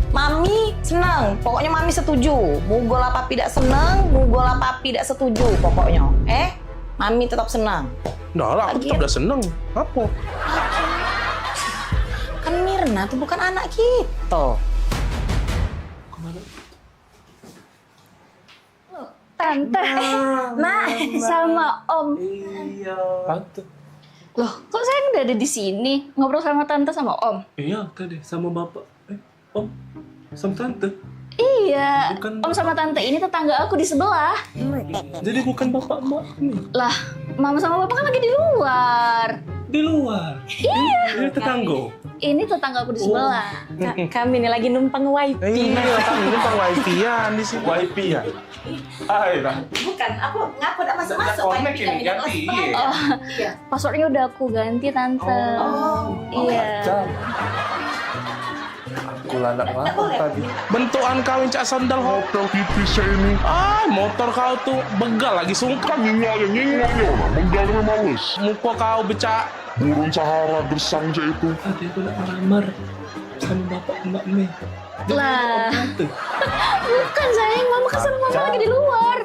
Mami senang, pokoknya Mami setuju. Mugola Papi tidak senang, Mugola Papi tidak setuju pokoknya. Mami tetap senang.
Nah lah, aku tetap udah seneng. Apa?
Kan Mirna tuh bukan anak kita.
Tante, sama Om.
Iya. Tante.
Loh, kok saya udah ada di sini ngobrol sama Tante sama Om?
Iya, tadi sama Bapak. Om, sama Tante.
Iya, Om sama Tante ini tetangga aku di sebelah.
Jadi bukan Bapak Mbak nih.
Lah, Mama sama Bapak kan lagi di luar.
Di luar?
Iya.
Ini tetangga?
Ini tetangga aku di sebelah.
Kami ini lagi numpang wifi.
Iya, kami numpang wifi-an di sini.
Wifi-an? Hai, dah.
Bukan, aku ngaku udah masuk-masuk.
Connect ini ganti.
Iya. Passwordnya udah aku ganti, Tante. Iya.
Aku landak apa tadi?
Bentukan kau yang cak sandal hotel tipis ini. Motor kau tuh begal lagi sungkan. Nyingok, begal males. Muka kau becak burung Sahara gersang cak itu.
Tadi aku nak melamar sama Bapak Mbak Mei.
Lah. Bukan sayang, Mama kan sama Mama lagi di luar.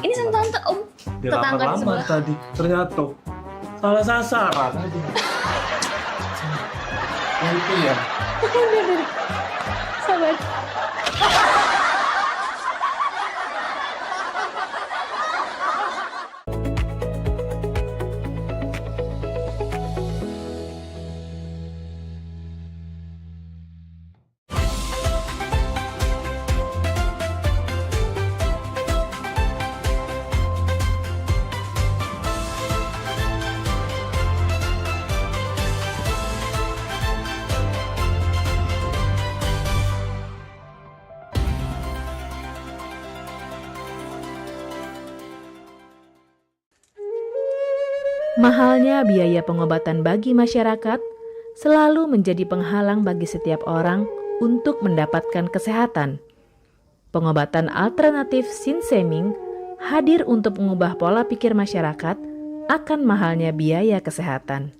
Ini sama Tante, Om. Tetangga di
Dilamar
sebelah.
tadi. Ternyata salah sasaran tadi. Itu ya.
Sabar.
Mahalnya biaya pengobatan bagi masyarakat selalu menjadi penghalang bagi setiap orang untuk mendapatkan kesehatan. Pengobatan alternatif Sinseming hadir untuk mengubah pola pikir masyarakat akan mahalnya biaya kesehatan.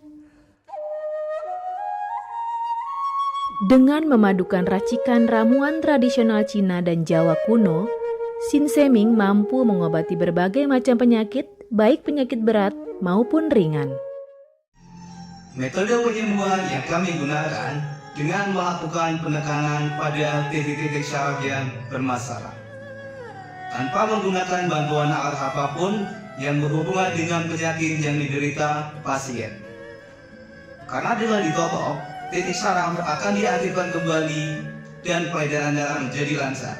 Dengan memadukan racikan ramuan tradisional Cina dan Jawa kuno, Sinseming mampu mengobati berbagai macam penyakit, baik penyakit berat maupun ringan.
Metode penyembuhan yang kami gunakan dengan melakukan penekanan pada titik-titik syaraf yang bermasalah. Tanpa menggunakan bantuan alat apapun yang berhubungan dengan penyakit yang diderita pasien. Karena dengan ditotok, titik syaraf akan diaktifkan kembali dan peredaran darah menjadi lancar.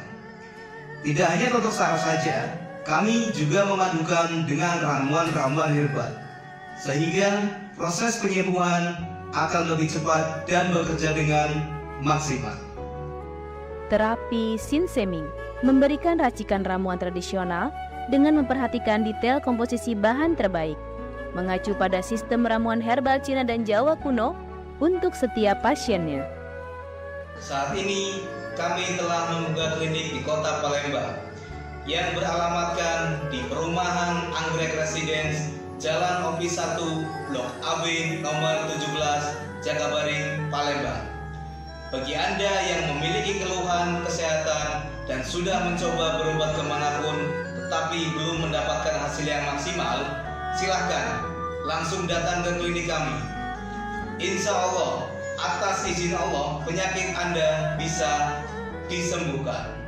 Tidak hanya totok syaraf saja, kami juga memadukan dengan ramuan-ramuan herbal, sehingga proses penyembuhan akan lebih cepat dan bekerja dengan maksimal.
Terapi Sinseming memberikan racikan ramuan tradisional dengan memperhatikan detail komposisi bahan terbaik, mengacu pada sistem ramuan herbal Cina dan Jawa kuno untuk setiap pasiennya.
Saat ini kami telah membuka klinik di Kota Palembang yang beralamatkan di Perumahan Anggrek Residence, Jalan Office 1, Blok AB nomor 17, Jakabaring, Palembang. Bagi Anda yang memiliki keluhan kesehatan dan sudah mencoba berobat kemanapun tetapi belum mendapatkan hasil yang maksimal, silahkan langsung datang ke klinik kami. Insya Allah, atas izin Allah, penyakit Anda bisa disembuhkan.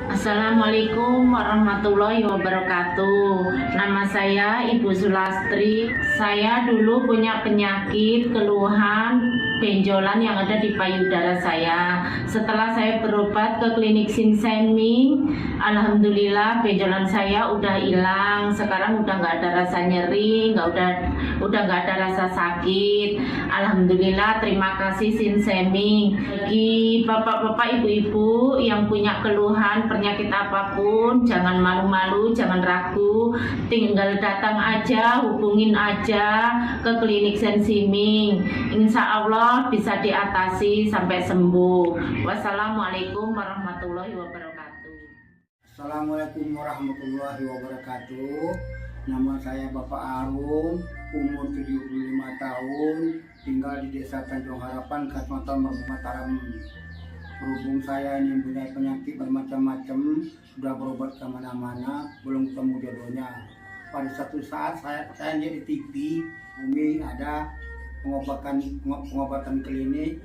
Assalamualaikum warahmatullahi wabarakatuh. Nama saya Ibu Sulastri. Saya dulu punya penyakit keluhan benjolan yang ada di payudara saya. Setelah saya berobat ke klinik Sinseming, alhamdulillah benjolan saya udah hilang. Sekarang udah nggak ada rasa nyeri, udah nggak ada rasa sakit. Alhamdulillah, terima kasih Sinseming. Bagi bapak-bapak, ibu-ibu yang punya keluhan penyakit apapun, jangan malu-malu, jangan ragu, tinggal datang aja, hubungin aja ke klinik Sinseming. Insya Allah bisa diatasi sampai sembuh. Wassalamualaikum warahmatullahi wabarakatuh.
Assalamualaikum warahmatullahi wabarakatuh. Nama saya Bapak Arum, umur 75 tahun, tinggal di Desa Tanjung Harapan, Kecamatan Mataram. Berhubung saya ini mempunyai penyakit bermacam-macam, sudah berobat kemana-mana, belum ketemu jodohnya. Pada satu saat saya lihat di TV, Umi ada pengobatan klinik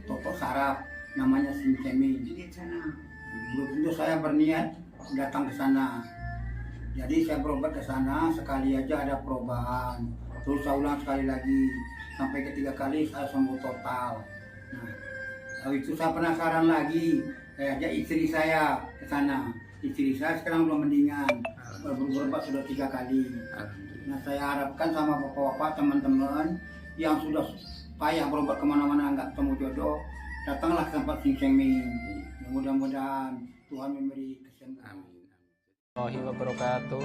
totok saraf, namanya Sinseming. Belum tentu saya berniat datang ke sana. Jadi saya berobat ke sana, sekali aja ada perubahan. Terus saya ulang sekali lagi, sampai ketiga kali saya sembuh total. Nah, lalu itu saya penasaran lagi, saya ajak istri saya ke sana. Istri saya sekarang belum mendingan, berobat sudah 3 kali. Nah, saya harapkan sama bapak-bapak, teman-teman yang sudah payah berobat kemana-mana nggak ketemu jodoh, datanglah ke tempat Sinseming. Mudah-mudahan Tuhan memberi kesembuhan.
Warahmatullahi wabarakatuh.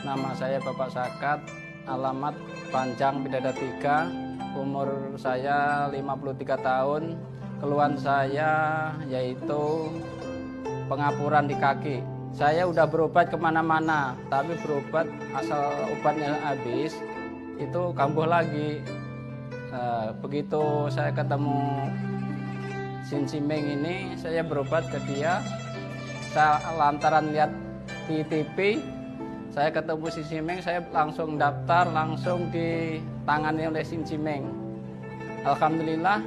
Nama saya Bapak Sakat, alamat Panjang Bidada 3, umur saya 53 tahun. Keluhan saya yaitu pengapuran di kaki. Saya udah berobat kemana-mana, tapi berobat asal obatnya habis, itu kambuh lagi. Begitu saya ketemu Sinseming ini, saya berobat ke dia. Saya lantaran lihat di TV, saya ketemu Sinseming, saya langsung daftar, langsung ditangani oleh Sinseming. Alhamdulillah,